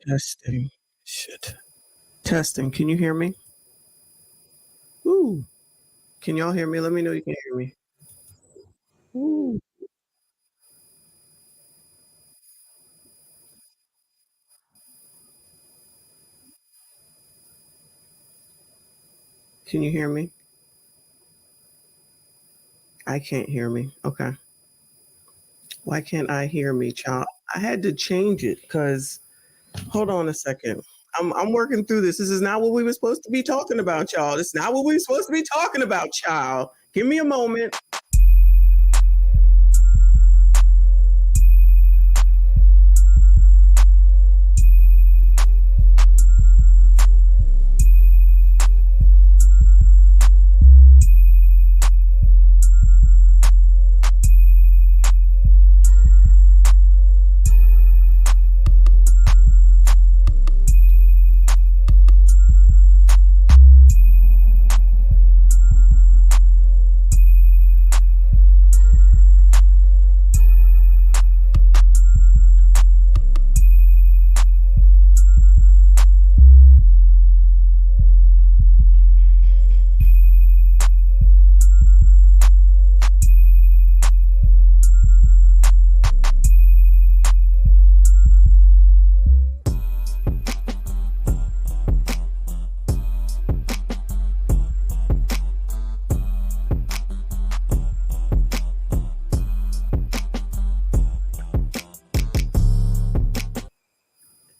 Testing. Shit. Testing. Can you hear me? Ooh. Can y'all hear me? Let me know you can hear me. Ooh. Can you hear me? I can't hear me. Okay. Why can't I hear me, child? I had to change it because hold on a second. I'm working through this. This is not what we were supposed to be talking about, y'all. This is not what we were supposed to be talking about, child. Give me a moment.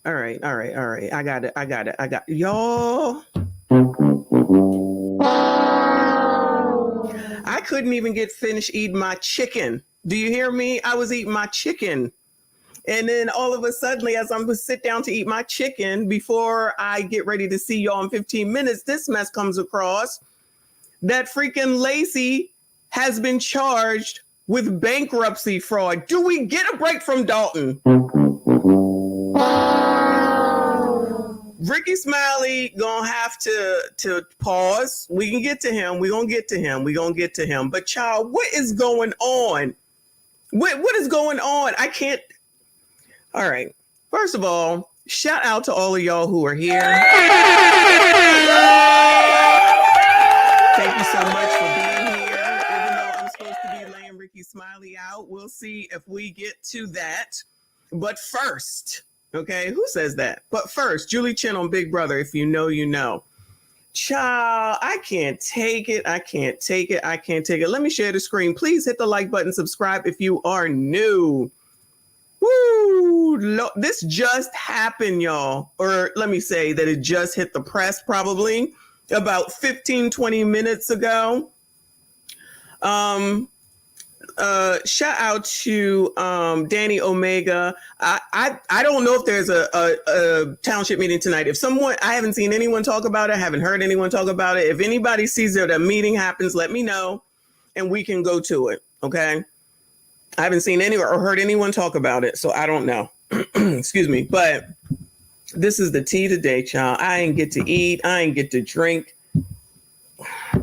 All right. I got it. Y'all. I couldn't even get finished eating my chicken. Do you hear me? I was eating my chicken. And then all of a sudden, as I'm going to sit down to eat my chicken, before I get ready to see y'all in 15 minutes, this mess comes across that freaking Lacy has been charged with bankruptcy fraud. Do we get a break from Dalton? Ricky Smiley gonna have to pause. We can get to him. We're gonna get to him. But child, what is going on? What is going on? I can't. All right. First of all, shout out to all of y'all who are here. Thank you so much for being here. Even though I'm supposed to be laying Ricky Smiley out, we'll see if we get to that. But first, okay, who says that? But first, Julie Chen on Big Brother. If you know, you know. Child, I can't take it. Let me share the screen. Please hit the like button, subscribe if you are new. Woo! This just happened, y'all. Or let me say that it just hit the press probably about 15, 20 minutes ago. Shout out to Danny Omega. I don't know if there's a township meeting tonight. If someone, I haven't seen anyone talk about it, I haven't heard anyone talk about it. If anybody sees that a meeting happens, let me know and we can go to it. Okay. I haven't seen any or heard anyone talk about it, so I don't know. Excuse me. But this is the tea today, child. I ain't get to eat. I ain't get to drink.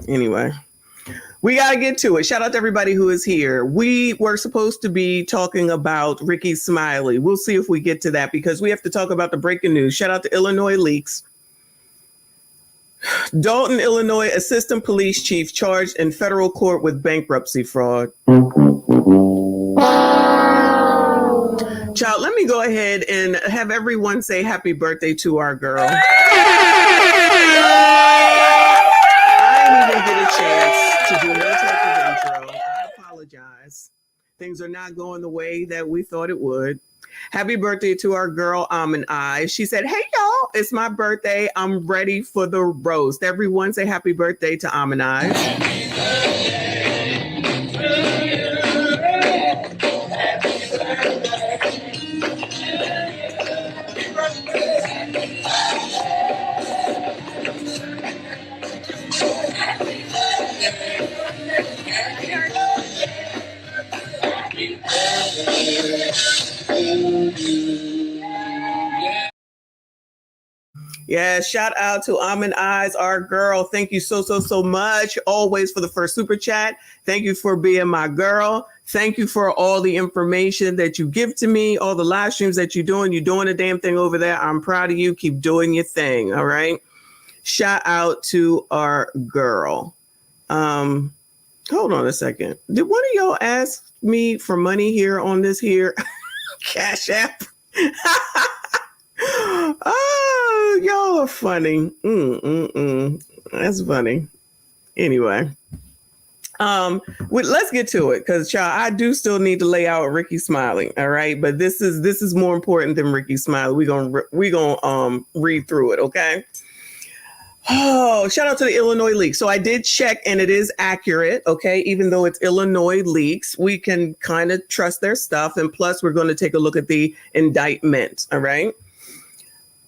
Anyway. We got to get to it. Shout out to everybody who is here. We were supposed to be talking about Ricky Smiley. We'll see if we get to that because we have to talk about the breaking news. Shout out to Illinois Leaks. Dalton, Illinois Assistant Police Chief charged in federal court with bankruptcy fraud. Child, let me go ahead and have everyone say happy birthday to our girl. I didn't even get a chance to do no type of intro. I apologize. Things are not going the way that we thought it would. Happy birthday to our girl, I. She said, hey, y'all, it's my birthday. I'm ready for the roast. Everyone say happy birthday to I. Yeah, shout out to iammichondenyse, our girl. Thank you so much always for the first super chat. Thank you for being my girl. Thank you for all the information that you give to me, all the live streams that you're doing. You're doing a damn thing over there. I'm proud of you. Keep doing your thing. All right. Shout out to our girl. Hold on a second. Did one of y'all ask me for money here on this here Cash App? Oh, y'all are funny. That's funny. Anyway, let's get to it, because child, I do still need to lay out Ricky Smiley. All right, but this is more important than Ricky Smiley. We gonna read through it. Okay. Oh, shout out to the Illinois leaks. So I did check and it is accurate. Okay. Even though it's Illinois leaks, we can kind of trust their stuff. And plus we're going to take a look at the indictment. All right.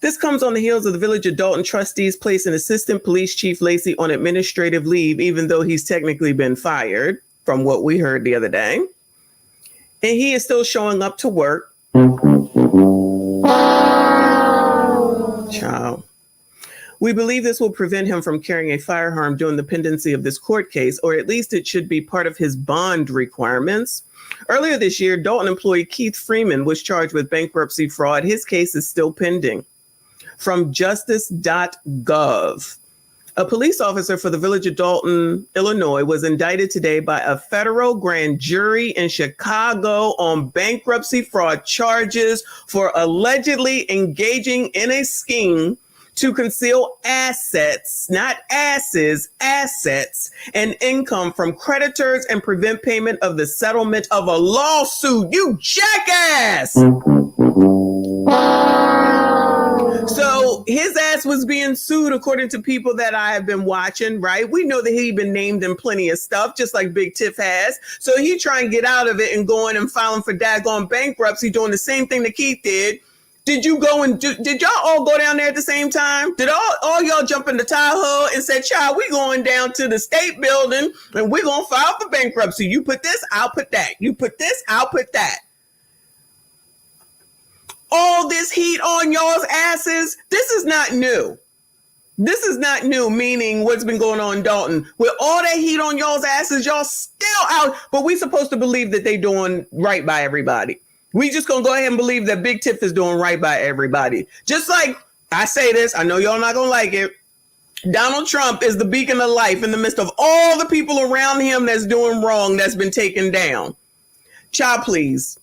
This comes on the heels of the Village of Dalton trustees placing Assistant Police Chief Lacy on administrative leave, even though he's technically been fired, from what we heard the other day. And he is still showing up to work. Child. We believe this will prevent him from carrying a firearm during the pendency of this court case, or at least it should be part of his bond requirements. Earlier this year, Dalton employee Keith Freeman was charged with bankruptcy fraud. His case is still pending. From justice.gov. A police officer for the Village of Dalton, Illinois, was indicted today by a federal grand jury in Chicago on bankruptcy fraud charges for allegedly engaging in a scheme to conceal assets, not asses, assets, and income from creditors and prevent payment of the settlement of a lawsuit. You jackass! So his ass was being sued, according to people that I have been watching, right? We know that he'd been named in plenty of stuff, just like Big Tiff has. So he trying to get out of it and going and filing for daggone bankruptcy, doing the same thing that Keith did. Did you go and did y'all all go down there at the same time? Did all y'all jump in the Tahoe and said, child, we going down to the state building and we're going to file for bankruptcy. You put this, I'll put that. You put this, I'll put that. All this heat on y'all's asses, this is not new. This is not new, meaning what's been going on in Dalton. With all that heat on y'all's asses, y'all still out, but we supposed to believe that they doing right by everybody. We just gonna go ahead and believe that Big Tiff is doing right by everybody. Just like I say this, I know y'all not gonna like it. Donald Trump is the beacon of life in the midst of all the people around him that's doing wrong, that's been taken down. Child, please.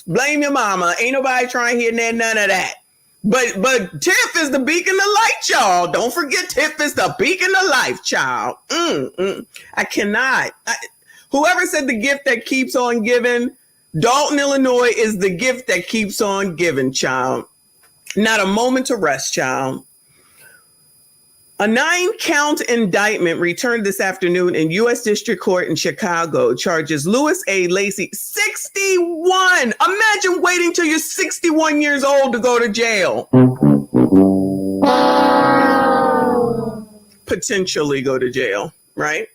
Blame your mama. Ain't nobody trying to hear none of that. But Tiff is the beacon of light, y'all. Don't forget Tiff is the beacon of life, child. I cannot. Whoever said the gift that keeps on giving, Dalton, Illinois is the gift that keeps on giving, child. Not a moment to rest, child. A 9-count indictment returned this afternoon in U.S. District Court in Chicago charges Louis A. Lacy, 61. Imagine waiting till you're 61 years old to go to jail. Potentially go to jail, right?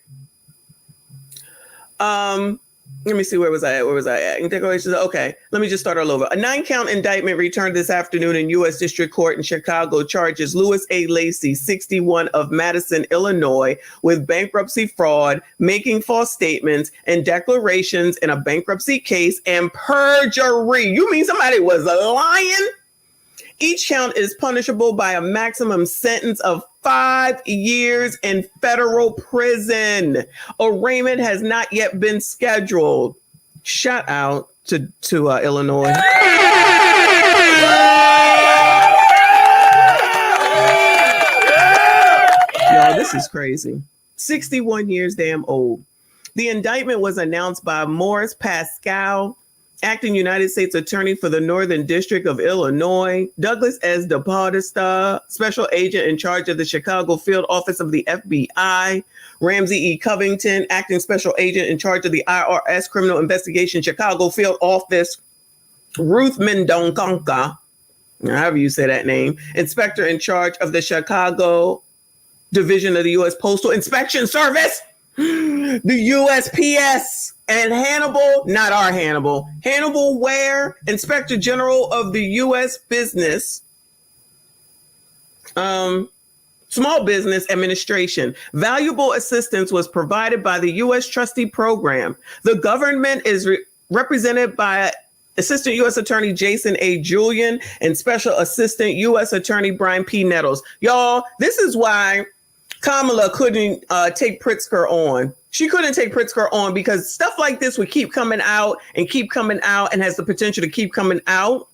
Let me see, where was I at? Okay, let me just start all over. A 9-count indictment returned this afternoon in U.S. District Court in Chicago charges Louis A. Lacy, 61, of Madison, Illinois, with bankruptcy fraud, making false statements and declarations in a bankruptcy case, and perjury. You mean somebody was lying? Each count is punishable by a maximum sentence of 5 years in federal prison. Arraignment has not yet been scheduled. Shout out to Illinois. Y'all, this is crazy. 61 years damn old. The indictment was announced by Morris Pascal, acting United States Attorney for the Northern District of Illinois, Douglas S. DePodesta, Special Agent in charge of the Chicago Field Office of the FBI, Ramsey E. Covington, Acting Special Agent in charge of the IRS Criminal Investigation Chicago Field Office, Ruth Mendonca, however you say that name, Inspector in charge of the Chicago Division of the U.S. Postal Inspection Service, the USPS, and Hannibal Ware, Inspector General of the U.S. Business Small Business Administration. Valuable assistance was provided by the U.S. Trustee Program. The government is represented by Assistant U.S. Attorney Jason A. Julian and Special Assistant U.S. Attorney Brian P. Nettles. Y'all, this is why Kamala couldn't take Pritzker on. She couldn't take Pritzker on because stuff like this would keep coming out and has the potential to keep coming out.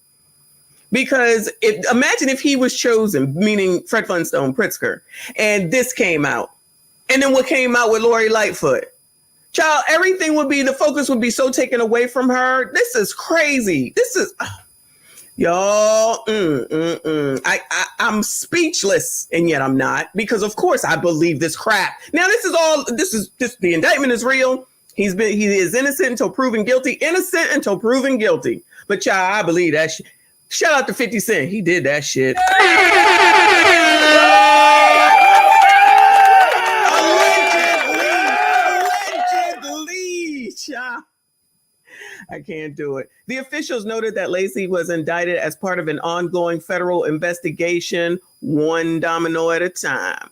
Because imagine if he was chosen, meaning Fred Flintstone, Pritzker, and this came out. And then what came out with Lori Lightfoot? Child, everything would be, the focus would be so taken away from her. This is crazy. This is, y'all, I'm speechless, and yet I'm not, because of course I believe this crap. Now, the indictment is real. He is innocent until proven guilty, innocent until proven guilty. But child, I believe that shit. Shout out to 50 Cent. He did that shit. Allegedly. Child. I can't do it. The officials noted that Lacy was indicted as part of an ongoing federal investigation, one domino at a time.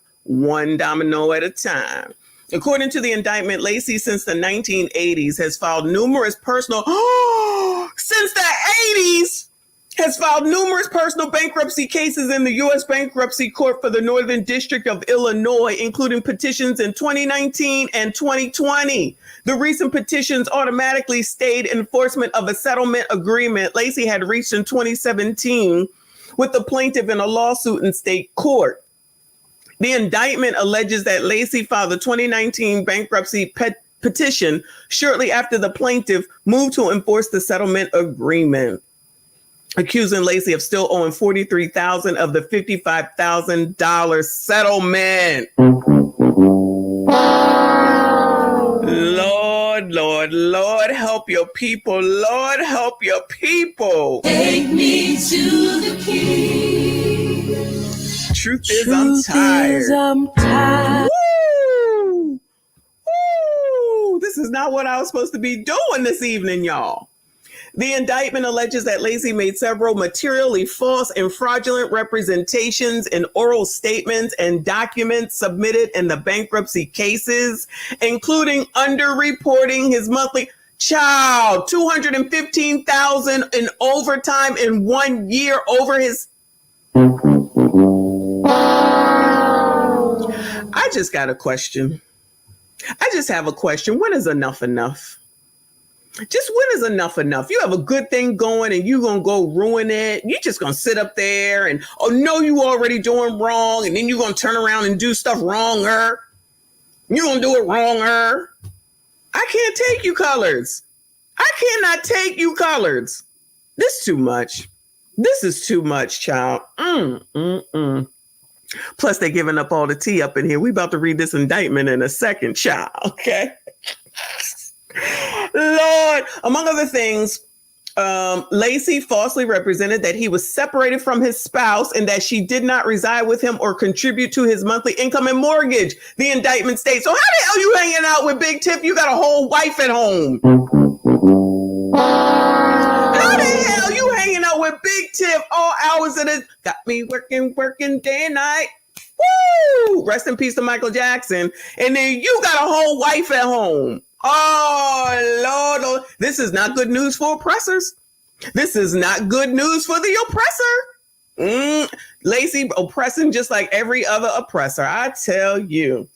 According to the indictment, Lacy, since the 1980s, has filed numerous personal bankruptcy cases in the U.S. Bankruptcy Court for the Northern District of Illinois, including petitions in 2019 and 2020. The recent petitions automatically stayed enforcement of a settlement agreement Lacy had reached in 2017 with the plaintiff in a lawsuit in state court. The indictment alleges that Lacy filed the 2019 bankruptcy petition shortly after the plaintiff moved to enforce the settlement agreement, accusing Lacy of still owing $43,000 of the $55,000 settlement. Lord, help your people. Lord, help your people. Take me to the king. Truth is, I'm tired. Woo! Woo! This is not what I was supposed to be doing this evening, y'all. The indictment alleges that Lacy made several materially false and fraudulent representations in oral statements and documents submitted in the bankruptcy cases, including underreporting his monthly $215,000 in overtime in 1 year over his. I just got a question. I just have a question. When is enough enough? Just when is enough enough? You have a good thing going and you gonna go ruin it. You just gonna sit up there and, oh no, you already doing wrong. And then you gonna turn around and do stuff wronger. You gonna do it wronger. I can't take you colors. I cannot take you colors. This is too much. This is too much, child. Plus they giving up all the tea up in here. We about to read this indictment in a second, child. Okay. Lord, among other things, Lacy falsely represented that he was separated from his spouse and that she did not reside with him or contribute to his monthly income and mortgage. The indictment states, so how the hell you hanging out with Big Tiff? You got a whole wife at home. How the hell you hanging out with Big Tiff all hours of the, got me working day and night. Woo! Rest in peace to Michael Jackson. And then you got a whole wife at home. Oh, Lord, this is not good news for oppressors. This is not good news for the oppressor. Lacy oppressing just like every other oppressor, I tell you.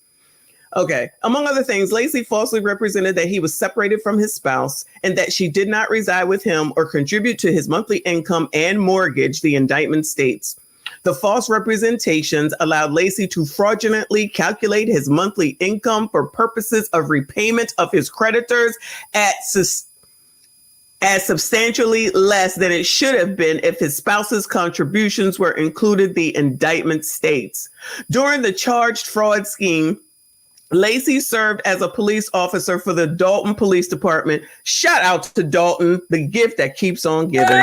Okay, among other things, Lacy falsely represented that he was separated from his spouse and that she did not reside with him or contribute to his monthly income and mortgage, the indictment states. The false representations allowed Lacy to fraudulently calculate his monthly income for purposes of repayment of his creditors as substantially less than it should have been if his spouse's contributions were included, the indictment states. During the charged fraud scheme, Lacy served as a police officer for the Dalton Police Department. Shout out to Dalton, the gift that keeps on giving.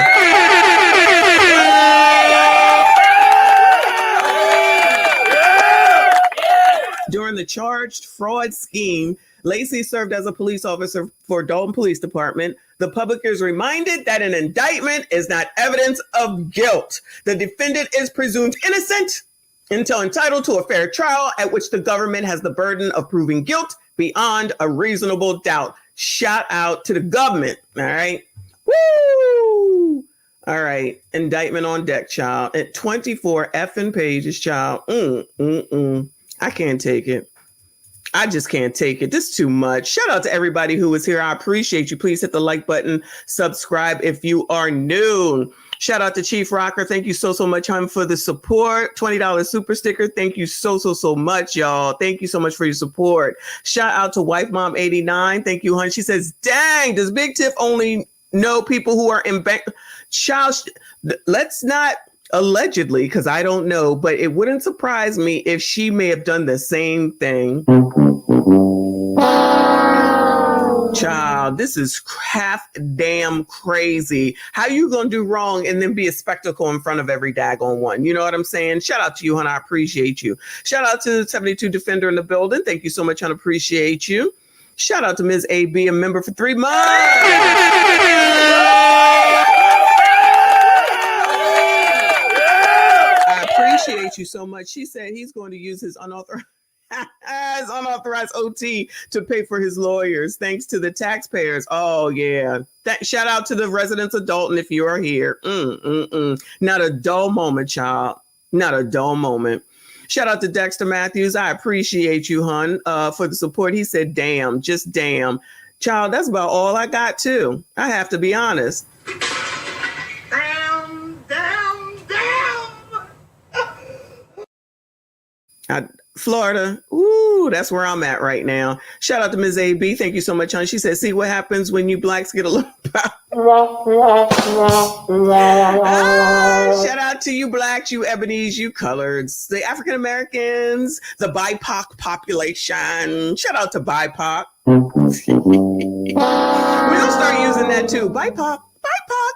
During the charged fraud scheme, Lacy served as a police officer for Dalton Police Department. The public is reminded that an indictment is not evidence of guilt. The defendant is presumed innocent until entitled to a fair trial at which the government has the burden of proving guilt beyond a reasonable doubt. Shout out to the government. All right. Woo! All right. Indictment on deck, child. At 24 effing pages, child. I can't take it. I just can't take it. This is too much. Shout out to everybody who is here. I appreciate you. Please hit the like button. Subscribe if you are new. Shout out to Chief Rocker. Thank you so much, hon, for the support. $20 super sticker. Thank you so much, y'all. Thank you so much for your support. Shout out to Wife Mom 89. Thank you, hon. She says, dang, does Big Tiff only know people who are in bank? Child, let's not allegedly, because I don't know, but it wouldn't surprise me if she may have done the same thing. Child, this is half damn crazy. How you gonna do wrong and then be a spectacle in front of every daggone one? You know what I'm saying? Shout out to you, hon. I appreciate you. Shout out to 72 Defender in the building. Thank you so much, hon. Appreciate you. Shout out to Ms. AB, a member for 3 months. I appreciate you so much. She said he's going to use his unauthorized OT to pay for his lawyers, thanks to the taxpayers. Oh, yeah. Shout out to the residents of Dalton if you are here. Not a dull moment, child. Not a dull moment. Shout out to Dexter Matthews. I appreciate you, hon, for the support. He said, damn, just damn. Child, that's about all I got, too. I have to be honest. Florida, ooh, that's where I'm at right now. Shout out to Ms. AB. Thank you so much, hon. She said, see what happens when you blacks get a little power. Shout out to you blacks, you ebonies, you coloreds, the African Americans, the BIPOC population. Shout out to BIPOC. We'll start using that too. BIPOC, BIPOC.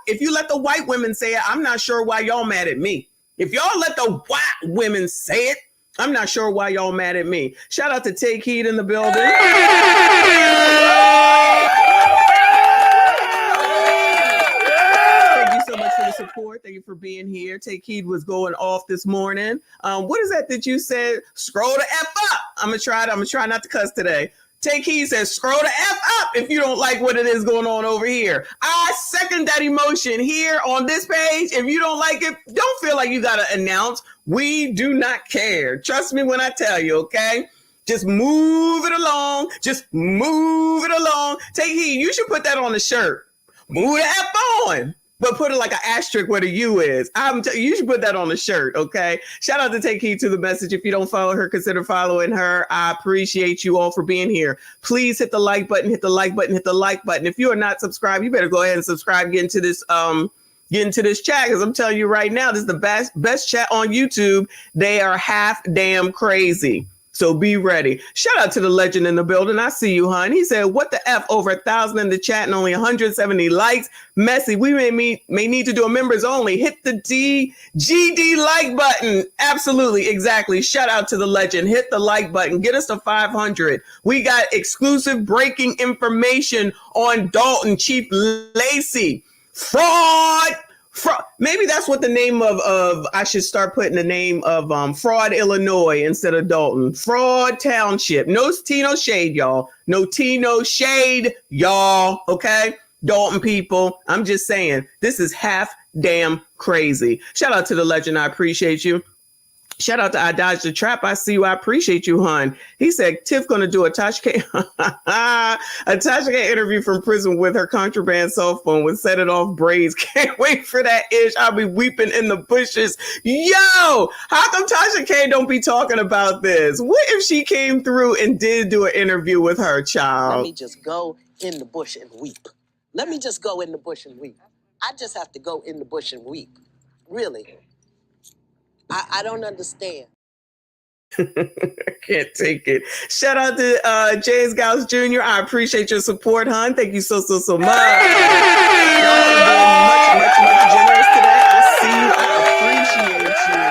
If you let the white women say it, I'm not sure why y'all mad at me. If y'all let the white women say it, I'm not sure why y'all mad at me. Shout out to Take Heed in the building. Thank you so much for the support. Thank you for being here. Take Heed was going off this morning. What is that you said? Scroll the F up. I'm gonna try not to cuss today. Take Heed says, scroll the F up if you don't like what it is going on over here. I second that emotion here on this page. If you don't like it, don't feel like you got to announce. We do not care. Trust me when I tell you, okay? Just move it along. Just move it along. Take Heed. You should put that on the shirt. Move the F on. But put it like an asterisk where the U is. You should put that on the shirt, okay? Shout out to Take Heed to the message. If you don't follow her, consider following her. I appreciate you all for being here. Please hit the like button, hit the like button, hit the like button. If you are not subscribed, you better go ahead and subscribe, get into this chat, because I'm telling you right now, this is the best chat on YouTube. They are half damn crazy. So be ready. Shout out to the legend in the building. I see you, hon. He said, what the F, over 1,000 in the chat and only 170 likes. Messy. We may need to do a members only. Hit the GD like button. Absolutely. Exactly. Shout out to the legend. Hit the like button. Get us to 500. We got exclusive breaking information on Dalton Chief Lacy. Fraud. Maybe that's what the name of I should start putting the name of Fraud, Illinois instead of Dalton. Fraud Township. No tea, no shade, y'all. No tea, no shade, y'all. Okay? Dalton people. I'm just saying, this is half damn crazy. Shout out to the legend. I appreciate you. Shout out to I Dodged the Trap. I see you. I appreciate you, hon. He said, Tiff going to do a Tasha K interview from prison with her contraband cell phone with set it off braids. Can't wait for that ish. I'll be weeping in the bushes. Yo, how come Tasha K don't be talking about this? What if she came through and did do an interview with her child? Let me just go in the bush and weep. Let me just go in the bush and weep. I just have to go in the bush and weep. Really. I don't understand. I can't take it. Shout out to James Gauss Jr. I appreciate your support, hon. Thank you so much. Y'all are being much generous today. I see you. I appreciate you.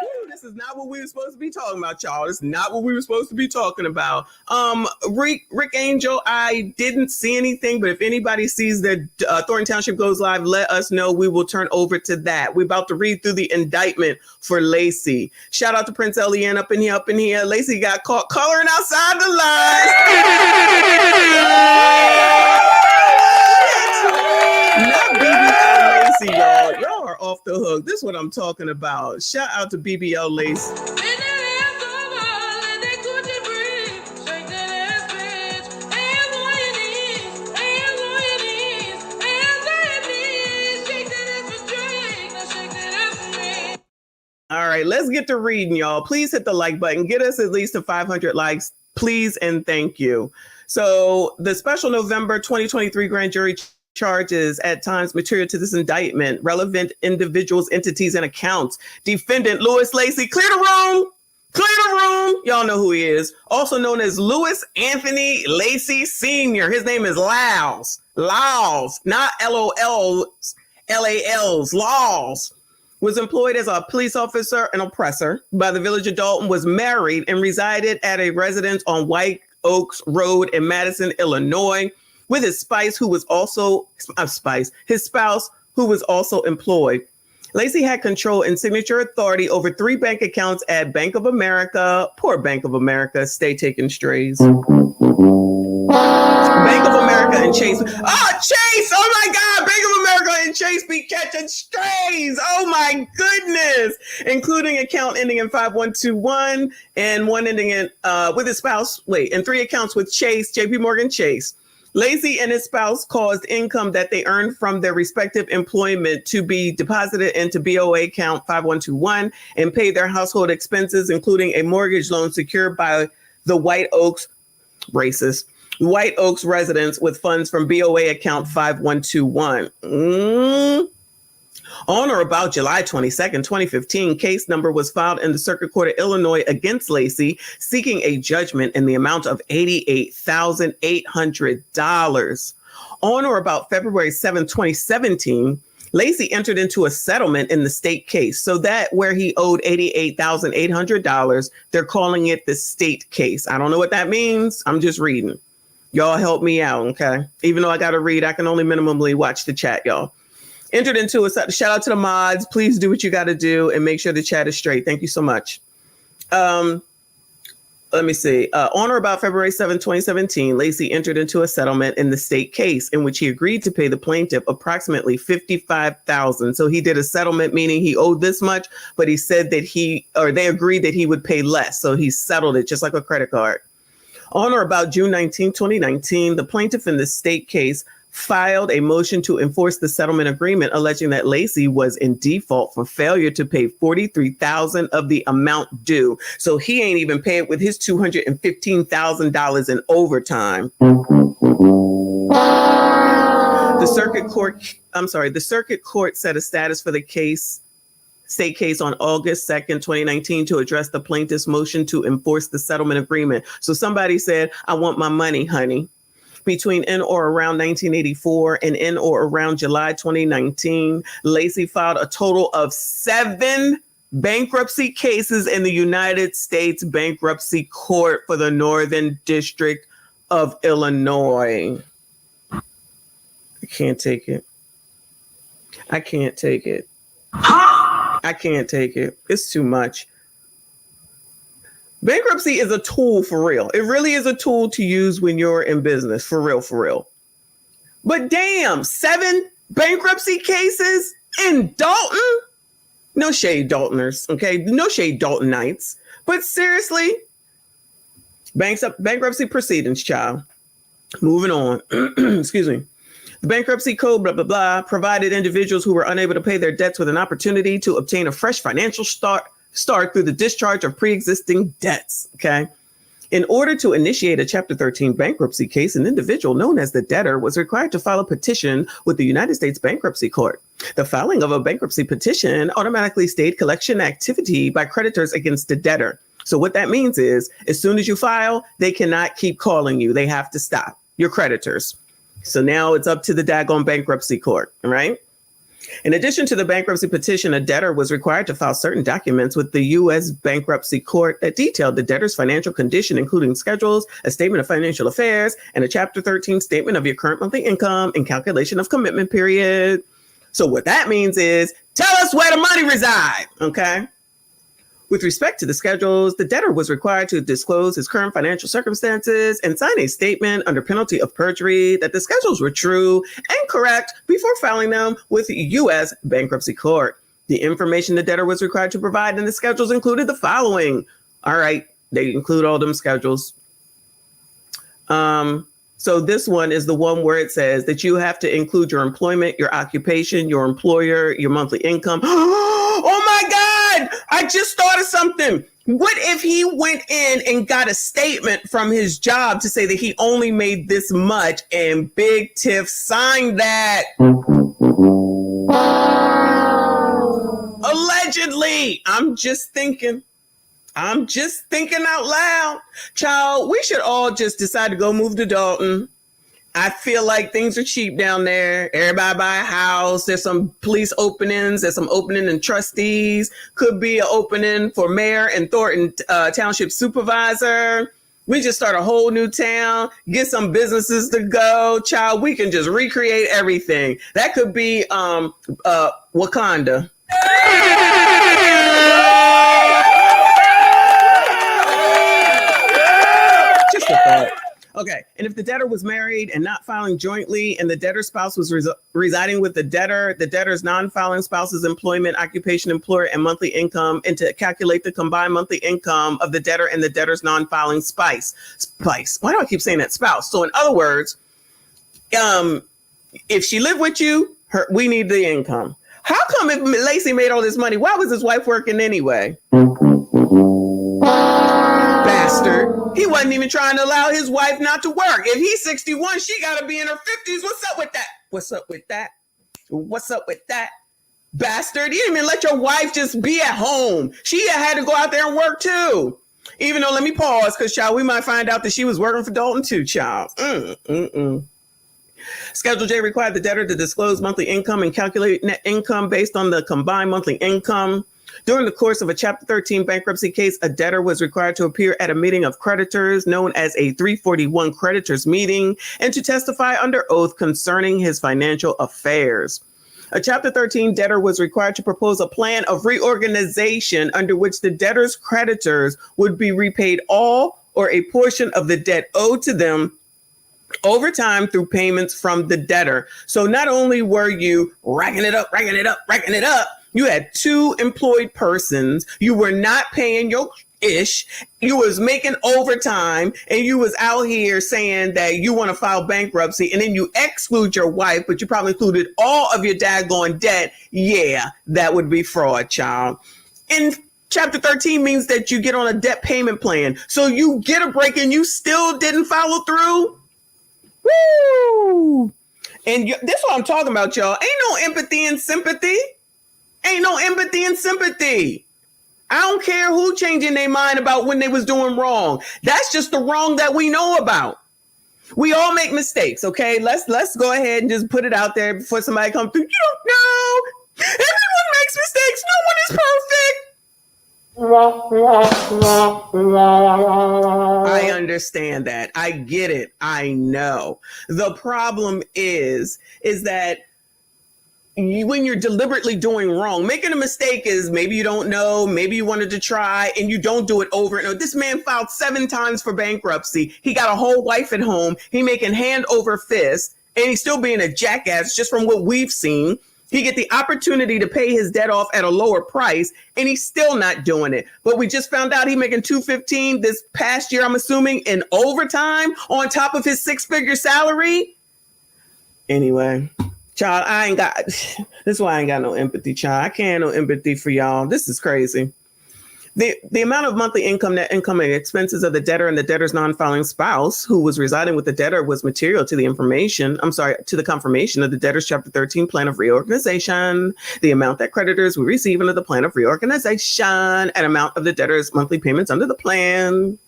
Woo, This is not what we were supposed to be talking about, y'all. It's not what we were supposed to be talking about. Rick Angel, I didn't see anything, but if anybody sees that Thornton Township goes live, let us know. We will turn over to that. We're about to read through the indictment for Lacy. Shout out to Prince Elian up in here. Lacy got caught coloring outside the lines. Not BBL Lacy, y'all. Y'all are off the hook. This is what I'm talking about. Shout out to BBL Lacy. All right, let's get to reading, y'all. Please hit the like button. Get us at least to 500 likes, please, and thank you. So the special November 2023 grand jury charges at times material to this indictment, relevant individuals, entities, and accounts. Defendant Louis Lacy, clear the room. Clear the room. Y'all know who he is. Also known as Louis Anthony Lacy Sr. His name is Laws, not LOLs, LALs, Laws. Was employed as a police officer and oppressor by the village of Dalton, was married and resided at a residence on White Oaks Road in Madison, Illinois, with his spouse, who was also employed. Lacy had control and signature authority over 3 bank accounts at Bank of America. Poor Bank of America, stay taking strays. Bank of America and Chase. Oh, Chase! Oh my God! Bank of America and Chase be catching strays. Oh my goodness! Including account ending in 5121 and one ending in with his spouse. And 3 accounts with Chase, JP Morgan Chase. Lacy and his spouse caused income that they earned from their respective employment to be deposited into BOA account 5121 and paid their household expenses, including a mortgage loan secured by the White Oaks residence with funds from BOA account 5121. On or about July 22nd, 2015, case number was filed in the Circuit Court of Illinois against Lacy, seeking a judgment in the amount of $88,800. On or about February 7, 2017, Lacy entered into a settlement in the state case. So that where he owed $88,800, they're calling it the state case. I don't know what that means. I'm just reading. Y'all help me out, okay? Even though I got to read, I can only minimally watch the chat, y'all. Entered into a shout out to the mods. Please do what you got to do and make sure the chat is straight. Thank you so much. Let me see. On or about February 7, 2017, Lacy entered into a settlement in the state case in which he agreed to pay the plaintiff approximately $55,000. So he did a settlement, meaning he owed this much, but he said that they agreed that he would pay less. So he settled it just like a credit card. On or about June 19, 2019, the plaintiff in the state case filed a motion to enforce the settlement agreement, alleging that Lacy was in default for failure to pay $43,000 of the amount due. So he ain't even paid with his $215,000 in overtime. The circuit court set a status for the state case on August 2nd, 2019 to address the plaintiff's motion to enforce the settlement agreement. So somebody said, I want my money, honey. Between in or around 1984 and in or around July 2019, Lacy filed a total of 7 bankruptcy cases in the United States Bankruptcy Court for the Northern District of Illinois. I can't take it. I can't take it. I can't take it. It's too much. Bankruptcy is a tool for real. It really is a tool to use when you're in business, for real, for real. But damn, 7 bankruptcy cases in Dalton? No shade, Daltoners, okay? No shade, Daltonites. But seriously, bankruptcy proceedings, child. Moving on. Excuse me. The bankruptcy code, blah, blah, blah, provided individuals who were unable to pay their debts with an opportunity to obtain a fresh financial start through the discharge of pre-existing debts, okay? In order to initiate a Chapter 13 bankruptcy case, an individual known as the debtor was required to file a petition with the United States Bankruptcy Court. The filing of a bankruptcy petition automatically stayed collection activity by creditors against the debtor. So what that means is, as soon as you file, they cannot keep calling you. They have to stop. Your creditors. So now it's up to the daggone bankruptcy court, right? In addition to the bankruptcy petition, a debtor was required to file certain documents with the U.S. Bankruptcy Court that detailed the debtor's financial condition, including schedules, a statement of financial affairs, and a Chapter 13 statement of your current monthly income and calculation of commitment period. So what that means is, tell us where the money resides, okay? With respect to the schedules, the debtor was required to disclose his current financial circumstances and sign a statement under penalty of perjury that the schedules were true and correct before filing them with the U.S. Bankruptcy Court. The information the debtor was required to provide in the schedules included the following. All right, they include all them schedules. So this one is the one where it says that you have to include your employment, your occupation, your employer, your monthly income. Oh my God, I just thought of something. What if he went in and got a statement from his job to say that he only made this much and Big Tiff signed that? Allegedly. I'm just thinking out loud. Child, we should all just decide to go move to Dalton. I feel like things are cheap down there. Everybody buy a house. There's some police openings. There's some opening in trustees. Could be an opening for mayor and Thornton Township supervisor. We just start a whole new town, get some businesses to go. Child, we can just recreate everything. That could be Wakanda. Just a thought. Okay, and if the debtor was married and not filing jointly and the debtor's spouse was residing with the debtor's non-filing spouse's employment, occupation, employer, and monthly income, and to calculate the combined monthly income of the debtor and the debtor's non-filing spouse. Why do I keep saying that? Spouse. So in other words, if she lived with you, we need the income. How come if Lacy made all this money, why was his wife working anyway? Bastard. He wasn't even trying to allow his wife not to work. If he's 61, she got to be in her 50s. What's up with that? What's up with that? What's up with that? Bastard. You didn't even let your wife just be at home. She had to go out there and work too. Even though, let me pause, because, child, we might find out that she was working for Dalton too, child. Schedule J required the debtor to disclose monthly income and calculate net income based on the combined monthly income. During the course of a Chapter 13 bankruptcy case, a debtor was required to appear at a meeting of creditors known as a 341 creditors meeting and to testify under oath concerning his financial affairs. A Chapter 13 debtor was required to propose a plan of reorganization under which the debtor's creditors would be repaid all or a portion of the debt owed to them over time through payments from the debtor. So not only were you racking it up, you had two employed persons. You were not paying your ish. You was making overtime and you was out here saying that you want to file bankruptcy and then you exclude your wife, but you probably included all of your daggone debt. Yeah, that would be fraud, child. And Chapter 13 means that you get on a debt payment plan. So you get a break and you still didn't follow through. Woo! And this is what I'm talking about, y'all. Ain't no empathy and sympathy. Ain't no empathy and sympathy. I don't care who changing their mind about when they was doing wrong. That's just the wrong that we know about. We all make mistakes, okay? Let's go ahead and just put it out there before somebody comes through. You don't know. Everyone makes mistakes. No one is perfect. I understand that. I get it. I know. The problem is that when you're deliberately doing wrong, making a mistake is maybe you don't know, maybe you wanted to try and you don't do it over and over. This man filed 7 times for bankruptcy. He got a whole wife at home. He making hand over fist and he's still being a jackass just from what we've seen. He get the opportunity to pay his debt off at a lower price and he's still not doing it. But we just found out he making $215 this past year, I'm assuming, in overtime on top of his 6-figure salary. Anyway, child, this is why I ain't got no empathy, child. I can't have no empathy for y'all. This is crazy. The amount of monthly income, net income, and expenses of the debtor and the debtor's non-filing spouse who was residing with the debtor was material to the confirmation of the debtor's Chapter 13 plan of reorganization. The amount that creditors will receive under the plan of reorganization and amount of the debtor's monthly payments under the plan.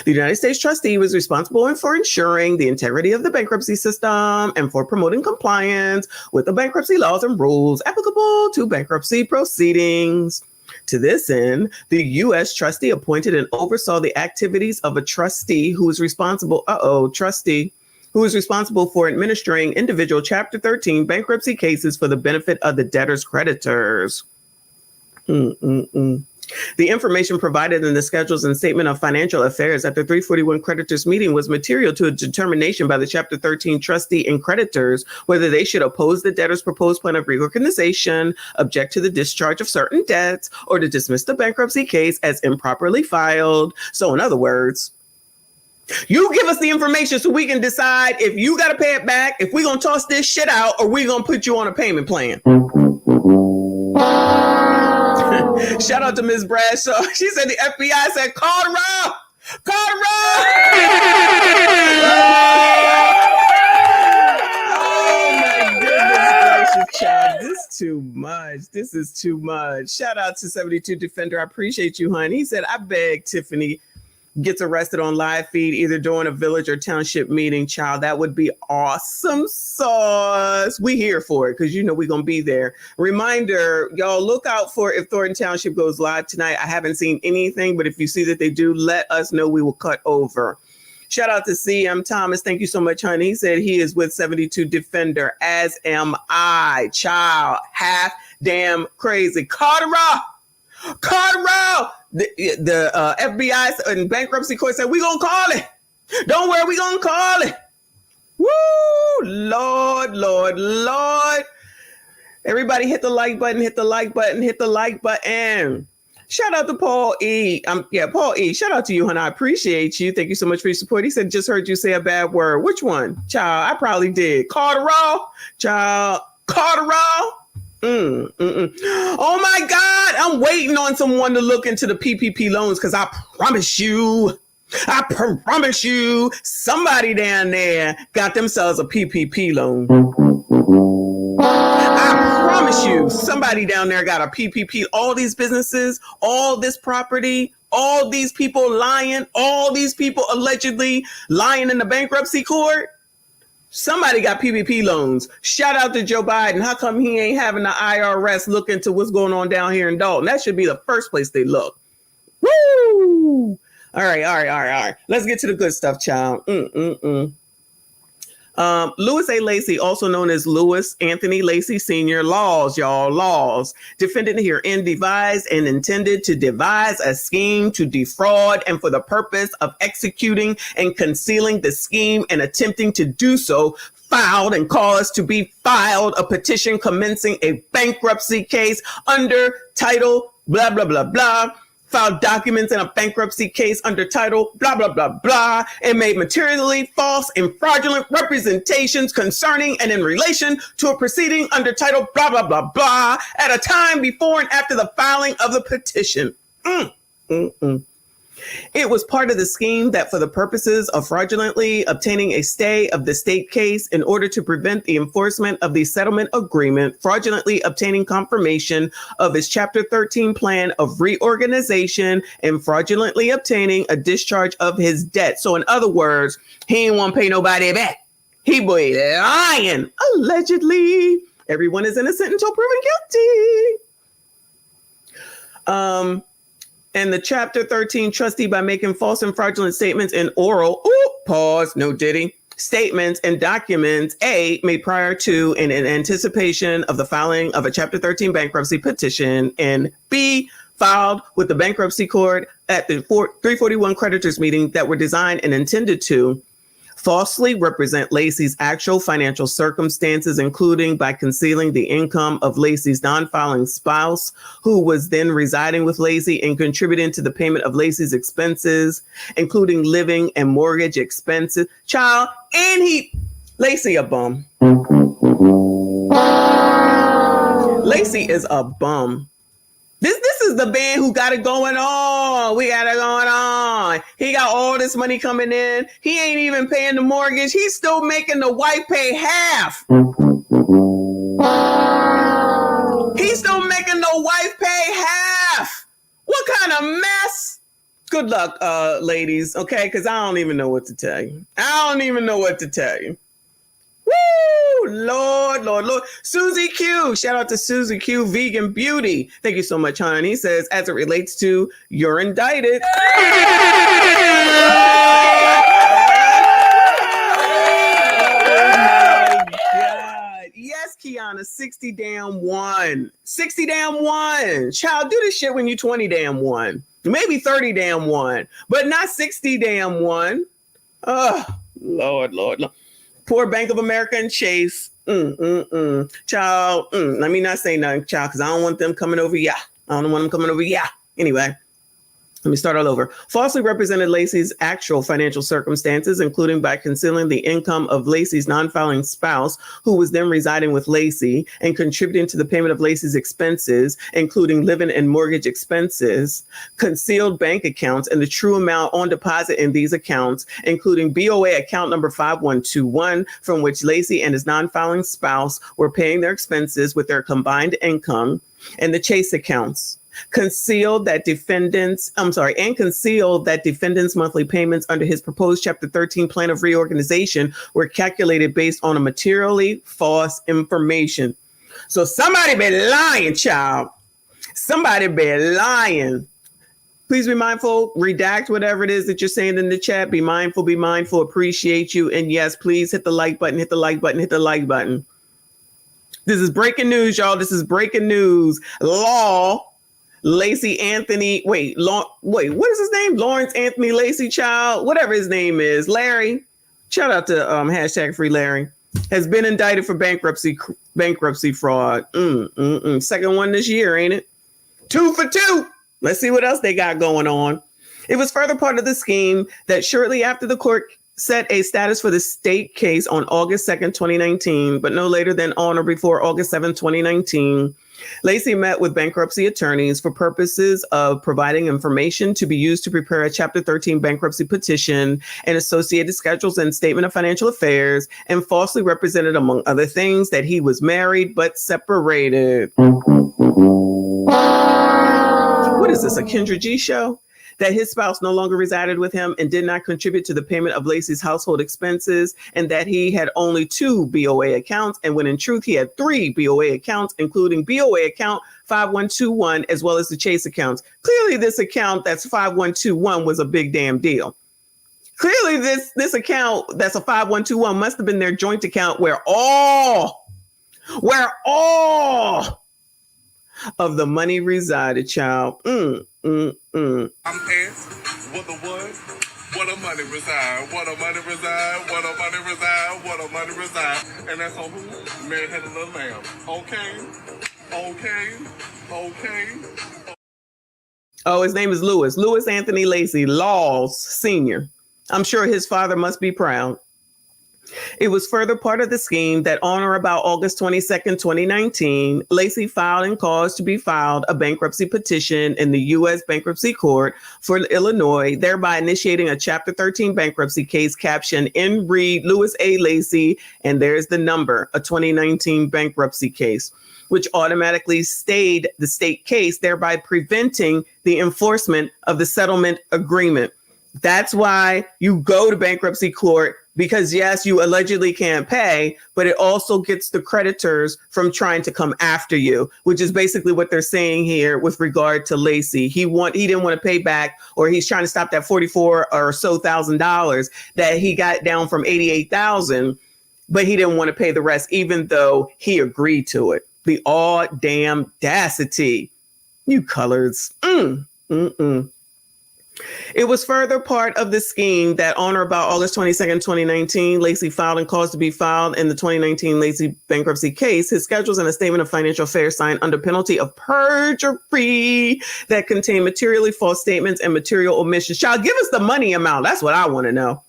The United States trustee was responsible for ensuring the integrity of the bankruptcy system and for promoting compliance with the bankruptcy laws and rules applicable to bankruptcy proceedings. To this end, the U.S. trustee appointed and oversaw the activities of a trustee who is responsible for administering individual Chapter 13 bankruptcy cases for the benefit of the debtor's creditors. The information provided in the schedules and statement of financial affairs at the 341 creditors meeting was material to a determination by the Chapter 13 trustee and creditors whether they should oppose the debtor's proposed plan of reorganization, object to the discharge of certain debts, or to dismiss the bankruptcy case as improperly filed. So in other words, you give us the information so we can decide if you got to pay it back, if we're going to toss this shit out, or we're going to put you on a payment plan. Shout out to Ms. Bradshaw. She said the FBI said, call the row. Call the row. Oh my goodness gracious, child. This is too much. This is too much. Shout out to 72 Defender. I appreciate you, honey. He said, I beg Tiffany gets arrested on live feed either during a village or township meeting, child. That would be awesome sauce. We here for it because you know we're going to be there. Reminder, y'all, look out for if Thornton Township goes live tonight. I haven't seen anything, but if you see that they do, let us know. We will cut over. Shout out to CM Thomas. Thank you so much, honey. He said he is with 72 Defender, as am I. Child, half damn crazy. Cartero! Cartero! The FBI and bankruptcy court said, we're going to call it. Don't worry, we're going to call it. Woo! Lord, Lord, Lord. Everybody hit the like button, hit the like button, hit the like button. Shout out to Paul E. Paul E. Shout out to you, honey. I appreciate you. Thank you so much for your support. He said, just heard you say a bad word. Which one? Child, I probably did. Cartero? Child, Cartero? Oh my God, I'm waiting on someone to look into the PPP loans because I promise you, somebody down there got themselves a PPP loan. I promise you, somebody down there got a PPP. All these businesses, all this property, all these people lying, all these people allegedly lying in the bankruptcy court. Somebody got PPP loans. Shout out to Joe Biden. How come he ain't having the IRS look into what's going on down here in Dalton? That should be the first place they look. Woo! All right. Let's get to the good stuff, child. Louis A. Lacy, also known as Louis Anthony Lacy Sr., laws. Defendant herein devised and intended to devise a scheme to defraud and for the purpose of executing and concealing the scheme and attempting to do so, filed and caused to be filed a petition commencing a bankruptcy case under title blah, blah, blah, blah. Filed documents in a bankruptcy case under title blah, blah, blah, blah, and made materially false and fraudulent representations concerning and in relation to a proceeding under title blah, blah, blah, blah, at a time before and after the filing of the petition. It was part of the scheme that for the purposes of fraudulently obtaining a stay of the state case in order to prevent the enforcement of the settlement agreement, fraudulently obtaining confirmation of his Chapter 13 plan of reorganization, and fraudulently obtaining a discharge of his debt. So in other words, he didn't want to pay nobody back. He was lying, allegedly. Everyone is innocent until proven guilty. And the Chapter 13 trustee, by making false and fraudulent statements in oral, statements and documents, A, made prior to and in anticipation of the filing of a Chapter 13 bankruptcy petition, and B, filed with the bankruptcy court at the 341 creditors meeting that were designed and intended to falsely represent Lacy's actual financial circumstances, including by concealing the income of Lacy's non-filing spouse, who was then residing with Lacy and contributing to the payment of Lacy's expenses, including living and mortgage expenses. Child, and Lacy a bum. Lacy is a bum. This is the man who got it going on. We got it going on. He got all this money coming in. He ain't even paying the mortgage. He's still making the wife pay half. He's still making the wife pay half. What kind of mess? Good luck, ladies, okay? Because I don't even know what to tell you. I don't even know what to tell you. Woo! Lord, Lord, Lord. Susie Q. Shout out to Susie Q, Vegan Beauty. Thank you so much, honey. Says, as it relates to you're indicted. Yes, Kiana, 60 damn one. 60 damn one. Child, do this shit when you 20 damn one. Maybe 30 damn one, but not 60 damn one. Oh, Lord, Lord, Lord. Poor Bank of America and Chase. Child, let me not say nothing, child, because I don't want them coming over. Yeah, I don't want them coming over. Yeah. Anyway. Let me start all over. Falsely represented Lacy's actual financial circumstances, including by concealing the income of Lacy's non-filing spouse, who was then residing with Lacy, and contributing to the payment of Lacy's expenses, including living and mortgage expenses, concealed bank accounts, and the true amount on deposit in these accounts, including BOA account number 5121, from which Lacy and his non-filing spouse were paying their expenses with their combined income, and the Chase accounts. Concealed that defendants monthly payments under his proposed Chapter 13 plan of reorganization were calculated based on a materially false information. So somebody been lying, child. Somebody been lying. Please be mindful, redact whatever it is that you're saying in the chat. Be mindful, appreciate you. And yes, please hit the like button, hit the like button, hit the like button. This is breaking news, y'all. This is breaking news. Lacy Anthony, what is his name? Lawrence Anthony Lacy, child, whatever his name is. Larry, shout out to hashtag free Larry, has been indicted for bankruptcy fraud. Second one this year, ain't it? 2 for 2. Let's see what else they got going on. It was further part of the scheme that shortly after the court set a status for the state case on August 2nd, 2019, but no later than on or before August 7th, 2019, Lacy met with bankruptcy attorneys for purposes of providing information to be used to prepare a Chapter 13 bankruptcy petition and associated schedules and statement of financial affairs, and falsely represented, among other things, that he was married but separated. What is this, a Kendra G show? That his spouse no longer resided with him and did not contribute to the payment of Lacy's household expenses, and that he had only 2 BOA accounts, and when in truth he had 3 BOA accounts, including BOA account 5121, as well as the Chase accounts. Clearly this account that's 5121 was a big damn deal. Clearly this account that's a 5121 must have been their joint account where all of the money resided, child. I'm asked, what the money reside, what the money reside, what the money reside, what the money reside. And that's on who? Man had a little lamb. Okay. Oh, his name is Louis Anthony Lacy, Laws Sr. I'm sure his father must be proud. It was further part of the scheme that on or about August 22nd, 2019, Lacy filed and caused to be filed a bankruptcy petition in the U.S. Bankruptcy Court for Illinois, thereby initiating a Chapter 13 bankruptcy case captioned in re Louis A. Lacy, and there's the number, a 2019 bankruptcy case, which automatically stayed the state case, thereby preventing the enforcement of the settlement agreement. That's why you go to bankruptcy court, because yes, you allegedly can't pay, but it also gets the creditors from trying to come after you, which is basically what they're saying here with regard to Lacy. He didn't want to pay back, or he's trying to stop that $44,000 or so that he got down from $88,000, but he didn't want to pay the rest, even though he agreed to it. The all damn audacity, you colors. It was further part of the scheme that on or about August 22nd, 2019, Lacy filed and caused to be filed in the 2019 Lacy bankruptcy case his schedules and a statement of financial affairs signed under penalty of perjury that contained materially false statements and material omissions. Child, give us the money amount. That's what I want to know.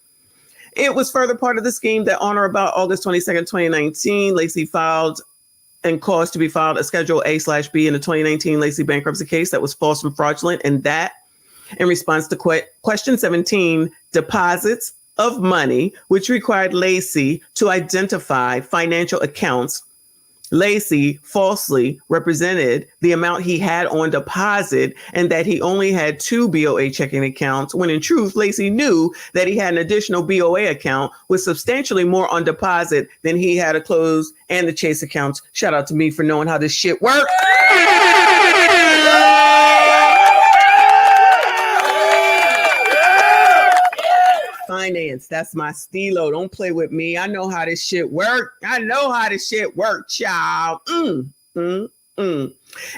It was further part of the scheme that on or about August 22nd, 2019, Lacy filed and caused to be filed a Schedule A/B in the 2019 Lacy bankruptcy case that was false and fraudulent, and that in response to question 17, deposits of money, which required Lacy to identify financial accounts Lacy falsely represented the amount he had on deposit and that he only had 2 BOA checking accounts, when in truth, Lacy knew that he had an additional BOA account with substantially more on deposit than he had to close, and the Chase accounts. Shout out to me for knowing how this shit works. Finance, that's my stilo. Don't play with me. I know how this shit work. Child.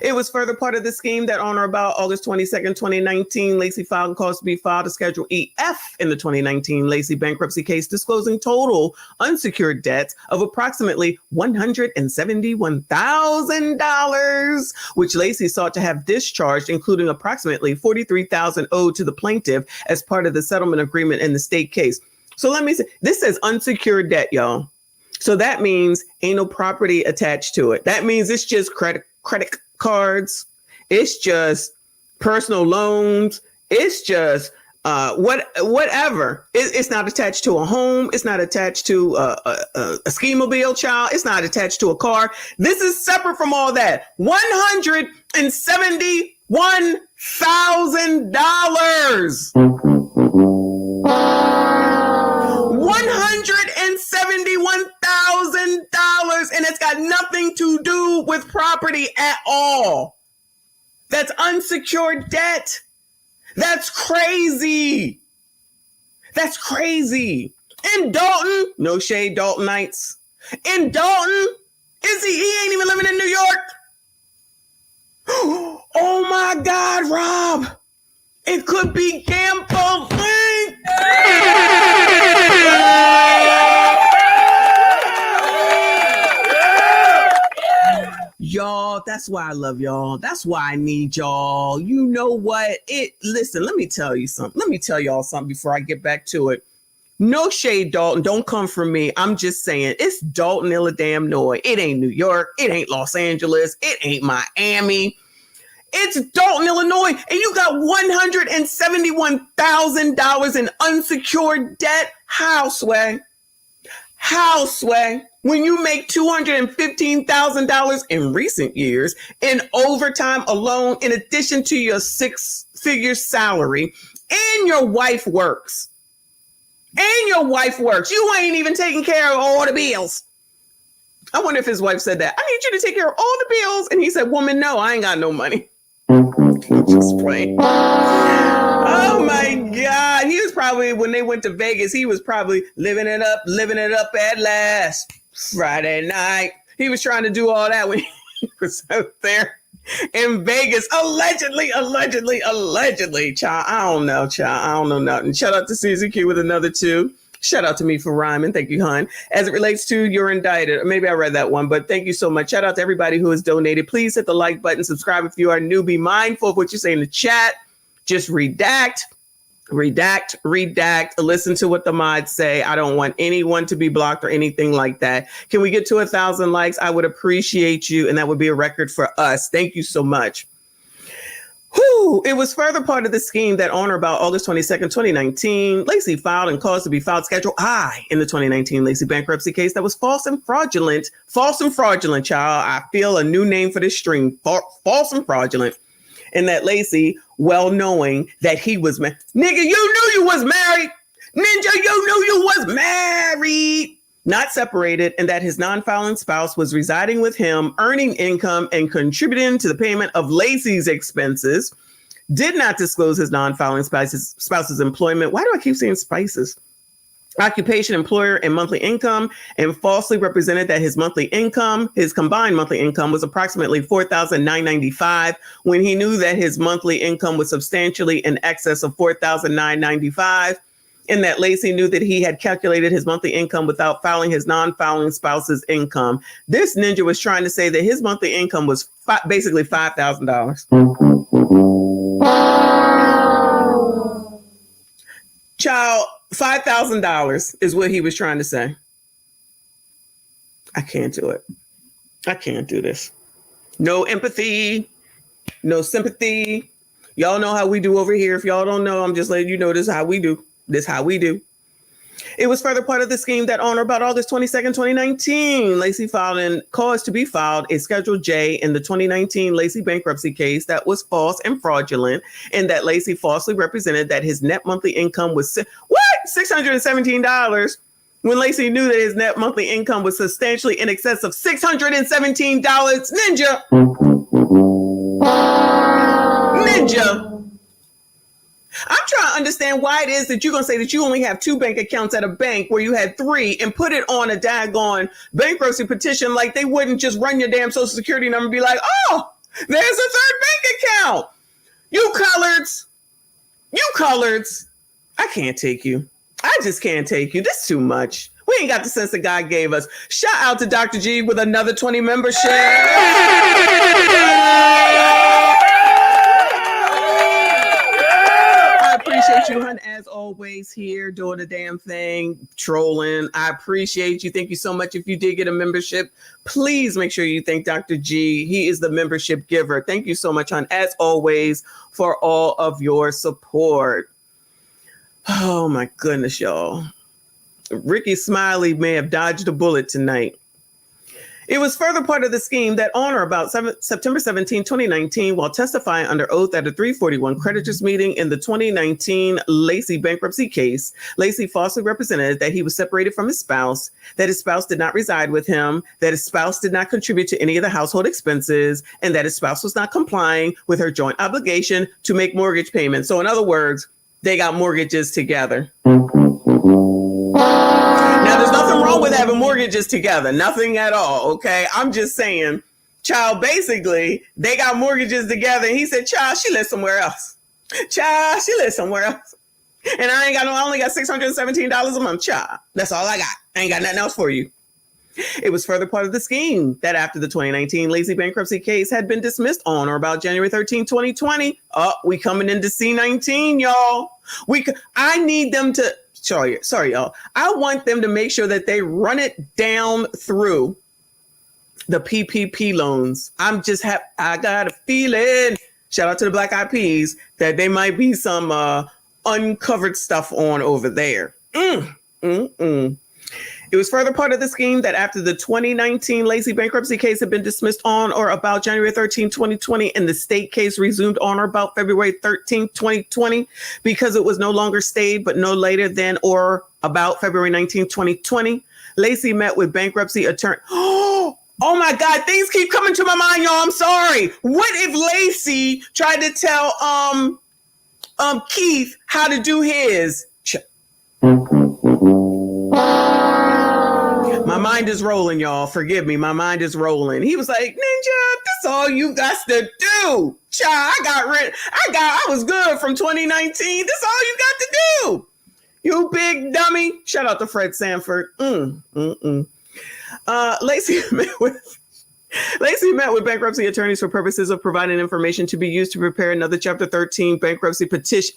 It was further part of the scheme that on or about August 22nd, 2019, Lacy filed and caused to be filed a Schedule EF in the 2019 Lacy bankruptcy case, disclosing total unsecured debts of approximately $171,000, which Lacy sought to have discharged, including approximately $43,000 owed to the plaintiff as part of the settlement agreement in the state case. So let me say, this says unsecured debt, y'all. So that means ain't no property attached to it. That means it's just credit cards. It's just personal loans. It's just whatever. It's not attached to a home. It's not attached to a ski-mobile, child. It's not attached to a car. This is separate from all that. $171,000. $171,000, and it's got nothing to do with property at all. That's unsecured debt. That's crazy. In Dalton, no shade, Daltonites. In Dalton, he ain't even living in New York. Oh my God, Rob. It could be gambling. Y'all, that's why I love y'all. That's why I need y'all. You know what? Listen, let me tell you something. Let me tell y'all something before I get back to it. No shade, Dalton. Don't come for me. I'm just saying, it's Dalton, Illinois. It ain't New York. It ain't Los Angeles. It ain't Miami. It's Dalton, Illinois, and you got $171,000 in unsecured debt. How, Sway? When you make $215,000 in recent years in overtime alone, in addition to your 6-figure salary, and your wife works. You ain't even taking care of all the bills. I wonder if his wife said that. I need you to take care of all the bills. And he said, woman, no, I ain't got no money. Just playing. Oh my God. He was probably, when they went to Vegas, he was probably living it up at last. Friday night. He was trying to do all that when he was out there in Vegas. Allegedly. Child, I don't know nothing. Shout out to CZQ with another 2. Shout out to me for rhyming. Thank you, hon. As it relates to You're Indicted, maybe I read that one, but thank you so much. Shout out to everybody who has donated. Please hit the like button, subscribe if you are new. Be mindful of what you say in the chat. Just redact. Listen to what the mods say. I don't want anyone to be blocked or anything like that. Can we get to 1,000 likes? I would appreciate you, and that would be a record for us. Thank you so much. It was further part of the scheme that on or about August 22nd, 2019, Lacy filed and caused to be filed Schedule I in the 2019 Lacy bankruptcy case that was false and fraudulent, child. I feel a new name for this stream, false and fraudulent. And that Lacy, well knowing that he was married. Nigga, you knew you was married. Ninja, you knew you was married. Not separated, and that his non-filing spouse was residing with him, earning income and contributing to the payment of Lacy's expenses, did not disclose his non-filing spouse's employment. Why do I keep saying spices? Occupation, employer, and monthly income, and falsely represented that his monthly income, his combined monthly income, was approximately $4,995 when he knew that his monthly income was substantially in excess of $4,995. And that Lacy knew that he had calculated his monthly income without filing his non-filing spouse's income. This ninja was trying to say that his monthly income was basically $5,000. Child, $5,000 is what he was trying to say. I can't do it. I can't do this. No empathy, no sympathy. Y'all know how we do over here. If y'all don't know, I'm just letting you know this is how we do. It was further part of the scheme that on or about August 22nd, 2019, Lacy filed and caused to be filed a Schedule J in the 2019 Lacy bankruptcy case that was false and fraudulent, and that Lacy falsely represented that his net monthly income was $617 when Lacy knew that his net monthly income was substantially in excess of $617. Ninja. I'm trying to understand why it is that you're going to say that you only have 2 bank accounts at a bank where you had 3 and put it on a daggone bankruptcy petition like they wouldn't just run your damn social security number and be like, oh, there's a 3rd bank account. You coloreds. I can't take you. I just can't take you. This is too much. We ain't got the sense that God gave us. Shout out to Dr. G with another 20 membership. I appreciate you, hun, as always, here doing the damn thing, trolling. I appreciate you. Thank you so much. If you did get a membership, please make sure you thank Dr. G. He is the membership giver. Thank you so much, hun, as always, for all of your support. Oh, my goodness, y'all. Ricky Smiley may have dodged a bullet tonight. It was further part of the scheme that on or about September 17, 2019, while testifying under oath at a 341 creditors meeting in the 2019 Lacy bankruptcy case, Lacy falsely represented that he was separated from his spouse, that his spouse did not reside with him, that his spouse did not contribute to any of the household expenses, and that his spouse was not complying with her joint obligation to make mortgage payments. So in other words, they got mortgages together. Now, there's nothing wrong with having mortgages together. Nothing at all. Okay. I'm just saying, child, basically, they got mortgages together. And he said, child, she lives somewhere else. Child, she lives somewhere else. And I only got $617 a month. Child, that's all I got. I ain't got nothing else for you. It was further part of the scheme that after the 2019 Lacy bankruptcy case had been dismissed on or about January 13, 2020. We coming into C19, y'all. I need them to, sorry, y'all. I want them to make sure that they run it down through the PPP loans. I got a feeling, shout out to the Black Eyed Peas, that there might be some uncovered stuff on over there. It was further part of the scheme that after the 2019 Lacy bankruptcy case had been dismissed on or about January 13, 2020, and the state case resumed on or about February 13, 2020, because it was no longer stayed, but no later than or about February 19, 2020, Lacy met with bankruptcy attorney. Oh my God, things keep coming to my mind, y'all. I'm sorry. What if Lacy tried to tell Keith how to do his? My mind is rolling, y'all. Forgive me. My mind is rolling. He was like, Ninja, that's all you got to do. Child, I was good from 2019. That's all you got to do. You big dummy. Shout out to Fred Sanford. Lacy met with bankruptcy attorneys for purposes of providing information to be used to prepare another Chapter 13 bankruptcy petition,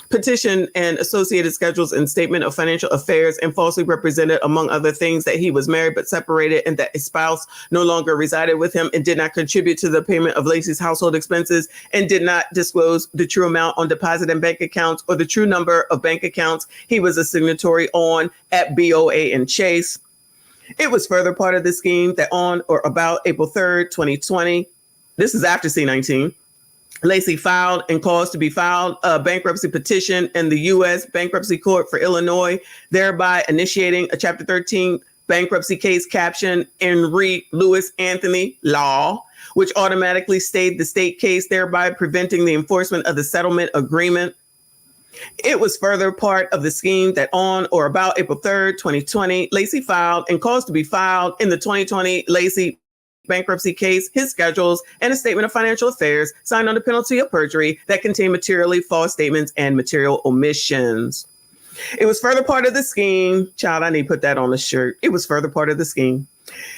petition and associated schedules and statement of financial affairs, and falsely represented, among other things, that he was married but separated and that his spouse no longer resided with him and did not contribute to the payment of Lacy's household expenses and did not disclose the true amount on deposit and bank accounts or the true number of bank accounts he was a signatory on at BOA and Chase. It was further part of the scheme that on or about April 3rd, 2020, this is after C19, Lacy filed and caused to be filed a bankruptcy petition in the U.S. Bankruptcy Court for Illinois, thereby initiating a Chapter 13 bankruptcy case captioned Henry Louis Anthony Law, which automatically stayed the state case, thereby preventing the enforcement of the settlement agreement. It was further part of the scheme that on or about April 3rd, 2020, Lacy filed and caused to be filed in the 2020 Lacy bankruptcy case, his schedules, and a statement of financial affairs signed under penalty of perjury that contained materially false statements and material omissions. It was further part of the scheme. Child, I need to put that on the shirt. It was further part of the scheme.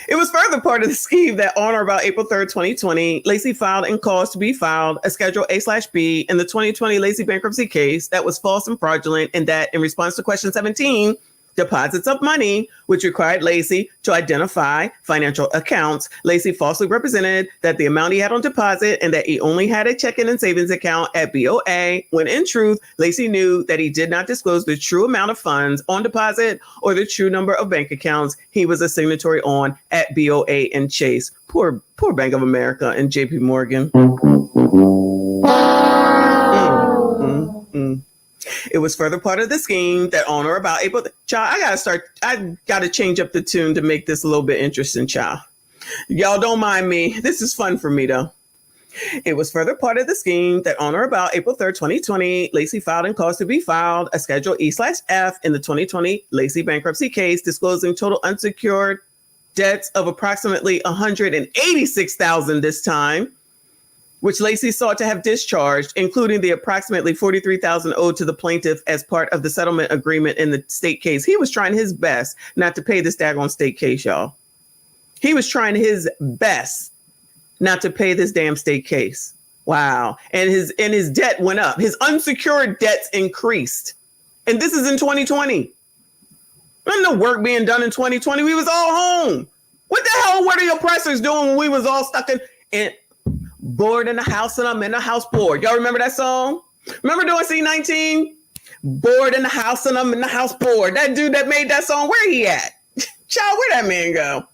It was further part of the scheme that on or about April 3rd, 2020, Lacy filed and caused to be filed a Schedule A/B in the 2020 Lacy bankruptcy case that was false and fraudulent, and that in response to question 17, deposits of money, which required Lacy to identify financial accounts. Lacy falsely represented that the amount he had on deposit and that he only had a checking and savings account at BOA, when in truth, Lacy knew that he did not disclose the true amount of funds on deposit or the true number of bank accounts he was a signatory on at BOA and Chase. Poor Bank of America and JP Morgan. It was further part of the scheme that on or about April. Child, I gotta change up the tune to make this a little bit interesting, child. Y'all don't mind me. This is fun for me though. It was further part of the scheme that on or about April 3rd, 2020, Lacy filed and caused to be filed a Schedule E/F in the 2020 Lacy bankruptcy case, disclosing total unsecured debts of approximately $186,000 this time, which Lacy sought to have discharged, including the approximately $43,000 owed to the plaintiff as part of the settlement agreement in the state case. He was trying his best not to pay this daggone state case, y'all. He was trying his best not to pay this damn state case. Wow. And his debt went up. His unsecured debts increased. And this is in 2020. There's no work being done in 2020. We was all home. What the hell were the oppressors doing when we was all stuck in bored in the house and I'm in the house bored? Y'all remember that song? Remember doing C19? Bored in the house and I'm in the house bored. That dude that made that song, where he at? Child, where'd that man go?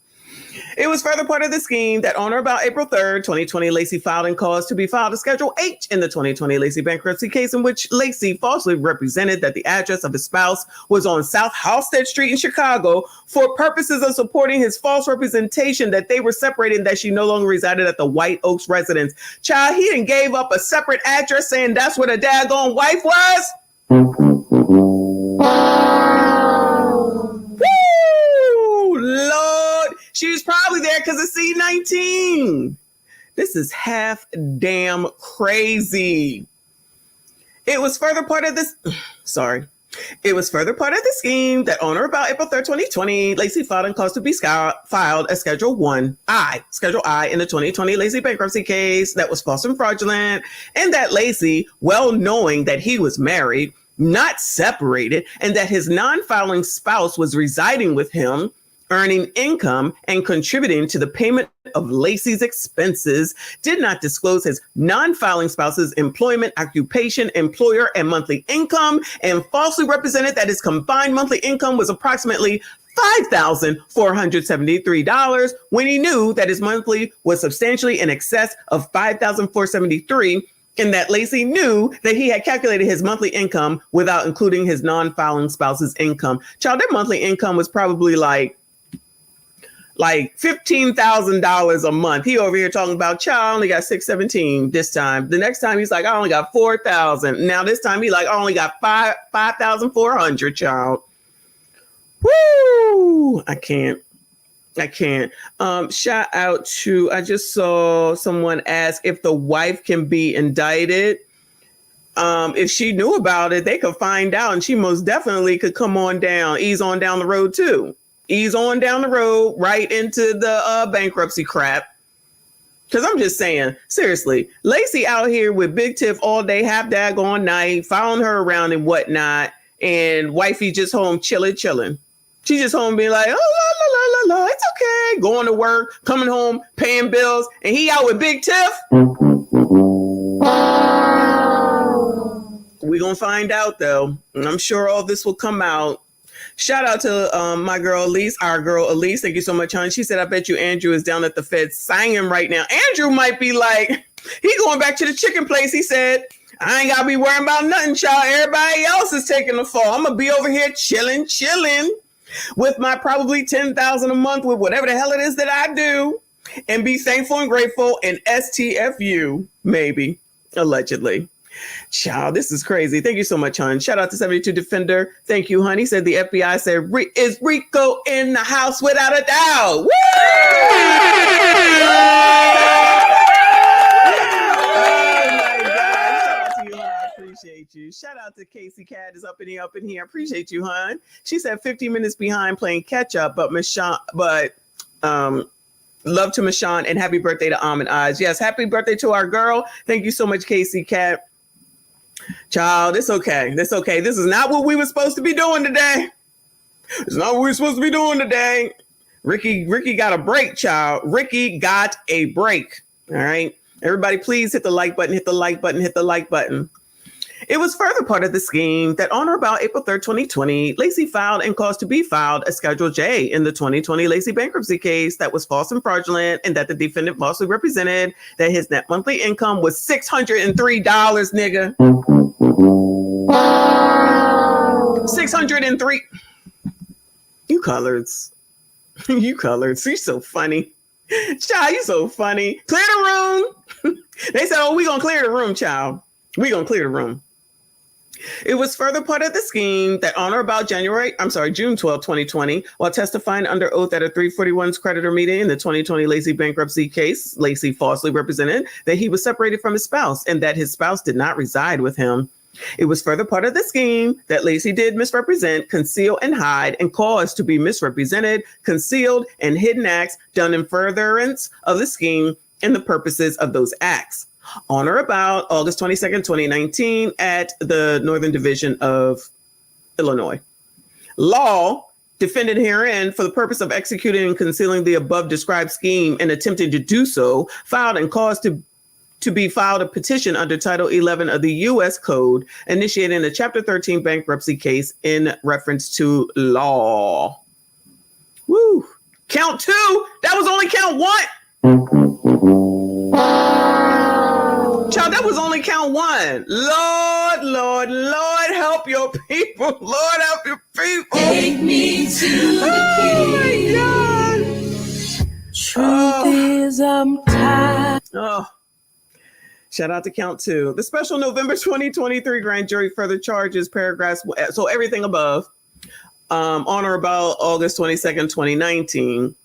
It was further part of the scheme that on or about April 3rd, 2020, Lacy filed and caused to be filed a Schedule H in the 2020 Lacy bankruptcy case, in which Lacy falsely represented that the address of his spouse was on South Halsted Street in Chicago for purposes of supporting his false representation that they were separated and that she no longer resided at the White Oaks residence. Child, he done gave up a separate address saying that's where the daggone wife was. Woo! Lord, she was probably there because of C19. This is half damn crazy. It was further part of this. It was further part of the scheme that on or about April 3rd, 2020, Lacy filed and caused to be filed a Schedule I in the 2020 Lacy bankruptcy case that was false and fraudulent, and that Lacy, well knowing that he was married, not separated, and that his non-filing spouse was residing with him, earning income and contributing to the payment of Lacy's expenses, did not disclose his non-filing spouse's employment, occupation, employer, and monthly income, and falsely represented that his combined monthly income was approximately $5,473 when he knew that his monthly was substantially in excess of $5,473, and that Lacy knew that he had calculated his monthly income without including his non-filing spouse's income. Child, their monthly income was probably like $15,000 a month. He over here talking about, child, I only got $617 this time. The next time he's like, I only got $4,000. Now this time he like, I only got $5,400, child. Woo! I can't. Shout out to, I just saw someone ask if the wife can be indicted. If she knew about it, they could find out, and she most definitely could come on down, ease on down the road too. Ease on down the road right into the bankruptcy crap. Because I'm just saying, seriously, Lacy out here with Big Tiff all day, half daggone night, following her around and whatnot, and wifey just home chilling. She just home being like, oh, la, it's okay. Going to work, coming home, paying bills, and he out with Big Tiff. We're going to find out, though. And I'm sure all this will come out. Shout out to my girl Elise, our girl Elise. Thank you so much, hon. She said, I bet you Andrew is down at the Fed singing right now. Andrew might be like, he going back to the chicken place. He said, I ain't got to be worrying about nothing, child. Everybody else is taking the fall. I'm going to be over here chilling with my probably $10,000 a month with whatever the hell it is that I do, and be thankful and grateful and STFU, maybe, allegedly. Child, this is crazy. Thank you so much, hon. Shout out to 72 Defender. Thank you, honey. Said the FBI said, is Rico in the house without a doubt? Woo! Appreciate you. Shout out to Casey Cat is up in here. I appreciate you, hon. She said 50 minutes behind playing catch up, love to Michonne and happy birthday to Almond Eyes. Yes, happy birthday to our girl. Thank you so much, Casey Cat. Child, it's okay. This is not what we were supposed to be doing today. It's not what we're supposed to be doing today. Ricky got a break, child. Ricky got a break. All right. Everybody, please hit the like button, hit the like button, hit the like button. It was further part of the scheme that on or about April 3rd, 2020, Lacy filed and caused to be filed a Schedule J in the 2020 Lacy bankruptcy case that was false and fraudulent, and that the defendant falsely represented that his net monthly income was $603, nigga. 603. You coloreds. You coloreds. You're so funny. Child, you so funny. Clear the room. They said, oh, we gonna clear the room, child. We gonna clear the room. It was further part of the scheme that on or about June 12, 2020, while testifying under oath at a 341's creditor meeting in the 2020 Lacy bankruptcy case, Lacy falsely represented that he was separated from his spouse and that his spouse did not reside with him. It was further part of the scheme that Lacy did misrepresent, conceal, and hide, and cause to be misrepresented, concealed, and hidden acts done in furtherance of the scheme and the purposes of those acts. On or about August 22nd, 2019, at the Northern Division of Illinois. Law, defended herein for the purpose of executing and concealing the above described scheme and attempting to do so, filed and caused to be filed a petition under Title 11 of the U.S. Code, initiating a Chapter 13 bankruptcy case in reference to law. Woo! Count 2. That was only count 1. Child, that was only count 1. Lord, Lord, Lord, help your people. Lord, help your people. Take me to the King. Oh, my God. Truth is, I'm tired. Oh. Shout out to count 2. The special November 2023 grand jury further charges paragraphs. So everything above, on or about August 22nd, 2019,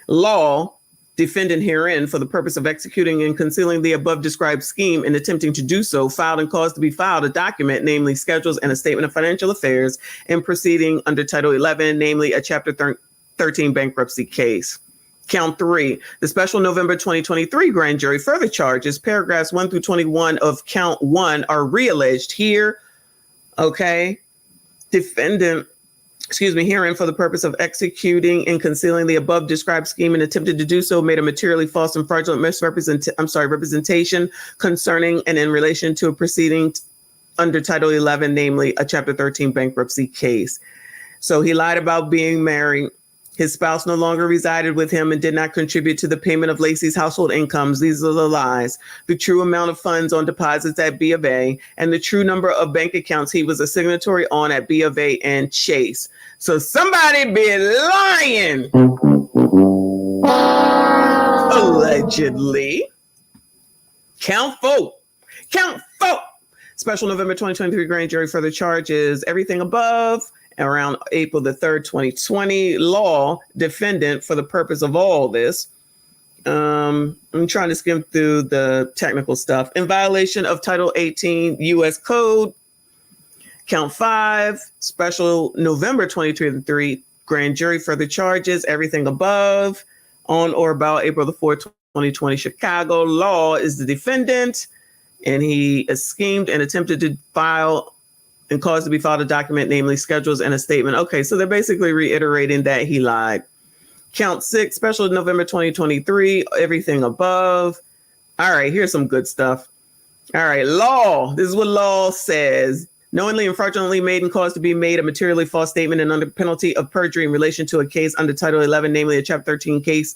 law, defendant herein for the purpose of executing and concealing the above described scheme and attempting to do so, filed and caused to be filed a document, namely schedules and a statement of financial affairs, and proceeding under Title 11, namely a Chapter 13 bankruptcy case. Count 3, the special November 2023 grand jury further charges paragraphs 1 through 21 of count 1 are realleged here. Okay. Defendant, herein for the purpose of executing and concealing the above described scheme and attempted to do so, made a materially false and fraudulent representation concerning and in relation to a proceeding under Title 11, namely a Chapter 13 bankruptcy case. So he lied about being married. His spouse no longer resided with him and did not contribute to the payment of Lacy's household incomes. These are the lies. The true amount of funds on deposits at B of A and the true number of bank accounts he was a signatory on at B of A and Chase. So somebody be lying. Allegedly. Count 4. Count 4. Special November 2023 grand jury further charges everything above. Around April the 3rd, 2020, law, defendant for the purpose of all this. I'm trying to skim through the technical stuff. In violation of Title 18 U.S. Code, count 5, special November 2023 grand jury further charges everything above. On or about April the 4th, 2020, Chicago, law is the defendant, and he schemed and attempted to file and caused to be filed a document, namely schedules and a statement. Okay, so they're basically reiterating that he lied. Count 6, special November 2023, everything above. All right, here's some good stuff. All right, law. This is what law says. Knowingly and fraudulently made and caused to be made a materially false statement and under penalty of perjury in relation to a case under Title 11, namely a Chapter 13 case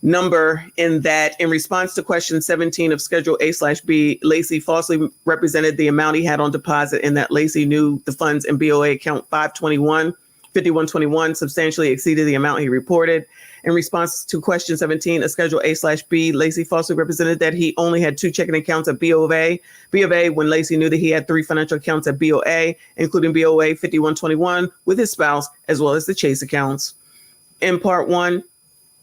number, in that in response to question 17 of Schedule A/B, Lacy falsely represented the amount he had on deposit and that Lacy knew the funds in BOA account 5121 substantially exceeded the amount he reported. In response to question 17 of Schedule A/B, Lacy falsely represented that he only had 2 checking accounts at B of A when Lacy knew that he had 3 financial accounts at BOA, including BOA 5121 with his spouse, as well as the Chase accounts. In Part 1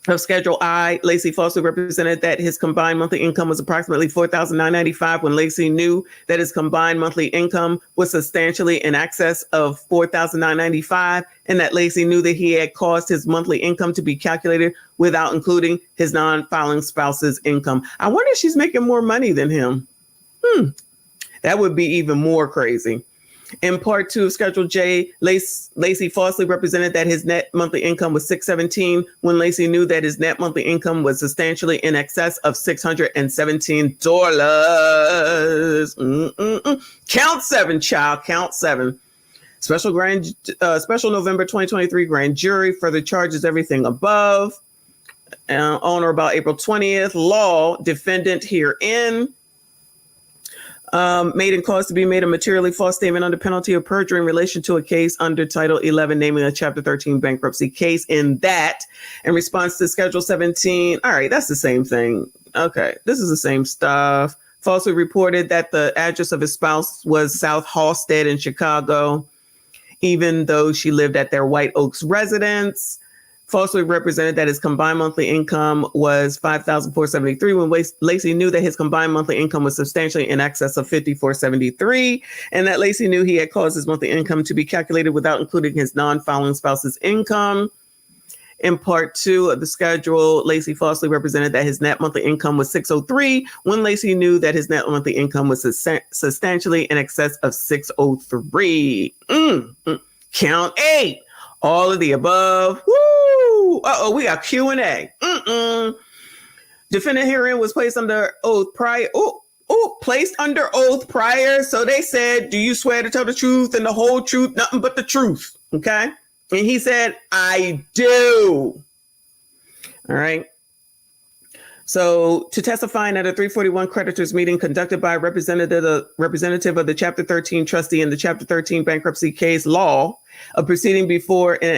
of Schedule I, Lacy falsely represented that his combined monthly income was approximately $4,995 when Lacy knew that his combined monthly income was substantially in excess of $4,995, and that Lacy knew that he had caused his monthly income to be calculated without including his non-filing spouse's income. I wonder if she's making more money than him. That would be even more crazy. In part 2 of Schedule J, Lacy falsely represented that his net monthly income was $617 when Lacy knew that his net monthly income was substantially in excess of $617. Count 7, child. Count 7. Special November 2023 grand jury further charges everything above. On or about April 20th. Law, defendant herein. Made and caused to be made a materially false statement under penalty of perjury in relation to a case under Title 11, naming a Chapter 13 bankruptcy case. In that, in response to Schedule 17, all right, that's the same thing. Okay, this is the same stuff. Falsely reported that the address of his spouse was South Halsted in Chicago, even though she lived at their White Oaks residence. Falsely represented that his combined monthly income was $5,473 when Lacy knew that his combined monthly income was substantially in excess of $5,473, and that Lacy knew he had caused his monthly income to be calculated without including his non-filing spouse's income. In part 2 of the schedule, Lacy falsely represented that his net monthly income was $603 when Lacy knew that his net monthly income was substantially in excess of $603. Count 8. All of the above. Woo! Uh-oh, we got Q&A. Defendant herein was placed under oath prior. Placed under oath prior. So they said, do you swear to tell the truth and the whole truth, nothing but the truth? Okay. And he said, I do. All right. So to testifying at a 341 creditors meeting conducted by a representative of the Chapter 13 trustee in the Chapter 13 bankruptcy case law, a proceeding before an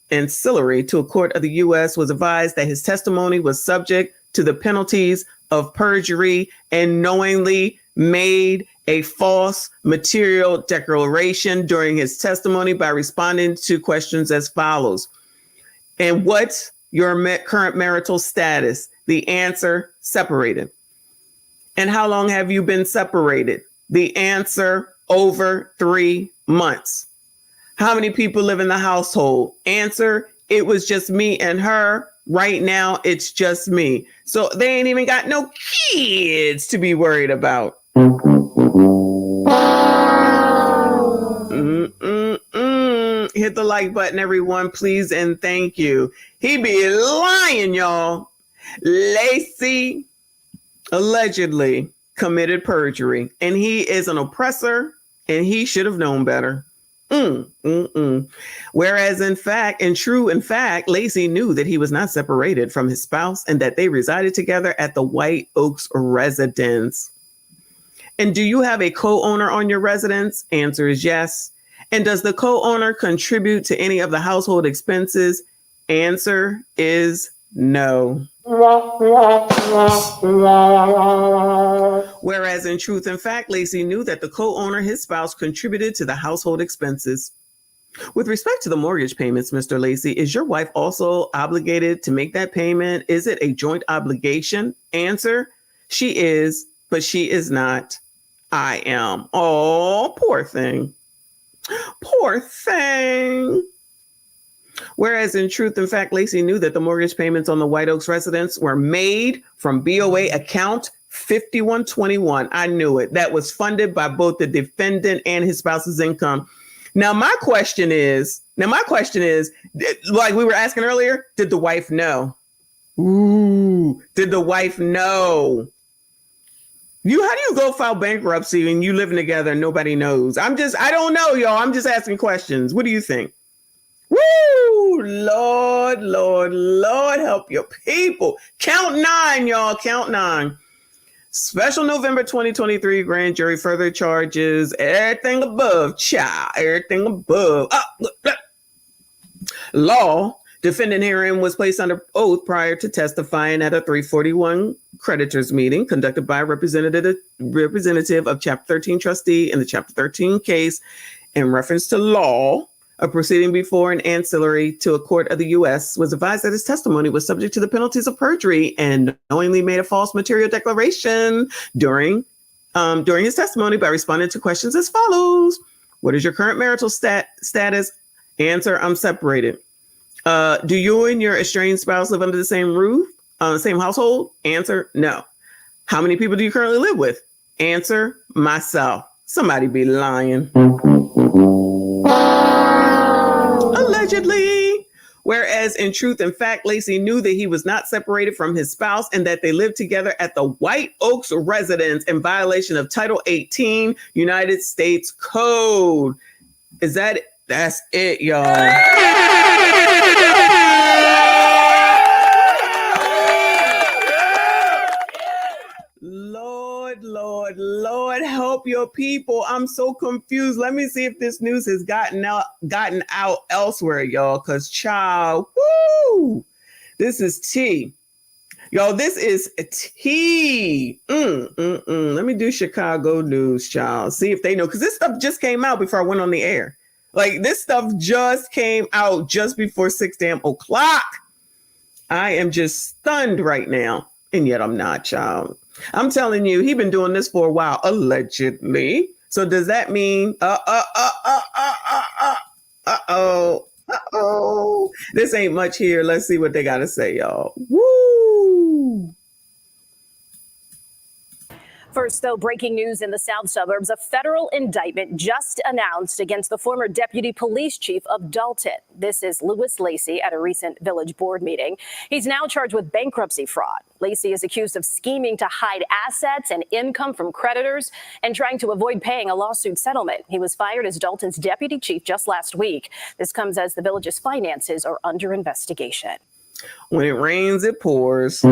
ancillary to a court of the U.S. was advised that his testimony was subject to the penalties of perjury and knowingly made a false material declaration during his testimony by responding to questions as follows. And what's your current marital status? The answer, separated. And how long have you been separated? The answer, over 3 months. How many people live in the household? Answer, it was just me and her. Right now, it's just me. So they ain't even got no kids to be worried about. Hit the like button, everyone, please, and thank you. He be lying, y'all. Lacy allegedly committed perjury, and he is an oppressor, and he should have known better. Whereas in fact, Lacy knew that he was not separated from his spouse and that they resided together at the White Oaks residence. And do you have a co-owner on your residence? Answer is yes. And does the co-owner contribute to any of the household expenses? Answer is no. Whereas in truth and fact, Lacy knew that the co-owner, his spouse, contributed to the household expenses. With respect to the mortgage payments, Mr. Lacy, is your wife also obligated to make that payment? Is it a joint obligation? Answer, she is, but she is not. I am. Oh, poor thing. Poor thing. Whereas in truth and fact, Lacy knew that the mortgage payments on the White Oaks residence were made from BOA account 5121. I knew it. That was funded by both the defendant and his spouse's income. Now, my question is, like we were asking earlier, did the wife know? Did the wife know? How do you go file bankruptcy and you living together and nobody knows? I don't know, y'all. I'm just asking questions. What do you think? Woo! Lord, Lord, Lord, help your people. Count 9, y'all. Count 9. Special November 2023 grand jury further charges everything above, child. Everything above. Law. Defendant herein was placed under oath prior to testifying at a 341 creditors meeting conducted by a representative of Chapter 13 trustee in the Chapter 13 case in reference to law. A proceeding before an ancillary to a court of the U.S. was advised that his testimony was subject to the penalties of perjury and knowingly made a false material declaration during his testimony by responding to questions as follows. What is your current marital status? Answer, I'm separated. Do you and your estranged spouse live under the same roof, same household? Answer, no. How many people do you currently live with? Answer, myself. Somebody be lying. Allegedly. Whereas in truth and fact, Lacy knew that he was not separated from his spouse and that they lived together at the White Oaks residence in violation of Title 18 United States Code. Is that it? That's it, y'all. Lord, help your people. I'm so confused. Let me see if this news has gotten out elsewhere, y'all. Cause child, woo, this is tea. Y'all, this is tea. Let me do Chicago news, child. See if they know. Cause this stuff just came out before I went on the air. Like this stuff just came out just before 6 damn o'clock. I am just stunned right now. And yet I'm not, child. I'm telling you, he's been doing this for a while, allegedly. So does that mean, this ain't much here. Let's see what they got to say, y'all. Woo! First, though, breaking news in the south suburbs. A federal indictment just announced against the former deputy police chief of Dalton. This is Lacy at a recent village board meeting. He's now charged with bankruptcy fraud. Lacy is accused of scheming to hide assets and income from creditors and trying to avoid paying a lawsuit settlement. He was fired as Dalton's deputy chief just last week. This comes as the village's finances are under investigation. When it rains, it pours.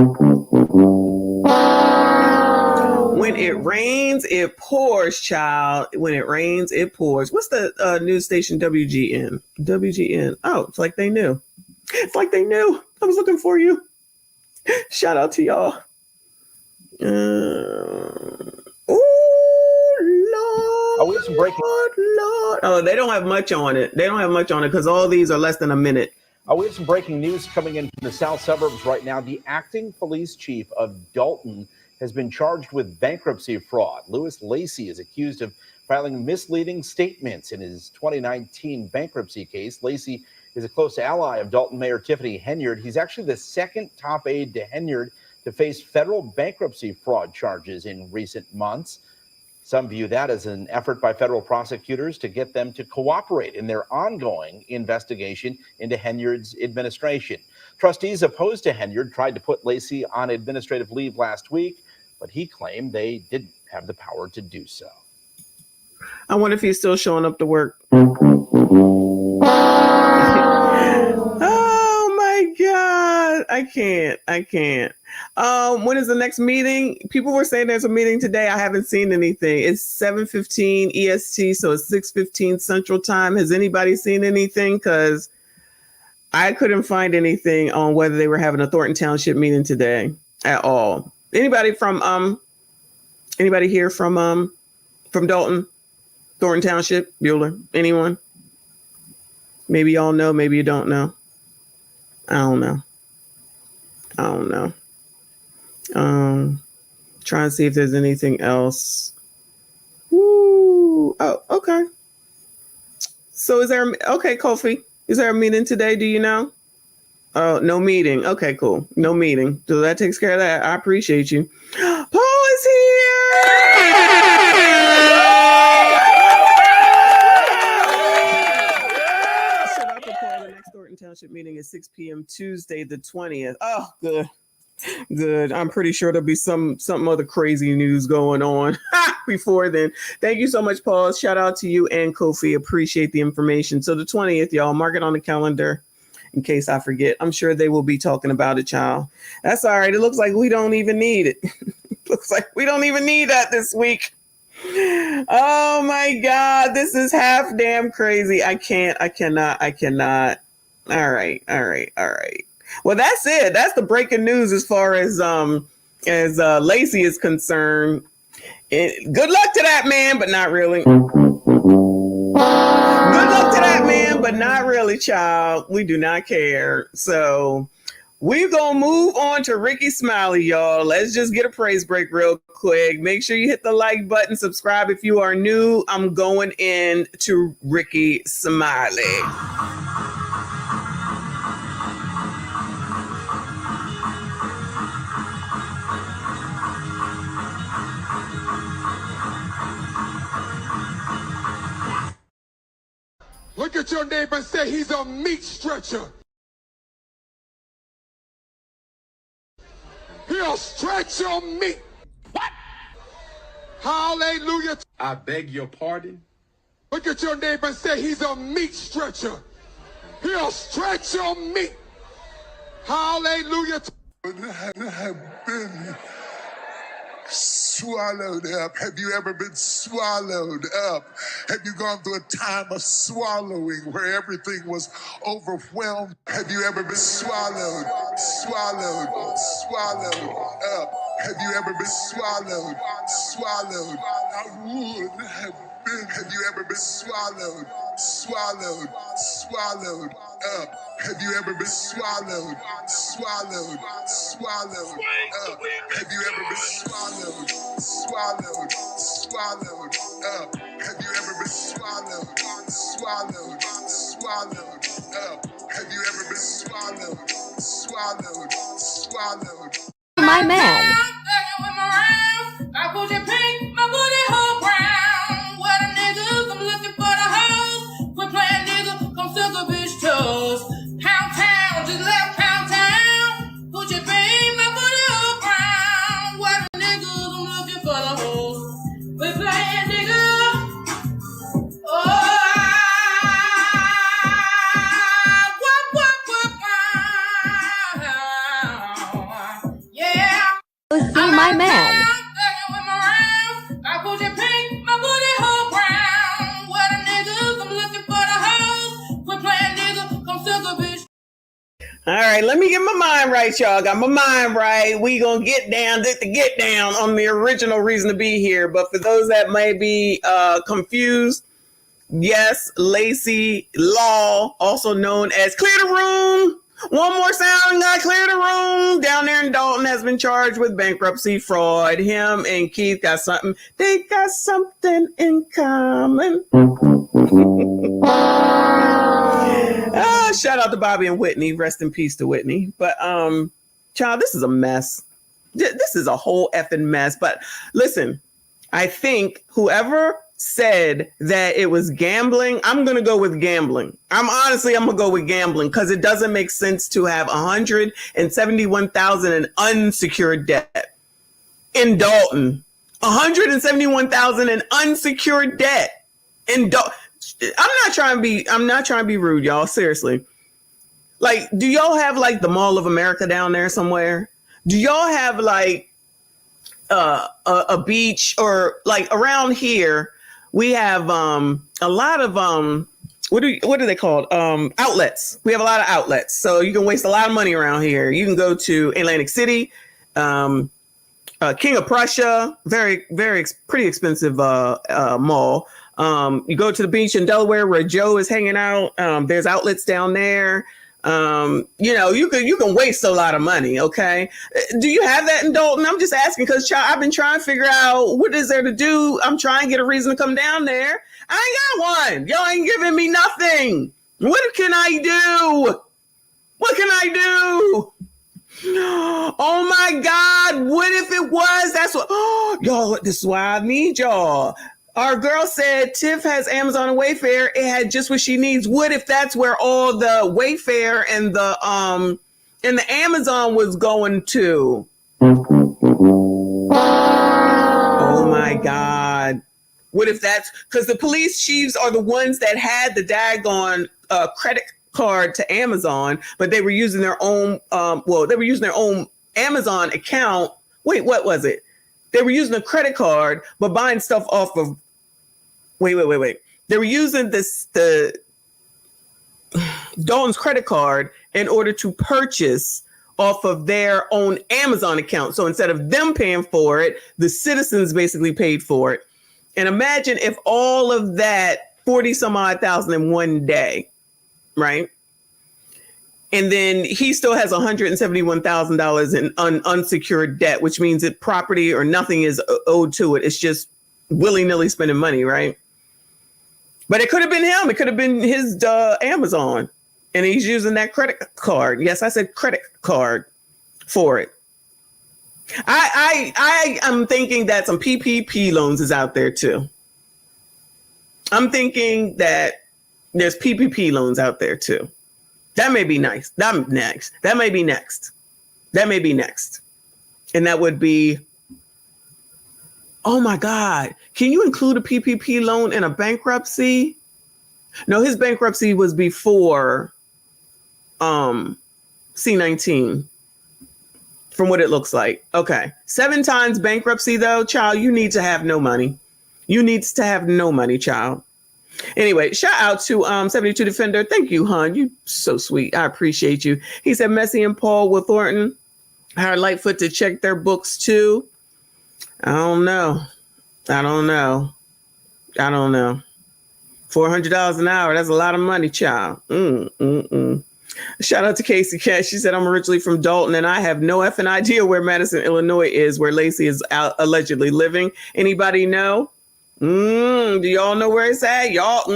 When it rains, it pours, child. When it rains, it pours. What's the news station WGN? WGN. Oh, it's like they knew. It's like they knew. I was looking for you. Shout out to y'all. Oh, Lord. We have some breaking. Lord. Oh, they don't have much on it. They don't have much on it because all these are less than a minute. We have some breaking news coming in from the south suburbs right now. The acting police chief of Dalton has been charged with bankruptcy fraud. Lacy is accused of filing misleading statements in his 2019 bankruptcy case. Lacy is a close ally of Dalton Mayor Tiffany Henyard. He's actually the second top aide to Henyard to face federal bankruptcy fraud charges in recent months. Some view that as an effort by federal prosecutors to get them to cooperate in their ongoing investigation into Henyard's administration. Trustees opposed to Henyard tried to put Lacy on administrative leave last week, but he claimed they didn't have the power to do so. I wonder if he's still showing up to work. Oh my God. I can't. When is the next meeting? People were saying there's a meeting today. I haven't seen anything. It's 7:15 EST, so it's 6:15 Central Time. Has anybody seen anything? Because I couldn't find anything on whether they were having a Thornton Township meeting today at all. Anybody here from Dalton, Thornton Township, Bueller? Anyone? Maybe y'all know, maybe you don't know. I don't know. Trying to see if there's anything else. Woo. Oh, okay. So okay, Kofi, is there a meeting today? Do you know? Oh, no meeting. Okay, cool. No meeting. So that takes care of that. I appreciate you. Paul is here. Shut up, Paul. The next Thornton Township meeting is 6 p.m. Tuesday, the 20th. Oh, good. I'm pretty sure there'll be some other crazy news going on before then. Thank you so much, Paul. Shout out to you and Kofi. Appreciate the information. So the 20th, y'all, mark it on the calendar in case I forget. I'm sure they will be talking about it, child. That's all right. It looks like we don't even need it. Looks like we don't even need that this week. Oh my God, this is half damn crazy. I cannot. All right. Well, that's it. That's the breaking news as far as Lacy is concerned. Good luck to that man, but not really. Good luck to that man, but not really, child. We do not care. So we're going to move on to Ricky Smiley, y'all. Let's just get a praise break real quick. Make sure you hit the like button, subscribe if you are new. I'm going in to Ricky Smiley. Look at your neighbor and say he's a meat stretcher. He'll stretch your meat. What? Hallelujah. I beg your pardon? Look at your neighbor and say he's a meat stretcher. He'll stretch your meat. Hallelujah. Have been swallowed up. Have you ever been swallowed up? Have you gone through a time of swallowing where everything was overwhelmed? Have you ever been swallowed up? Have you ever been swallowed? I would have been. Have you ever been swallowed up? Have you ever been swallowed up? Have you ever been swallowed up? Have you ever been swallowed up? Have you ever been swallowed? My man. I put your pink, my booty hole brown. What a nigga, I'm looking for the hoes. Quit playing nigga, come suck a bitch toes. Pound town, just left pound town. Put your pink, my booty hole brown. What a nigga, I'm looking for the hoes. Quit playing nigga. Oh, yeah. See my man. I put your pink, my booty hole brown. What a nigga, I'm looking for the hoes. Quit playing nigga, come suck a bitch. All right, let me get my mind right, y'all. Got my mind right. We gonna get down on the original reason to be here. But for those that may be confused, yes, Lacy Law, also known as Clear the Room. One more sound, got clear the room. Down there in Dalton has been charged with bankruptcy fraud. Him and Keith got something. They got something in common. Shout out to Bobby and Whitney. Rest in peace to Whitney. But child, this is a mess. This is a whole effing mess. But listen, I think whoever said that it was gambling, I'm going to go with gambling. I'm going to go with gambling because it doesn't make sense to have $171,000 in unsecured debt in Dalton. $171,000 in unsecured debt in Dalton. I'm not trying to be rude, y'all. Seriously. Like, do y'all have like the Mall of America down there somewhere? Do y'all have like a beach or like around here? We have a lot of what are they called? Outlets. We have a lot of outlets, so you can waste a lot of money around here. You can go to Atlantic City, King of Prussia, pretty expensive mall. You go to the beach in Delaware where Joe is hanging out. There's outlets down there. You can waste a lot of money. Okay. Do you have that in Dalton? I'm just asking because I've been trying to figure out what is there to do. I'm trying to get a reason to come down there. I ain't got one. Y'all ain't giving me nothing. What can I do? Oh my God. What if it was? That's what, y'all, this is why I need y'all. Our girl said Tiff has Amazon and Wayfair. It had just what she needs. What if that's where all the Wayfair and the Amazon was going to? Oh my God. What if that's because the police chiefs are the ones that had the daggone credit card to Amazon, but they were using their own Amazon account. Wait, what was it? They were using a credit card, but buying stuff off of. Wait. They were using the Dalton's credit card in order to purchase off of their own Amazon account. So instead of them paying for it, the citizens basically paid for it. And imagine if all of that 40 some odd thousand in one day, right? And then he still has $171,000 in unsecured debt, which means that property or nothing is owed to it. It's just willy-nilly spending money, right? But it could have been him. It could have been his Amazon. And he's using that credit card. Yes, I said credit card for it. I am thinking that some PPP loans is out there too. I'm thinking that There's PPP loans out there too. That may be nice. That may be next. And that would be, oh my God, can you include a PPP loan in a bankruptcy? No, his bankruptcy was before C-19, from what it looks like. Okay. 7 times bankruptcy though, child, you need to have no money. You need to have no money, child. Anyway, shout out to 72 Defender. Thank you, hon. You so sweet. I appreciate you. He said Messi and Paul with Thornton hired Lightfoot to check their books too. I don't know. $400 an hour. That's a lot of money, child. Shout out to Casey Cash. She said, I'm originally from Dalton and I have no effing idea where Madison, Illinois is, where Lacy is allegedly living. Anybody know? Do y'all know where it's at? Y'all,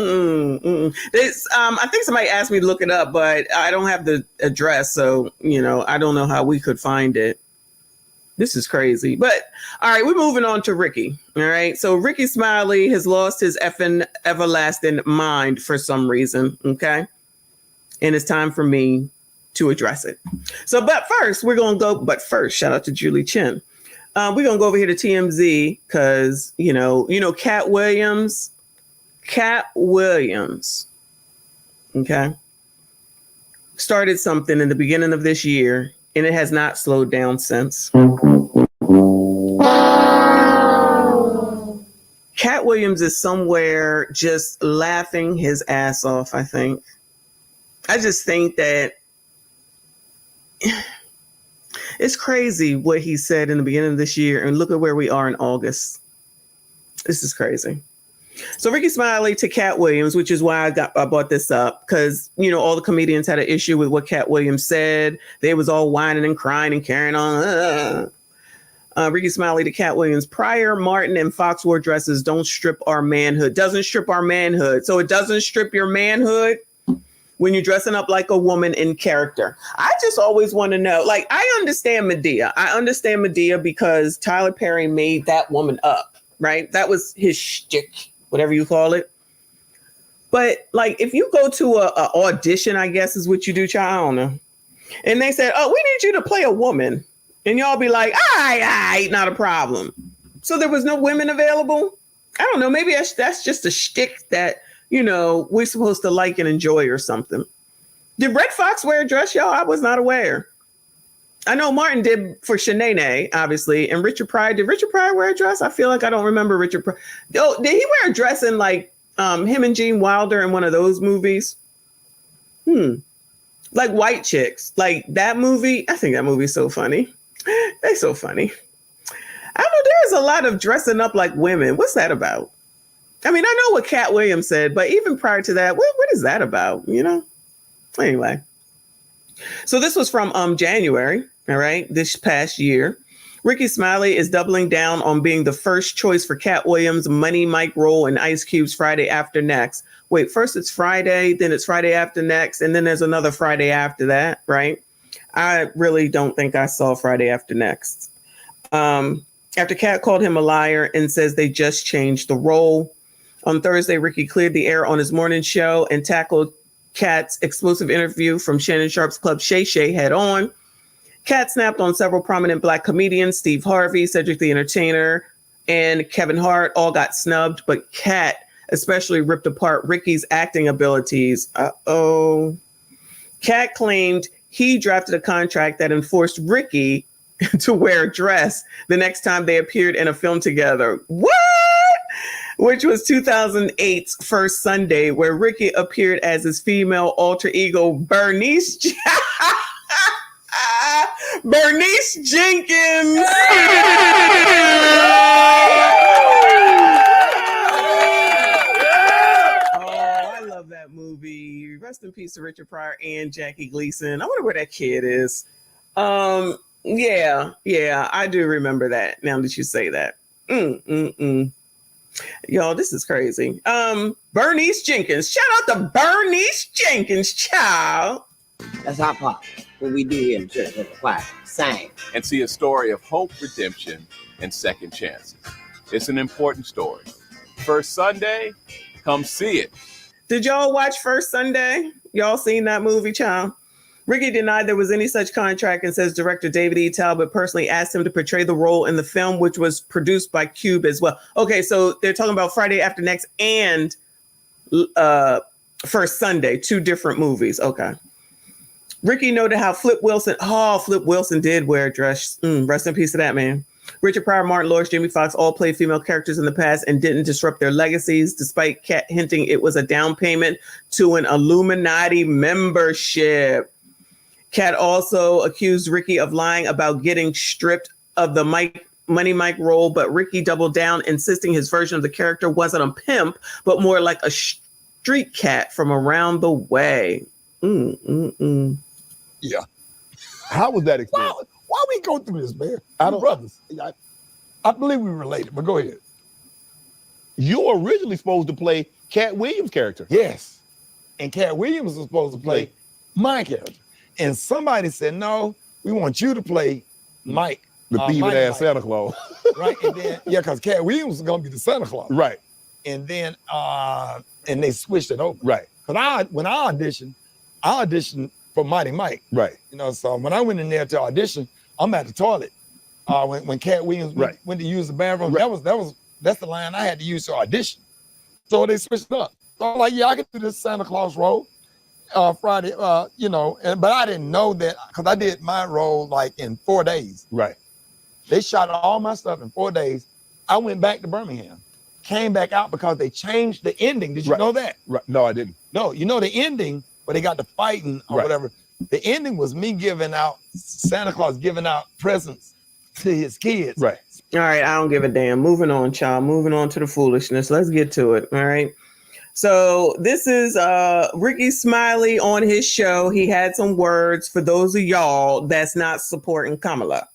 This, I think somebody asked me to look it up, but I don't have the address. So, I don't know how we could find it. This is crazy. But all right, we're moving on to Ricky. All right. So Ricky Smiley has lost his effing everlasting mind for some reason. Okay. And it's time for me to address it. So, but first, shout out to Julie Chin. We're going to go over here to TMZ because, Cat Williams, okay, started something in the beginning of this year, and it has not slowed down since. Cat Williams is somewhere just laughing his ass off, I think. I just think that it's crazy what he said in the beginning of this year, and look at where we are in August. This is crazy. So Ricky Smiley to Cat Williams, which is why I brought this up, because, all the comedians had an issue with what Cat Williams said. They was all whining and crying and carrying on. Ricky Smiley to Cat Williams. Pryor, Martin, and Fox wore dresses don't strip our manhood. Doesn't strip our manhood. So it doesn't strip your manhood when you're dressing up like a woman in character. I just always want to know, I understand Medea. Because Tyler Perry made that woman up, right? That was his shtick, whatever you call it. But if you go to a audition, I guess is what you do, child, I don't know. And they said, oh, we need you to play a woman. And y'all be like, all right, not a problem. So there was no women available? I don't know. Maybe that's just a shtick that, we're supposed to like and enjoy or something. Did Red Fox wear a dress, y'all? I was not aware. I know Martin did for Shanae, obviously. And Richard Pryor, did Richard Pryor wear a dress? I feel like I don't remember Richard Pryor. Oh, did he wear a dress in him and Gene Wilder in one of those movies? Like White Chicks. Like that movie. I think that movie's so funny. They're so funny. I don't know. There's a lot of dressing up like women. What's that about? I mean, I know what Cat Williams said, but even prior to that, what is that about? Anyway. So this was from January. All right. This past year, Ricky Smiley is doubling down on being the first choice for Cat Williams' Money, Mike role in Ice Cube's Friday After Next. Wait, first it's Friday, then it's Friday After Next, and then there's another Friday after that, right? I really don't think I saw Friday After Next. After Cat called him a liar and says they just changed the role. On Thursday, Ricky cleared the air on his morning show and tackled Cat's explosive interview from Shannon Sharp's Club Shay Shay head on. Cat snapped on several prominent Black comedians, Steve Harvey, Cedric the Entertainer, and Kevin Hart all got snubbed, but Cat especially ripped apart Ricky's acting abilities. Cat claimed he drafted a contract that enforced Ricky to wear a dress the next time they appeared in a film together. What? Which was 2008's First Sunday, where Ricky appeared as his female alter ego, Bernice Jenkins. I love that movie. Rest in peace to Richard Pryor and Jackie Gleason. I wonder where that kid is. Yeah, I do remember that now that you say that. Y'all, this is crazy. Bernice Jenkins. Shout out to Bernice Jenkins, child. That's hot pop. What we do here in the church with the choir. Sing. And see a story of hope, redemption, and second chances. It's an important story. First Sunday, come see it. Did y'all watch First Sunday? Y'all seen that movie, child? Ricky denied there was any such contract and says director David E. Talbot personally asked him to portray the role in the film, which was produced by Cube as well. Okay, so they're talking about Friday After Next and First Sunday, two different movies. Okay. Ricky noted how Flip Wilson did wear a dress. Rest in peace to that man. Richard Pryor, Martin Lawrence, Jamie Foxx all played female characters in the past and didn't disrupt their legacies, despite Kat hinting it was a down payment to an Illuminati membership. Kat also accused Ricky of lying about getting stripped of the Money Mike role, but Ricky doubled down, insisting his version of the character wasn't a pimp, but more like a street cat from around the way. Yeah. How was that experience? Why we go through this, man? Brothers. I believe we related, but go ahead. You were originally supposed to play Cat Williams' character. Yes. And Cat Williams was supposed to play my character. And somebody said, no, we want you to play Mike. The thieving ass Santa Claus. Right. And then, because Cat Williams was going to be the Santa Claus. Right. And then, and they switched it over. Right. Because when I auditioned for Mighty Mike. Right. You know, so when I went in there to audition, I'm at the toilet. When Cat Williams went to use the bathroom, that's the line I had to use to audition. So they switched up. So I'm like, yeah, I can do this Santa Claus role Friday, but I didn't know that because I did my role like in 4 days. Right. They shot all my stuff in 4 days. I went back to Birmingham, came back out because they changed the ending. Did you know that? Right. No, I didn't. No, you know the ending where they got the fighting or whatever. The ending was me Santa Claus giving out presents to his kids. Right. All right, I don't give a damn. Moving on, child. Moving on to the foolishness. Let's get to it. All right. So this is Ricky Smiley on his show. He had some words for those of y'all that's not supporting Kamala.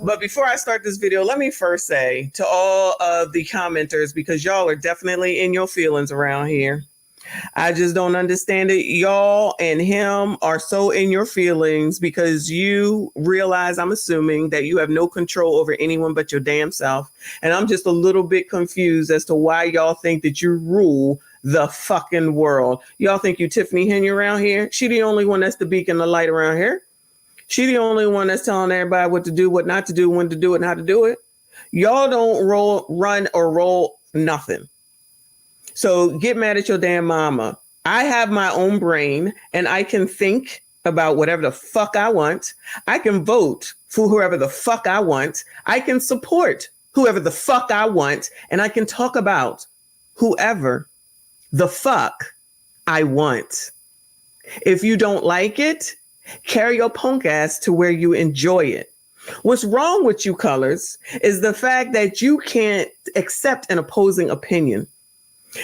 But before I start this video, let me first say to all of the commenters, because y'all are definitely in your feelings around here. I just don't understand it. Y'all and him are so in your feelings because you realize, I'm assuming, that you have no control over anyone but your damn self. And I'm just a little bit confused as to why y'all think that you rule the fucking world. Y'all think you Tiffany Henry around here? She the only one that's the beacon of light around here. She the only one that's telling everybody what to do, what not to do, when to do it, and how to do it. Y'all don't run or roll nothing. So get mad at your damn mama. I have my own brain and I can think about whatever the fuck I want. I can vote for whoever the fuck I want. I can support whoever the fuck I want. And I can talk about whoever the fuck I want. If you don't like it, carry your punk ass to where you enjoy it. What's wrong with you colors is the fact that you can't accept an opposing opinion.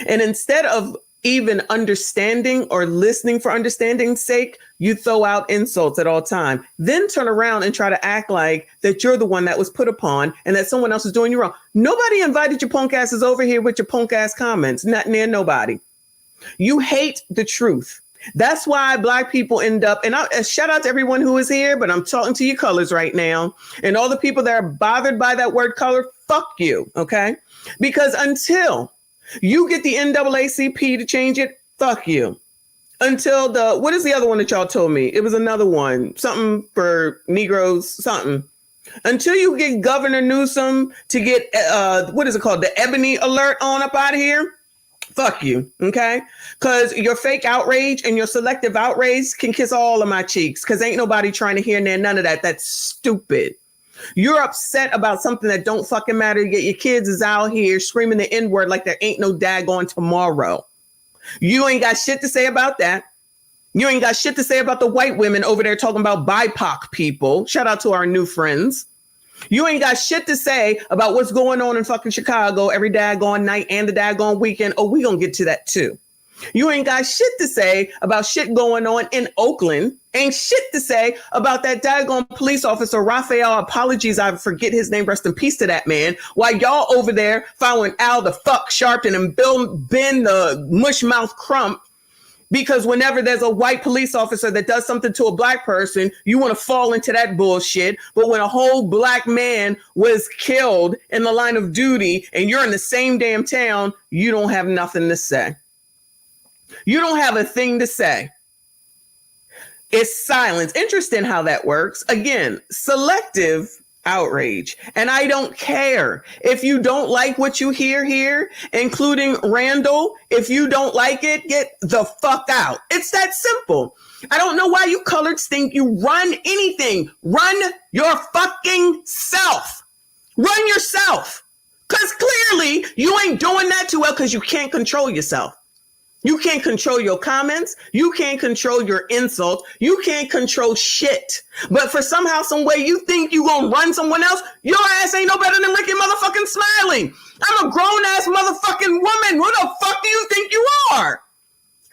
And instead of even understanding or listening for understanding's sake, you throw out insults at all time, then turn around and try to act like that you're the one that was put upon and that someone else is doing you wrong. Nobody invited your punk asses over here with your punk ass comments, not near nobody. You hate the truth. That's why Black people end up, and shout out to everyone who is here, but I'm talking to you colors right now. And all the people that are bothered by that word color, fuck you, okay? Because until you get the NAACP to change it, fuck you. Until what is the other one that y'all told me? It was another one, something for Negroes, something. Until you get Governor Newsom to get, what is it called? The Ebony Alert on up out of here. Fuck you, okay? Because your fake outrage and your selective outrage can kiss all of my cheeks because ain't nobody trying to hear none of that. That's stupid. You're upset about something that don't fucking matter, yet your kids is out here screaming the N-word like there ain't no daggone tomorrow. You ain't got shit to say about that. You ain't got shit to say about the white women over there talking about BIPOC people. Shout out to our new friends. You ain't got shit to say about what's going on in fucking Chicago every daggone night and the daggone weekend. Oh, we gonna get to that too. You ain't got shit to say about shit going on in Oakland. Ain't shit to say about that daggone police officer, Raphael. Apologies, I forget his name. Rest in peace to that man. While y'all over there following Al the fuck Sharpton and Ben the mush mouth Crump Because whenever there's a white police officer that does something to a black person, you want to fall into that bullshit. But when a whole black man was killed in the line of duty and you're in the same damn town, you don't have nothing to say. You don't have a thing to say. It's silence. Interesting how that works. Again, selective outrage. And I don't care if you don't like what you hear here, including Randall. If you don't like it, get the fuck out. It's that simple. I don't know why you coloreds think you run anything. Run your fucking self. Run yourself. Because clearly you ain't doing that too well because you can't control yourself. You can't control your comments. You can't control your insults. You can't control shit. But for somehow, some way you think you gonna run someone else, your ass ain't no better than Ricky motherfucking Smiley. I'm a grown ass motherfucking woman. Who the fuck do you think you are?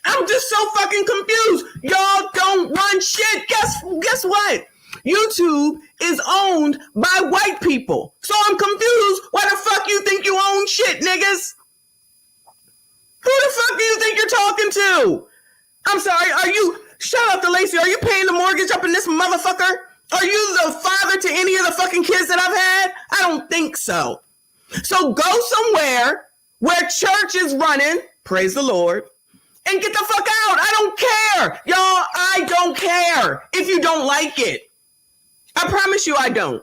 I'm just so fucking confused. Y'all don't run shit. Guess what? YouTube is owned by white people. So I'm confused. Why the fuck you think you own shit, niggas? Who the fuck do you think you're talking to? I'm sorry, shout out to Lacy, are you paying the mortgage up in this motherfucker? Are you the father to any of the fucking kids that I've had? I don't think so. So go somewhere where church is running, praise the Lord, and get the fuck out. I don't care. Y'all, I don't care if you don't like it. I promise you I don't.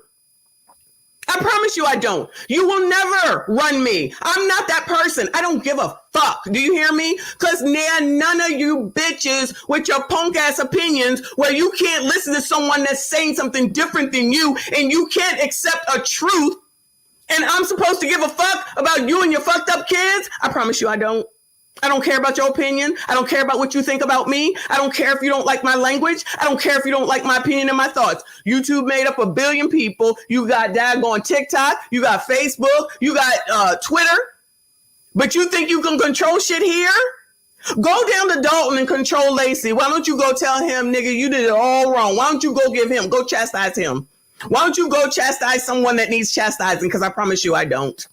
I promise you I don't. You will never run me. I'm not that person. I don't give a fuck. Do you hear me? Because none of you bitches with your punk ass opinions where you can't listen to someone that's saying something different than you and you can't accept a truth and I'm supposed to give a fuck about you and your fucked up kids? I promise you I don't. I don't care about your opinion. I don't care about what you think about me. I don't care if you don't like my language. I don't care if you don't like my opinion and my thoughts. YouTube made up 1 billion people. You got daggone TikTok. You got Facebook. You got Twitter. But you think you can control shit here? Go down to Dalton and control Lacy. Why don't you go tell him, nigga, you did it all wrong. Why don't you go go chastise him? Why don't you go chastise someone that needs chastising? Because I promise you I don't.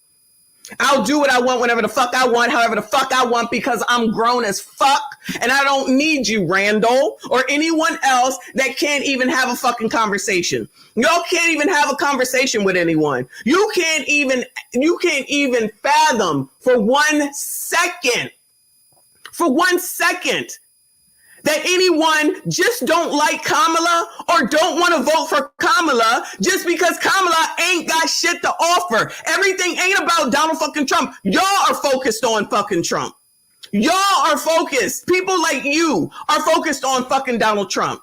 I'll do what I want whenever the fuck I want, however the fuck I want, because I'm grown as fuck and I don't need you, Randall, or anyone else that can't even have a fucking conversation. Y'all can't even have a conversation with anyone. You can't even fathom for 1 second, that anyone just don't like Kamala or don't want to vote for Kamala just because Kamala ain't got shit to offer. Everything ain't about Donald fucking Trump. Y'all are focused on fucking Trump. Y'all are focused. People like you are focused on fucking Donald Trump.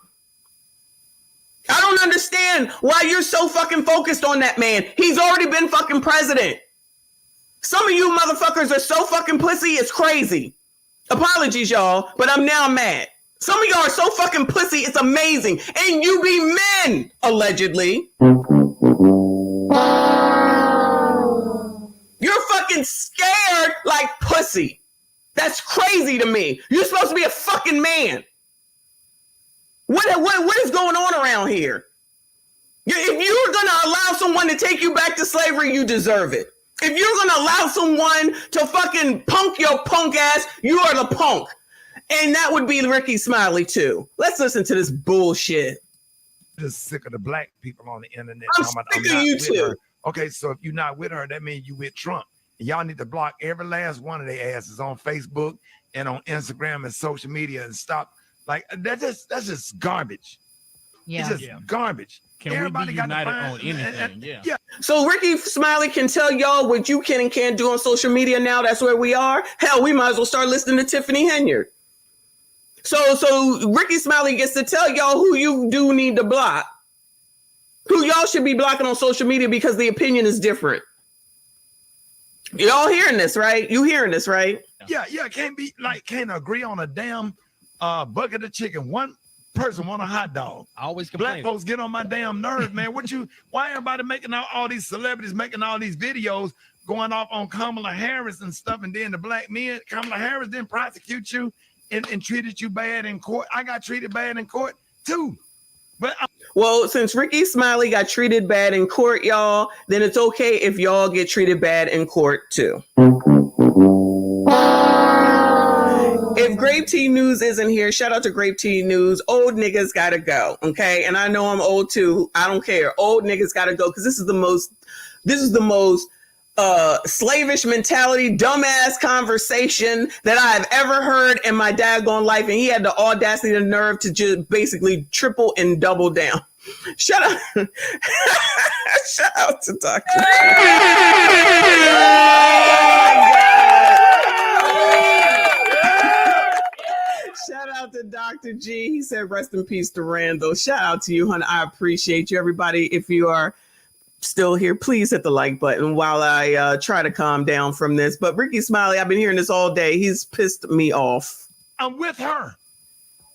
I don't understand why you're so fucking focused on that man. He's already been fucking president. Some of you motherfuckers are so fucking pussy, it's crazy. Apologies, y'all, but I'm now mad. Some of y'all are so fucking pussy, it's amazing. And you be men, allegedly. You're fucking scared like pussy. That's crazy to me. You're supposed to be a fucking man. What is going on around here? If you're going to allow someone to take you back to slavery, you deserve it. If you're going to allow someone to fucking punk your punk ass, you are the punk. And that would be Ricky Smiley too. Let's listen to this bullshit. Just sick of the black people on the internet. I'm sick of you too. Okay, so if you're not with her, that means you with Trump. And y'all need to block every last one of their asses on Facebook and on Instagram and social media and stop. Like that's just garbage. Yeah. It's just garbage. Can everybody we be united on anything? Yeah. So Ricky Smiley can tell y'all what you can and can't do on social media now. That's where we are. Hell, we might as well start listening to Tiffany Henyard. So Ricky Smiley gets to tell y'all who you do need to block, who y'all should be blocking on social media because the opinion is different. Y'all hearing this, right? You hearing this, right? Yeah. Can't agree on a damn bucket of chicken. One person want a hot dog. I always complain. Black folks get on my damn nerves, man. Why everybody making all these celebrities making all these videos going off on Kamala Harris and stuff, and then the black men, Kamala Harris didn't prosecute you and treated you bad in court. I got treated bad in court too. But well, since Ricky Smiley got treated bad in court, y'all, then it's okay if y'all get treated bad in court too. If Grape Tea News isn't here. Shout out to Grape Tea News. Old niggas gotta go. Okay. And I know I'm old too. I don't care. Old niggas gotta go because this is the most slavish mentality, dumbass conversation that I've ever heard in my daggone life. And he had the audacity and nerve to just basically triple and double down. Shout out to Dr. Shout out to Dr. G. He said, rest in peace to Randall. Shout out to you, honey. I appreciate you. Everybody, if you are still here, please hit the like button while I try to calm down from this. But Ricky Smiley, I've been hearing this all day. He's pissed me off. I'm with her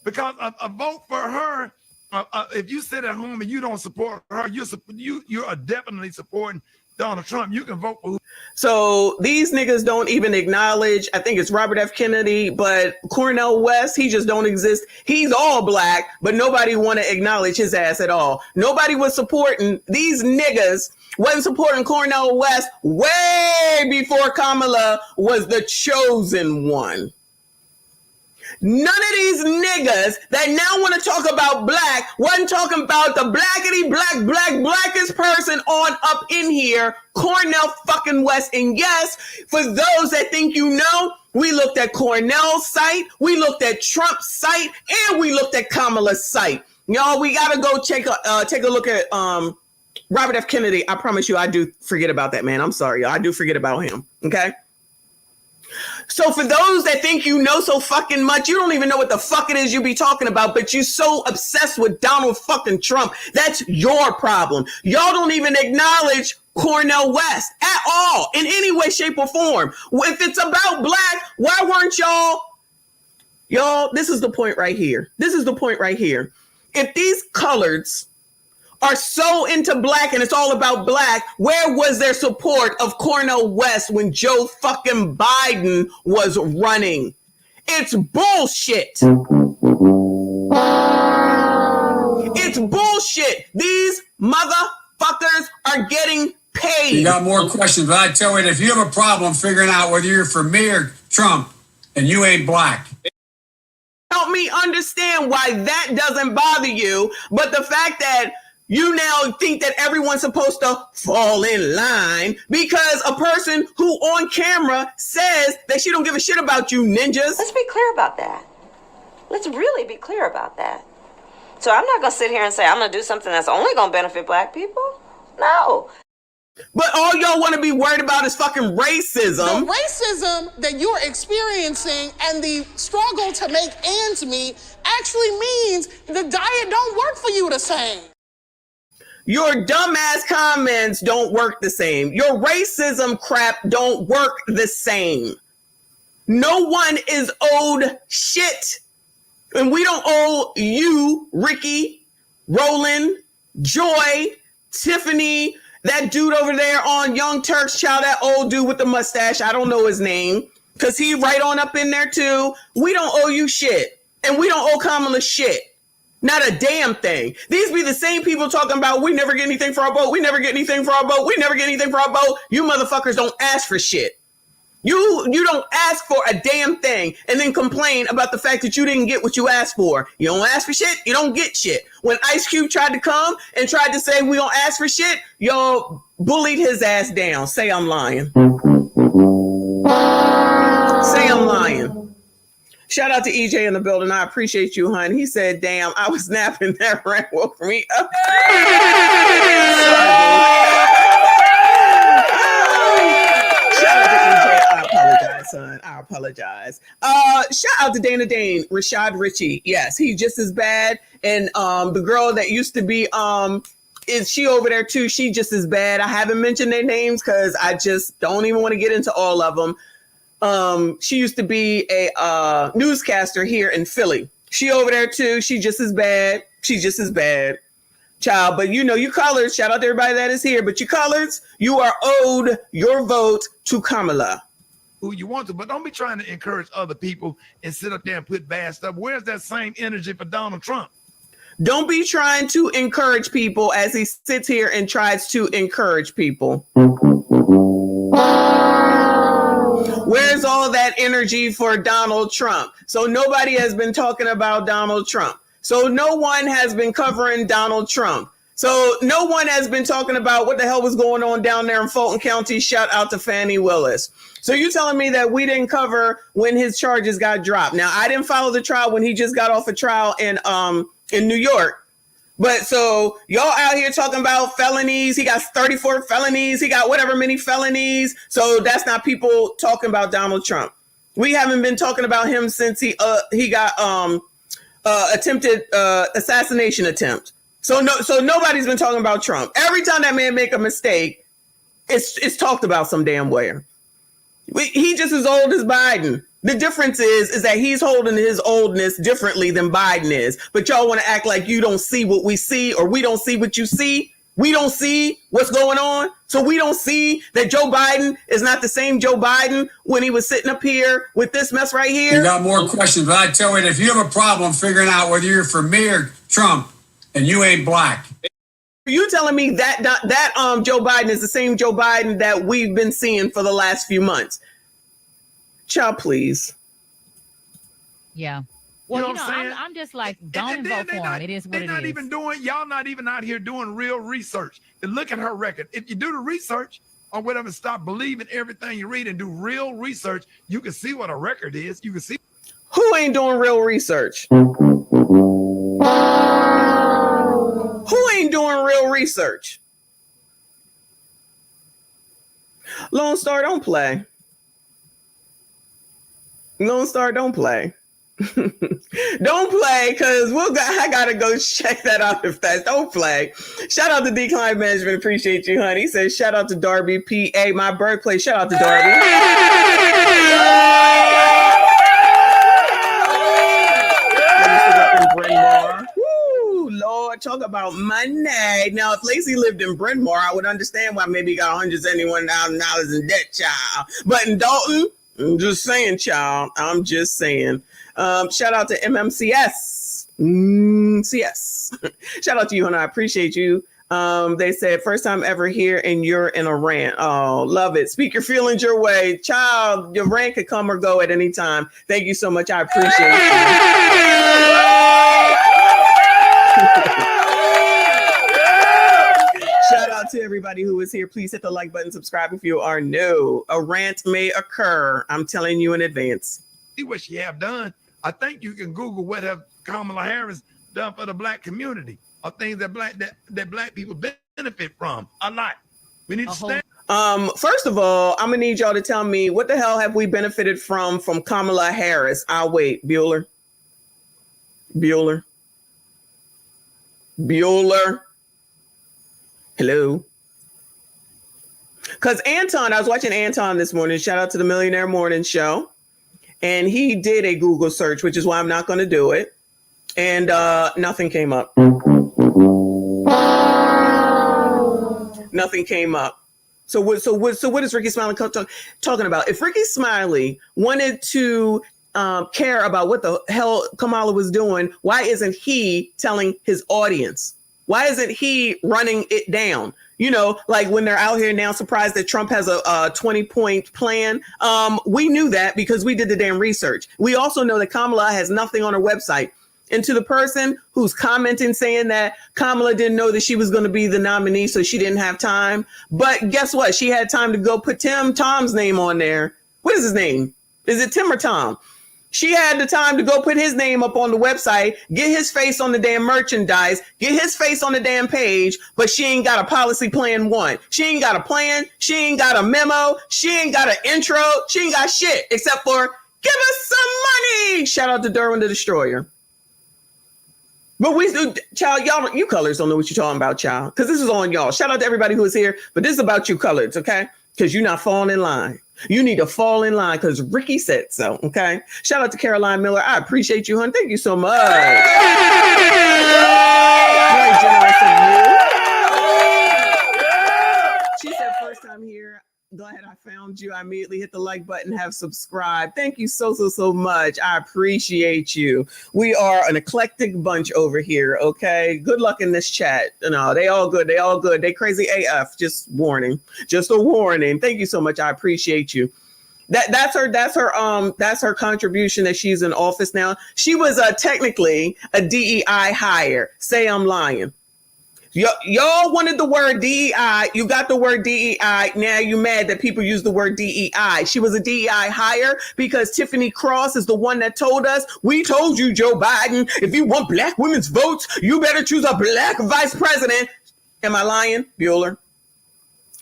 because a vote for her. If you sit at home and you don't support her, you are definitely supporting Donald Trump. You can vote for who. So these niggas don't even acknowledge, I think it's Robert F. Kennedy, but Cornel West, he just don't exist. He's all black, but nobody want to acknowledge his ass at all. Nobody was supporting, these niggas wasn't supporting Cornel West way before Kamala was the chosen one. None of these niggas that now want to talk about black wasn't talking about the blackest person on up in here, Cornel fucking West. And yes, for those that think you know, we looked at Cornel's site, we looked at Trump's site, and we looked at Kamala's site. Y'all, we gotta go take a look at Robert F. Kennedy. I promise you, I do forget about that man. I'm sorry, y'all. I do forget about him. Okay. So for those that think you know so fucking much, you don't even know what the fuck it is you be talking about, but you so obsessed with Donald fucking Trump. That's your problem. Y'all don't even acknowledge Cornel West at all in any way, shape, or form. If it's about black, why weren't y'all, this is the point right here. This is the point right here. If these coloreds are so into black and it's all about black, where was their support of Cornel West when Joe fucking Biden was running? It's bullshit. It's bullshit. These motherfuckers are getting paid. You got more questions, but I tell you, if you have a problem figuring out whether you're for me or Trump, and you ain't black. Help me understand why that doesn't bother you, but the fact that you now think that everyone's supposed to fall in line because a person who on camera says that she don't give a shit about you ninjas. Let's be clear about that. Let's really be clear about that. So I'm not going to sit here and say I'm going to do something that's only going to benefit black people. No. But all y'all want to be worried about is fucking racism. The racism that you're experiencing and the struggle to make ends meet actually means the diet don't work for you the same. Your dumbass comments don't work the same. Your racism crap don't work the same. No one is owed shit. And we don't owe you, Ricky, Roland, Joy, Tiffany, that dude over there on Young Turks, child, that old dude with the mustache. I don't know his name because he right on up in there too. We don't owe you shit. And we don't owe Kamala shit. Not a damn thing. These be the same people talking about we never get anything for our boat. We never get anything for our boat. We never get anything for our boat. You motherfuckers don't ask for shit. You don't ask for a damn thing and then complain about the fact that you didn't get what you asked for. You don't ask for shit, you don't get shit. When Ice Cube tried to come and tried to say we don't ask for shit, y'all bullied his ass down. Say I'm lying. Say I'm lying. Shout out to EJ in the building. I appreciate you, hon. He said, damn, I was napping. That rant woke me up. Shout out to EJ. I apologize, son. I apologize. Shout out to Dana Dane, Rashad Ritchie. Yes, he's just as bad. And the girl that used to be, is she over there too? She just as bad. I haven't mentioned their names because I just don't even want to get into all of them. She used to be a newscaster here in Philly. She over there too. She just as bad. She's just as bad. Child, but you know, you colors, shout out to everybody that is here, but you colors, you are owed your vote to Kamala. Who you want to, but don't be trying to encourage other people and sit up there and put bad stuff. Where's that same energy for Donald Trump? Don't be trying to encourage people as he sits here and tries to encourage people. Where's all that energy for Donald Trump? So nobody has been talking about Donald Trump. So no one has been covering Donald Trump. So no one has been talking about what the hell was going on down there in Fulton County. Shout out to Fannie Willis. So you telling me that we didn't cover when his charges got dropped? Now, I didn't follow the trial when he just got off a trial in New York. But so y'all out here talking about felonies. He got 34 felonies. He got whatever many felonies. So that's not people talking about Donald Trump. We haven't been talking about him since he got attempted assassination attempt. So nobody's been talking about Trump. Every time that man make a mistake, it's talked about some damn way. He just as old as Biden. The difference is that he's holding his oldness differently than Biden is. But y'all want to act like you don't see what we see, or we don't see what you see. We don't see what's going on. So we don't see that Joe Biden is not the same Joe Biden when he was sitting up here with this mess right here. You got more questions, but I tell you, if you have a problem figuring out whether you're for me or Trump and you ain't black. You telling me that Joe Biden is the same Joe Biden that we've been seeing for the last few months? Child, please. Yeah. Well, you know what I'm saying? I'm just like, don't vote for him. It is what it is. Y'all not even out here doing real research to look at her record. If you do the research or whatever, stop believing everything you read and do real research, you can see what a record is. You can see. Who ain't doing real research? Who ain't doing real research? Lone Star, don't play. Lone Star, don't play. Don't play, because I gotta go check that out if that's. Don't play. Shout out to Decline Management. Appreciate you, honey. Says shout out to Darby, PA, my birthplace. Shout out to Darby. Woo, Lord, talk about money. Now, if Lacy lived in Bryn Mawr, I would understand why maybe he got $171,000 in debt, child. But in Dalton, I'm just saying, child. I'm just saying. Shout out to MMCS. CS. Shout out to you, honey. I appreciate you. They said, first time ever here and you're in a rant. Oh, love it. Speak your feelings your way. Child, your rant could come or go at any time. Thank you so much. I appreciate you. Shout out to everybody who is here. Please hit the like button, subscribe if you are new. A rant may occur. I'm telling you in advance. See what she have done. I think you can Google what have Kamala Harris done for the black community, or things that black people benefit from a lot. We need to stand. First of all, I'm gonna need y'all to tell me what the hell have we benefited from Kamala Harris. I'll wait. Bueller. Hello. Because Anton, I was watching Anton this morning. Shout out to the Millionaire Morning Show. And he did a Google search, which is why I'm not going to do it. And nothing came up. Nothing came up. So what is Ricky Smiley talking about? If Ricky Smiley wanted to care about what the hell Kamala was doing, why isn't he telling his audience? Why isn't he running it down? You know, like when they're out here now surprised that Trump has a 20-point plan. We knew that because we did the damn research. We also know that Kamala has nothing on her website. And to the person who's commenting saying that Kamala didn't know that she was going to be the nominee, so she didn't have time. But guess what? She had time to go put Tom's name on there. What is his name? Is it Tim or Tom? She had the time to go put his name up on the website, get his face on the damn merchandise, get his face on the damn page, but she ain't got a policy plan one. She ain't got a plan. She ain't got a memo. She ain't got an intro. She ain't got shit except for give us some money. Shout out to Derwin the Destroyer. But we do, child, y'all, you colors don't know what you're talking about, child, because this is on y'all. Shout out to everybody who is here, but this is about you colors, okay? Because you're not falling in line. You need to fall in line because Ricky said so, okay? Shout out to Caroline Miller. I appreciate you, hon. Thank you so much. Very generous of you. She said first time here. Glad I found you. I immediately hit the like button, have subscribed. Thank you so much. I appreciate you. We are an eclectic bunch over here, okay? Good luck in this chat. No, they all good. They all good. They crazy AF. Just warning. Just a warning. Thank you so much. I appreciate you. That's her contribution that she's in office now. She was technically a DEI hire. Say I'm lying. Y'all wanted the word DEI. You got the word DEI. Now you mad that people use the word DEI. She was a DEI hire because Tiffany Cross is the one that told us, we told you, Joe Biden, if you want black women's votes, you better choose a black vice president. Am I lying, Bueller?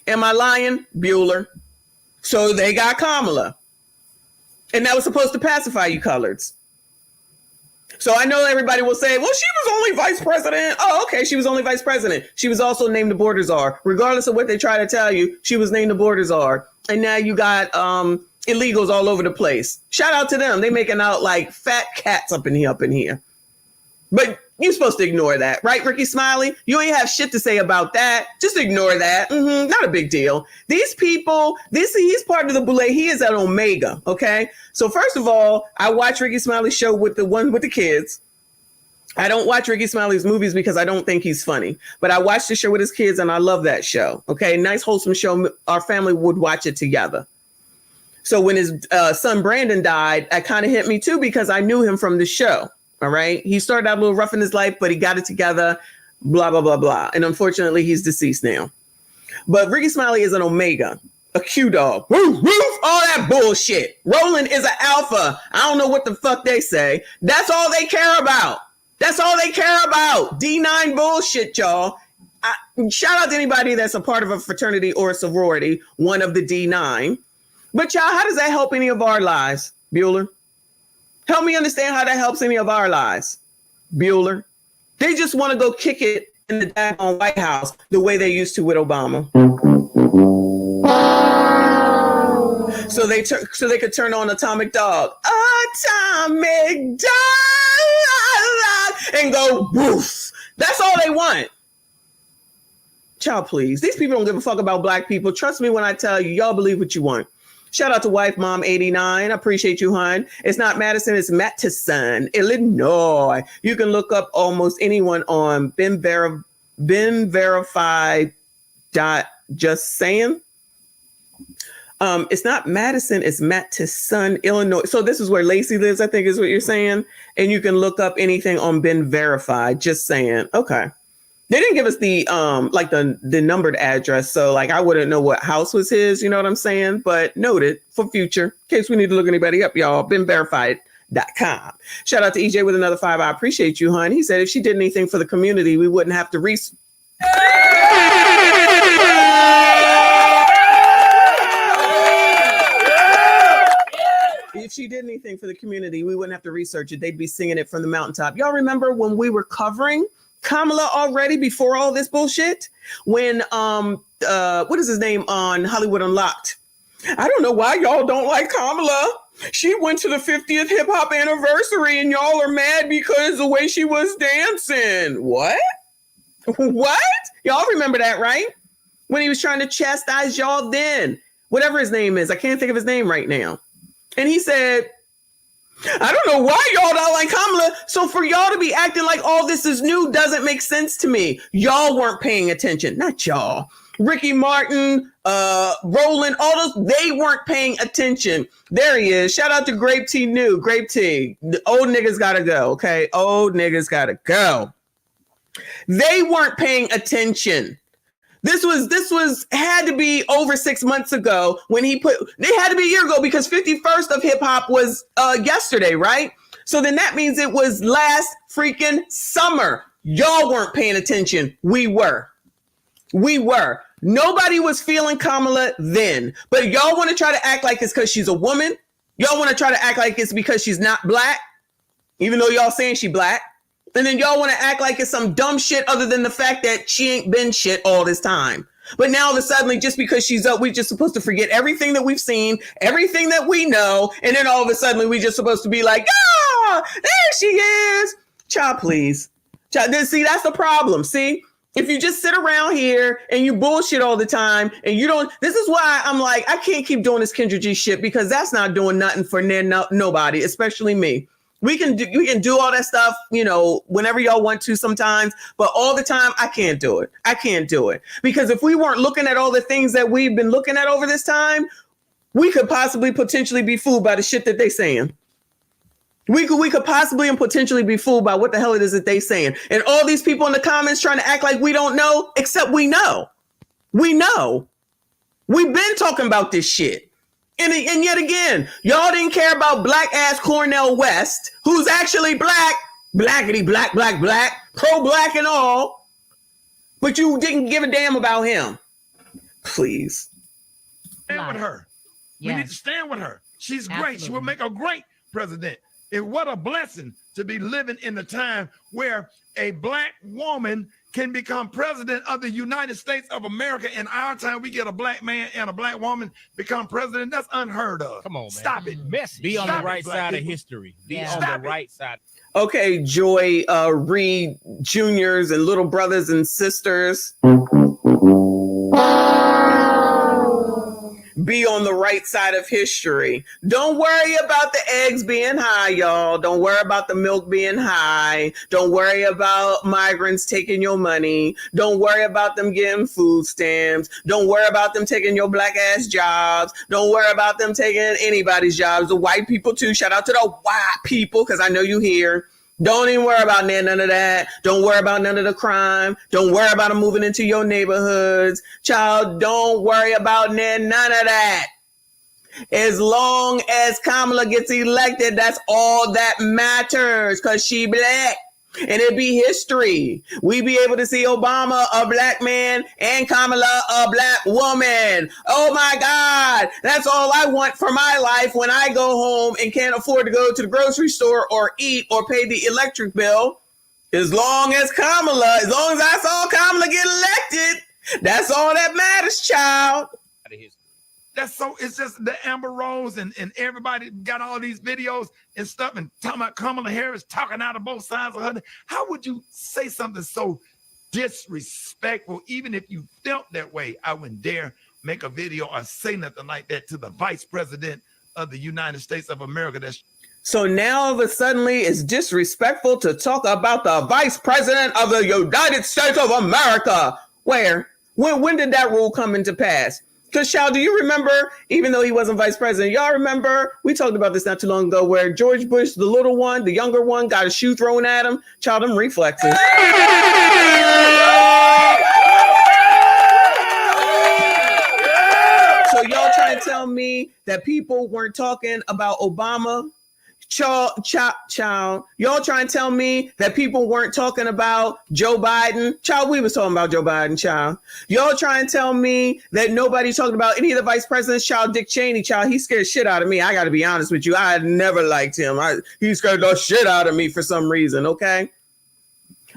Am I lying, Bueller? So they got Kamala. And that was supposed to pacify you coloreds. So I know everybody will say, well, she was only vice president. Oh, okay, she was only vice president. She was also named the border czar. Regardless of what they try to tell you, she was named the border czar. And now you got illegals all over the place. Shout out to them. They making out like fat cats up in here. But you're supposed to ignore that, right, Ricky Smiley? You ain't have shit to say about that. Just ignore that. Not a big deal. These people, he's part of the boule. He is at Omega, okay? So first of all, I watch Ricky Smiley's show with the one with the kids. I don't watch Ricky Smiley's movies because I don't think he's funny. But I watch the show with his kids and I love that show, okay? Nice, wholesome show. Our family would watch it together. So when his son Brandon died, that kind of hit me too because I knew him from the show. All right. He started out a little rough in his life, but he got it together, blah, blah, blah, blah. And unfortunately, he's deceased now. But Ricky Smiley is an Omega, a Q dog, woof, woof, all that bullshit. Roland is an alpha. I don't know what the fuck they say. That's all they care about. That's all they care about. D9 bullshit, y'all. Shout out to anybody that's a part of a fraternity or a sorority, one of the D9. But y'all, how does that help any of our lives, Bueller? Help me understand how that helps any of our lives, Bueller. They just want to go kick it in the daggone White House the way they used to with Obama. So they could turn on Atomic Dog. Atomic Dog! And go, woof. That's all they want. Child, please. These people don't give a fuck about black people. Trust me when I tell you, y'all believe what you want. Shout out to Wife Mom 89. I appreciate you, hon. It's not Madison, it's Matteson, Illinois. You can look up almost anyone on BeenVerified.JustSaying. It's not Madison, it's Matteson, Illinois. So this is where Lacy lives, I think is what you're saying. And you can look up anything on Ben Verified, just saying. Okay. They didn't give us the like the numbered address, so like I wouldn't know what house was his, you know what I'm saying? But noted for future, in case we need to look anybody up, y'all. BeenVerified.com. Shout out to EJ with another 5. I appreciate you, hon. He said if she did anything for the community, we wouldn't have to If she did anything for the community, we wouldn't have to research it. They'd be singing it from the mountaintop. Y'all remember when we were covering Kamala already before all this bullshit? When what is his name on Hollywood Unlocked? I don't know why y'all don't like Kamala. She went to the 50th hip hop anniversary and y'all are mad because the way she was dancing. What? What? Y'all remember that, right? When he was trying to chastise y'all then. Whatever his name is. I can't think of his name right now. And he said, I don't know why y'all don't like Kamala. So for y'all to be acting like all this is new doesn't make sense to me. Y'all weren't paying attention. Not y'all. Ricky Martin, Roland, all those, they weren't paying attention. There he is. Shout out to Grape Tea New. Grape Tea. The old niggas gotta go, okay? Old niggas gotta go. They weren't paying attention. This had to be over 6 months ago when they had to be a year ago because 51st of hip hop was yesterday, right? So then that means it was last freaking summer. Y'all weren't paying attention. We were. Nobody was feeling Kamala then, but y'all want to try to act like it's because she's a woman. Y'all want to try to act like it's because she's not black, even though y'all saying she black. And then y'all want to act like it's some dumb shit other than the fact that she ain't been shit all this time. But now all of a sudden, just because she's up, we're just supposed to forget everything that we've seen, everything that we know. And then all of a sudden, we're just supposed to be like, ah, there she is. Child, please. Child, see, that's the problem. See, if you just sit around here and you bullshit all the time and you don't, this is why I'm like, I can't keep doing this Kendra G shit because that's not doing nothing for nobody, especially me. We can do all that stuff, you know, whenever y'all want to sometimes, but all the time, I can't do it. I can't do it. Because if we weren't looking at all the things that we've been looking at over this time, we could possibly potentially be fooled by the shit that they saying. We could possibly and potentially be fooled by what the hell it is that they saying. And all these people in the comments trying to act like we don't know, except we know. We know. We've been talking about this shit. And yet again, y'all didn't care about black ass Cornell West, who's actually black, blackity black, pro-black and all, but you didn't give a damn about him. Please. Stand with her. We need to stand with her. She's great. She will make a great president. And what a blessing to be living in the time where a black woman can become president of the United States of America. In our time, we get a black man and a black woman become president. That's unheard of. Come on, man. Stop it. Be on the right side of history. Be on the right side. Okay, Joy Reid Juniors and little brothers and sisters. Be on the right side of history. Don't worry about the eggs being high, y'all. Don't worry about the milk being high. Don't worry about migrants taking your money. Don't worry about them getting food stamps. Don't worry about them taking your black ass jobs. Don't worry about them taking anybody's jobs. The white people too. Shout out to the white people, because I know you here. Don't even worry about none of that. Don't worry about none of the crime. Don't worry about them moving into your neighborhoods. Child, don't worry about none of that. As long as Kamala gets elected, that's all that matters, because she black. And it'd be history. We be able to see Obama, a black man, and Kamala, a black woman. Oh my God. That's all I want for my life when I go home and can't afford to go to the grocery store or eat or pay the electric bill. As long as I saw Kamala get elected, that's all that matters, child. It's just the Amber Rose and everybody got all these videos and stuff and talking about Kamala Harris talking out of both sides of her. How would you say something so disrespectful? Even if you felt that way, I wouldn't dare make a video or say nothing like that to the vice president of the United States of America. So now all of a sudden it's disrespectful to talk about the vice president of the United States of America. Where? When did that rule come into pass? Because, child, do you remember, even though he wasn't vice president, y'all remember, we talked about this not too long ago, where George Bush, the little one, the younger one, got a shoe thrown at him? Child, them reflexes. So y'all trying to tell me that people weren't talking about Obama? Child, y'all trying to tell me that people weren't talking about Joe Biden? Child, we was talking about Joe Biden, child. Y'all trying to tell me that nobody's talking about any of the vice presidents? Child, Dick Cheney, child, he scared shit out of me. I got to be honest with you. I had never liked him. He scared the shit out of me for some reason, okay?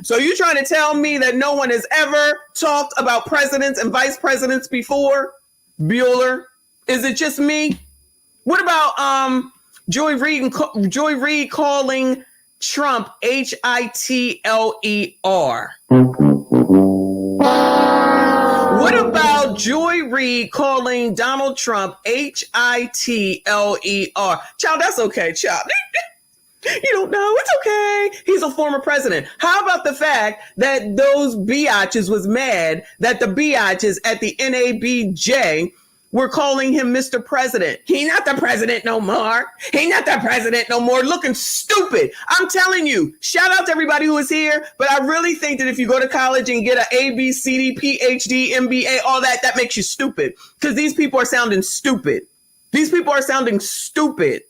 So you trying to tell me that no one has ever talked about presidents and vice presidents before? Bueller? Is it just me? What about Joy Reid calling Trump Hitler? What about Joy Reid calling Donald Trump Hitler? Child, that's okay, child. You don't know. It's okay. He's a former president. How about the fact that those biatches was mad that the biatches at the NABJ were calling him Mr. President? He not the president no more. He not the president no more. Looking stupid. I'm telling you, shout out to everybody who is here. But I really think that if you go to college and get an A, B, C, D, PhD, MBA, all that, that makes you stupid. Because these people are sounding stupid. These people are sounding stupid.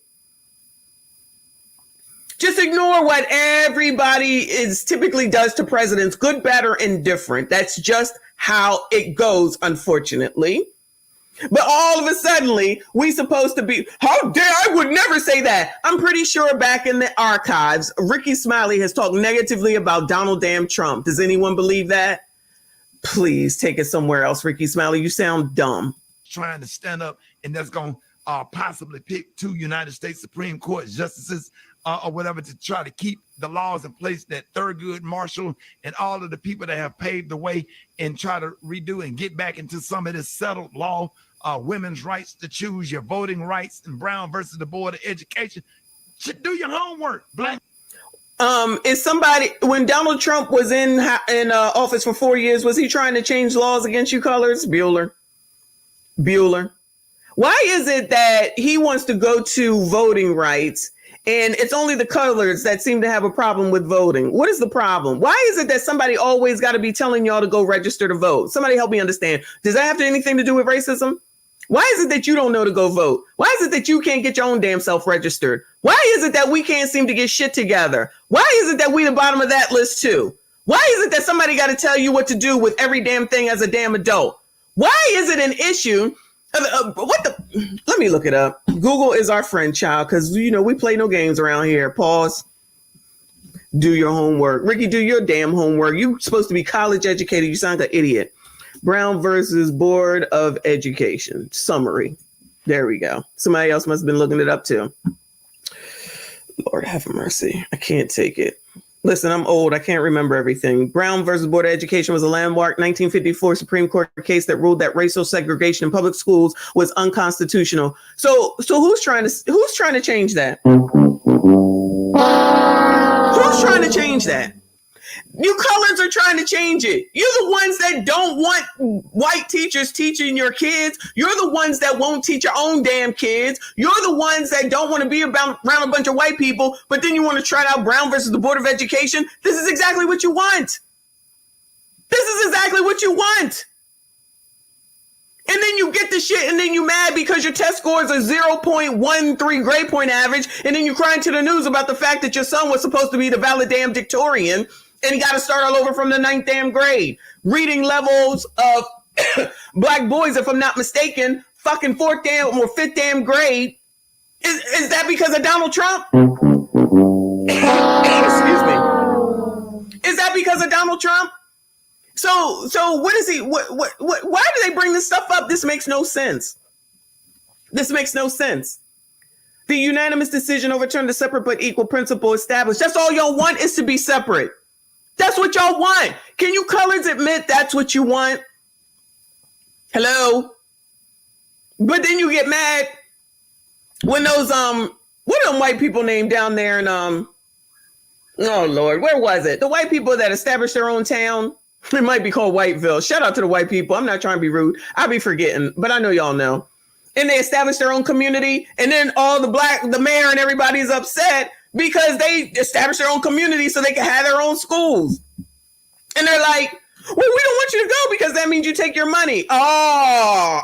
Just ignore what everybody typically does to presidents, good, bad, or indifferent. That's just how it goes, unfortunately. But all of a sudden, we supposed to be, how dare, I would never say that. I'm pretty sure back in the archives, Ricky Smiley has talked negatively about Donald damn Trump. Does anyone believe that? Please take it somewhere else, Ricky Smiley. You sound dumb. Trying to stand up, and that's going to possibly pick 2 United States Supreme Court justices or whatever to try to keep the laws in place that Thurgood Marshall and all of the people that have paved the way and try to redo and get back into some of this settled law, women's rights to choose, your voting rights, and Brown versus the Board of Education. Should do your homework, black. Is somebody, when Donald Trump was in office for 4 years, was he trying to change laws against you colors? Bueller. Why is it that he wants to go to voting rights and it's only the coloreds that seem to have a problem with voting? What is the problem? Why is it that somebody always got to be telling y'all to go register to vote? Somebody help me understand. Does that have anything to do with racism? Why is it that you don't know to go vote? Why is it that you can't get your own damn self registered? Why is it that we can't seem to get shit together? Why is it that we the bottom of that list too? Why is it that somebody got to tell you what to do with every damn thing as a damn adult? Why is it an issue? Let me look it up. Google is our friend, child, because, you know, we play no games around here. Pause. Do your homework. Ricky, do your damn homework. You're supposed to be college educated. You sound like an idiot. Brown versus Board of Education. Summary. There we go. Somebody else must have been looking it up too. Lord have mercy. I can't take it. Listen, I'm old. I can't remember everything. Brown versus Board of Education was a landmark 1954 Supreme Court case that ruled that racial segregation in public schools was unconstitutional. So who's trying to change that? Who's trying to change that? You coloreds are trying to change it. You're the ones that don't want white teachers teaching your kids. You're the ones that won't teach your own damn kids. You're the ones that don't want to be around a bunch of white people, but then you want to try out Brown versus the Board of Education. This is exactly what you want. This is exactly what you want. And then you get the shit and then you mad because your test scores are 0.13 grade point average. And then you crying to the news about the fact that your son was supposed to be the valedictorian and he got to start all over from the 9th damn grade. Reading levels of black boys, if I'm not mistaken, fucking 4th damn or 5th damn grade. Is that because of Donald Trump? Excuse me. Is that because of Donald Trump? So what is he? What? Why do they bring this stuff up? This makes no sense. This makes no sense. The unanimous decision overturned the separate but equal principle established. That's all y'all want is to be separate. That's what y'all want. Can you colors admit that's what you want? Hello? But then you get mad when those, what are them white people named down there in, oh Lord, where was it? The white people that established their own town. It might be called Whiteville. Shout out to the white people. I'm not trying to be rude. I'll be forgetting, but I know y'all know. And they established their own community. And then the mayor and everybody's upset because they established their own community so they can have their own schools. And they're like, well, we don't want you to go because that means you take your money. Oh,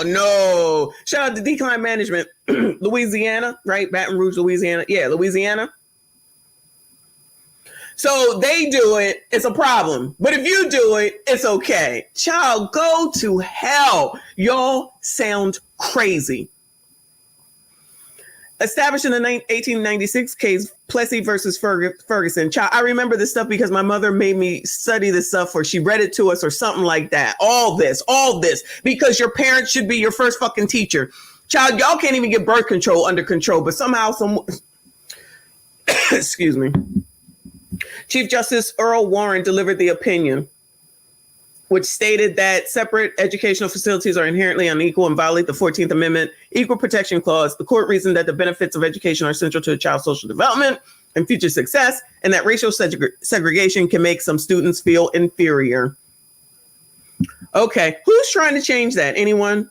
no. Shout out to Decline Management. Louisiana, right? Baton Rouge, Louisiana. Yeah, Louisiana. So they do it, it's a problem. But if you do it, it's okay. Child, go to hell. Y'all sound crazy. Established in the 1896 case, Plessy versus Ferguson. Child, I remember this stuff because my mother made me study this stuff, or she read it to us or something like that. All this, because your parents should be your first fucking teacher. Child, y'all can't even get birth control under control, but somehow excuse me. Chief Justice Earl Warren delivered the opinion, which stated that separate educational facilities are inherently unequal and violate the 14th Amendment Equal Protection Clause. The court reasoned that the benefits of education are central to a child's social development and future success, and that racial segregation can make some students feel inferior. Okay, who's trying to change that? Anyone?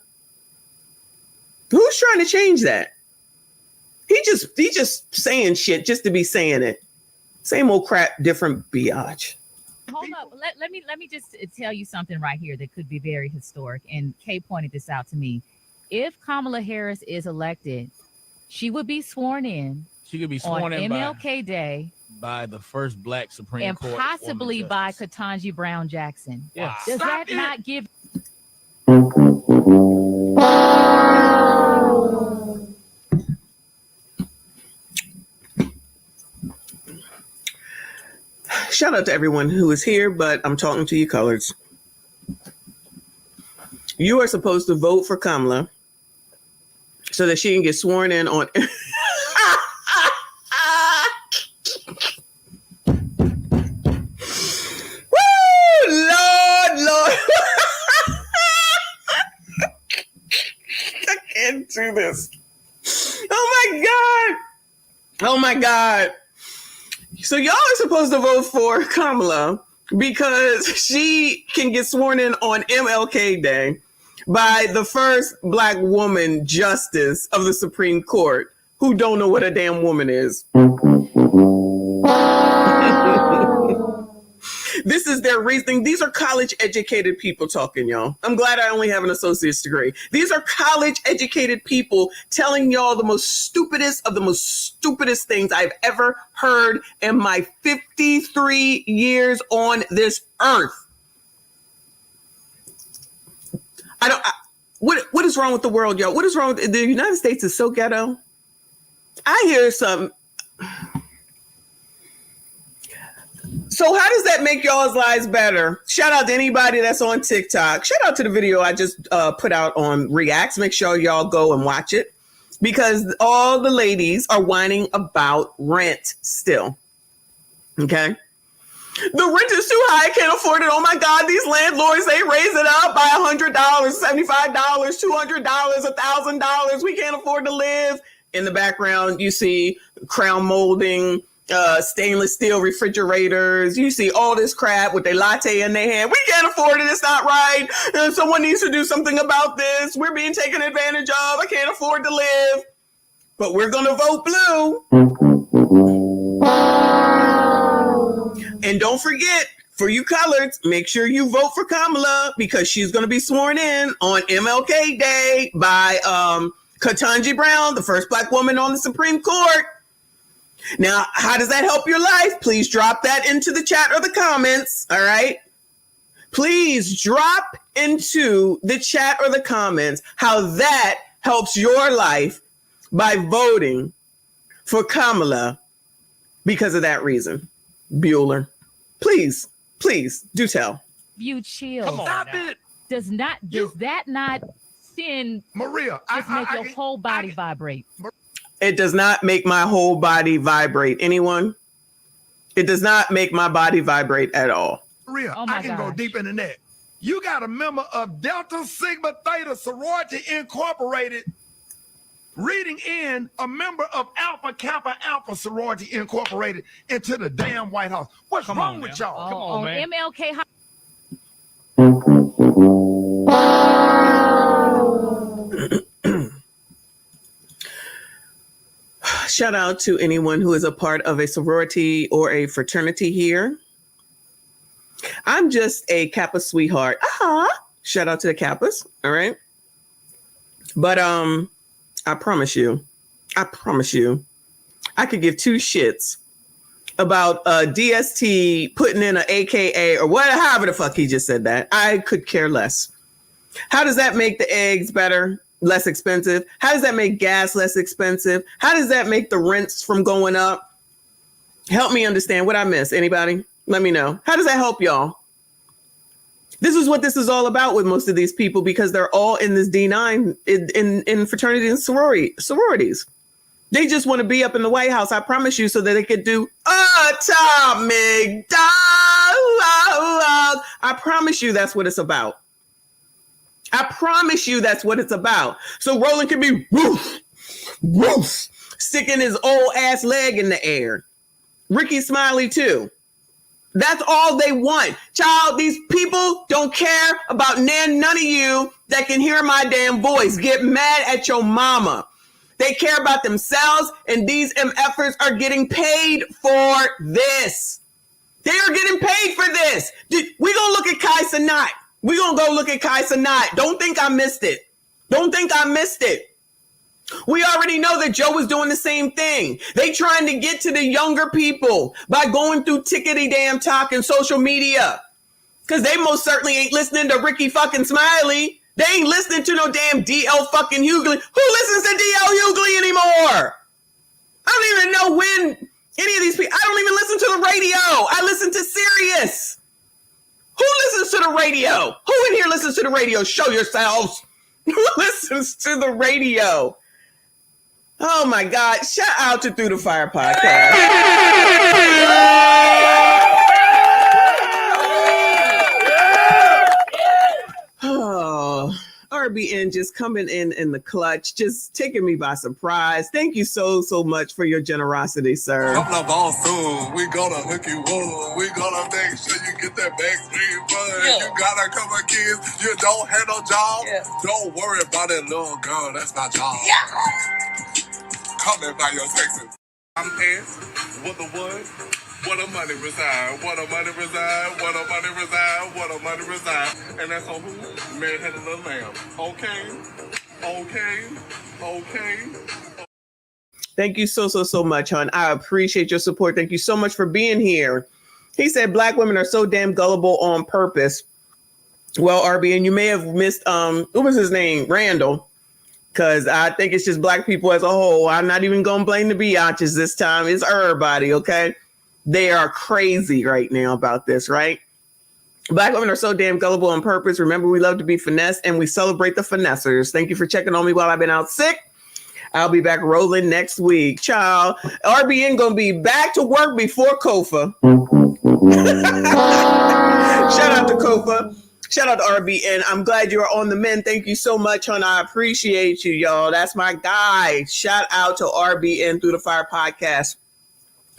Who's trying to change that? He just saying shit just to be saying it. Same old crap, different biatch. Hold up. Let me just tell you something right here that could be very historic. And Kay pointed this out to me. If Kamala Harris is elected, she would be sworn in. She could be sworn in MLK Day by the first Black Supreme Court, and possibly by Ketanji Brown Jackson. Yeah. Does that not give? Shout out to everyone who is here, but I'm talking to you coloreds. You are supposed to vote for Kamala so that she can get sworn in on. Woo! Lord. I can't do this. Oh my God. So y'all are supposed to vote for Kamala because she can get sworn in on MLK Day by the first Black woman justice of the Supreme Court who don't know what a damn woman is. This is their reasoning. These are college-educated people talking, y'all. I'm glad I only have an associate's degree. These are college-educated people telling y'all the most stupidest of the most stupidest things I've ever heard in my 53 years on this earth. What is wrong with the world, y'all? What is wrong with the United States is so ghetto. I hear some. So how does that make y'all's lives better? Shout out to anybody that's on TikTok. Shout out to the video I just put out on Reacts. Make sure y'all go and watch it because all the ladies are whining about rent still. Okay. The rent is too high. I can't afford it. Oh my God, these landlords, they raise it up by $100, $75, $200, $1,000. We can't afford to live. In the background, you see crown molding, stainless steel refrigerators. You see all this crap with their latte in their hand. We can't afford it. It's not right. Someone needs to do something about this. We're being taken advantage of. I can't afford to live. But we're going to vote blue. And don't forget, for you coloreds, make sure you vote for Kamala because she's going to be sworn in on MLK Day by Ketanji Brown, the first Black woman on the Supreme Court. Now, how does that help your life? Please drop that into the chat or the comments, all right? Please drop into the chat or the comments how that helps your life by voting for Kamala because of that reason. Bueller, please do tell. You chill. Come on. Stop it. Does that not send Maria? Just make your whole body vibrate. It does not make my whole body vibrate. Anyone? It does not make my body vibrate at all. Maria, I can go deep into that. You got a member of Delta Sigma Theta Sorority Incorporated reading in a member of Alpha Kappa Alpha Sorority Incorporated into the damn White House. What's wrong with y'all? Come on, man. MLK. Shout out to anyone who is a part of a sorority or a fraternity here. I'm just a Kappa sweetheart. Shout out to the Kappas. All right. But I promise you, I could give two shits about DST putting in an AKA or whatever, however the fuck he just said that. I could care less. How does that make the eggs better? Less expensive? How does that make gas less expensive? How does that make the rents from going up? Help me understand what I missed. Anybody? Let me know. How does that help y'all? This is what this is all about with most of these people because they're all in this D9 in fraternity and sororities. They just want to be up in the White House, I promise you, so that they could do atomic dialogue. I promise you that's what it's about. I promise you that's what it's about. So Roland can be woof, sticking his old ass leg in the air. Ricky Smiley too. That's all they want. Child, these people don't care about none of you that can hear my damn voice. Get mad at your mama. They care about themselves, and these MFers are getting paid for this. They are getting paid for this. We gonna look at Kai Cenat. We gonna go look at Kai Cenat. Don't think I missed it. We already know that Joe was doing the same thing. They trying to get to the younger people by going through tickety damn talk and social media. Because they most certainly ain't listening to Ricky fucking Smiley. They ain't listening to no damn DL fucking Hughley. Who listens to DL Hughley anymore? I don't even know when any of these people, I don't even listen to the radio. I listen to Sirius. Who listens to the radio? Who in here listens to the radio? Show yourselves. Who listens to the radio? Oh my God. Shout out to Through the Fire podcast. Oh, our RBN just coming in the clutch, just taking me by surprise. Thank you so much for your generosity, sir. Couple of balls soon. We gonna hook you up. We gonna make sure you get that backstreet fun. Yeah. You got a couple of kids. You don't have no job. Yeah. Don't worry about that little girl. That's my job. Yeah. Come in by your Texas. I'm pants. What the what? What a money reside. What a money reside. What a money reside. What a money reside. And that's on who? Man had a little lamb. Okay. Thank you so much, hon. I appreciate your support. Thank you so much for being here. He said black women are so damn gullible on purpose. Well, RB, and you may have missed what was his name? Randall. Because I think it's just black people as a whole. I'm not even gonna blame the biatches this time. It's everybody, okay? They are crazy right now about this, right? Black women are so damn gullible on purpose. Remember, we love to be finessed and we celebrate the finessers. Thank you for checking on me while I've been out sick. I'll be back rolling next week. Child, RBN gonna be back to work before Kofa. Shout out to Kofa. Shout out to RBN. I'm glad you're on the mend. Thank you so much, hon. I appreciate you, y'all. That's my guy. Shout out to RBN Through the Fire podcast.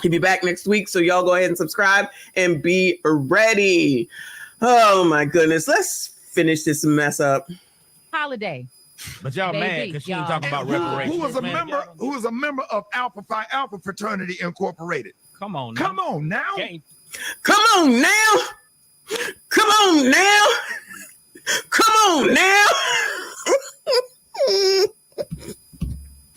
He'll be back next week, so y'all go ahead and subscribe and be ready. Oh my goodness, let's finish this mess up. Holiday. But y'all mad because she ain't talking about reparations. Who was a member of Alpha Phi Alpha Fraternity Incorporated? Come on now. Come on now.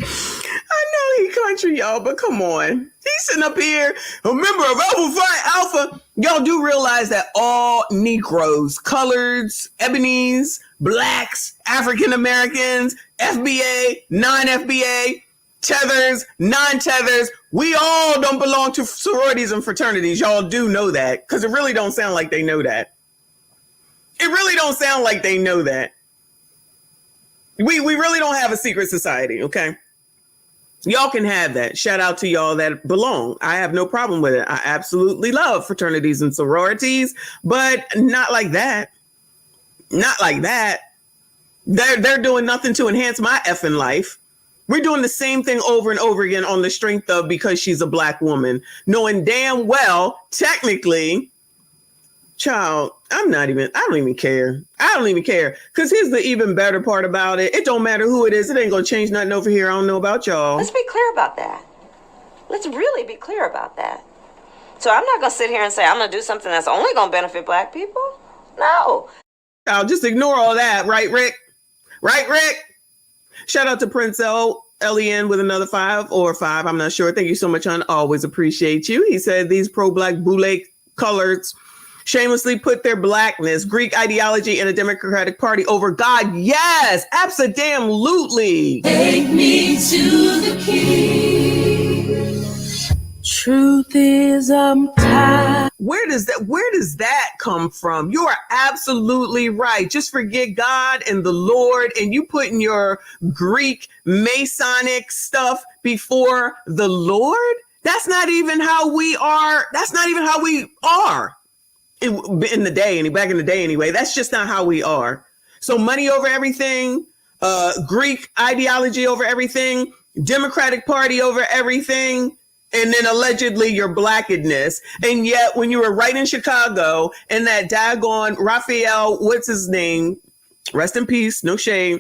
I know he country, y'all, but come on. He's sitting up here, a member of Alpha Phi Alpha. Y'all do realize that all Negroes, coloreds, ebonies, blacks, African Americans, FBA, non-FBA, tethers, non-tethers, we all don't belong to sororities and fraternities. Y'all do know that, because it really don't sound like they know that. It really don't sound like they know that. We really don't have a secret society, okay? Y'all can have that. Shout out to y'all that belong. I have no problem with it. I absolutely love fraternities and sororities, but not like that. Not like that. They're doing nothing to enhance my effing life. We're doing the same thing over and over again on the strength of because she's a black woman, knowing damn well, technically, child, I don't even care. I don't even care. Because here's the even better part about it. It don't matter who it is. It ain't going to change nothing over here. I don't know about y'all. Let's be clear about that. Let's really be clear about that. So I'm not going to sit here and say I'm going to do something that's only going to benefit black people. No. I'll just ignore all that. Right, Rick? Right, Rick? Shout out to Prince Len with another 5 or 5. I'm not sure. Thank you so much, hon. Always appreciate you. He said these pro-black boule colors shamelessly put their blackness, Greek ideology, and a Democratic Party over God. Yes, abso-damn-lutely. Take me to the king. Truth is, I'm tired. Where does that come from? You are absolutely right. Just forget God and the Lord, and you putting your Greek Masonic stuff before the Lord. That's not even how we are. That's not even how we are. Back in the day anyway, that's just not how we are. So money over everything, Greek ideology over everything, Democratic Party over everything, and then allegedly your blackedness. And yet when you were right in Chicago and that daggone Raphael, what's his name? Rest in peace, no shade.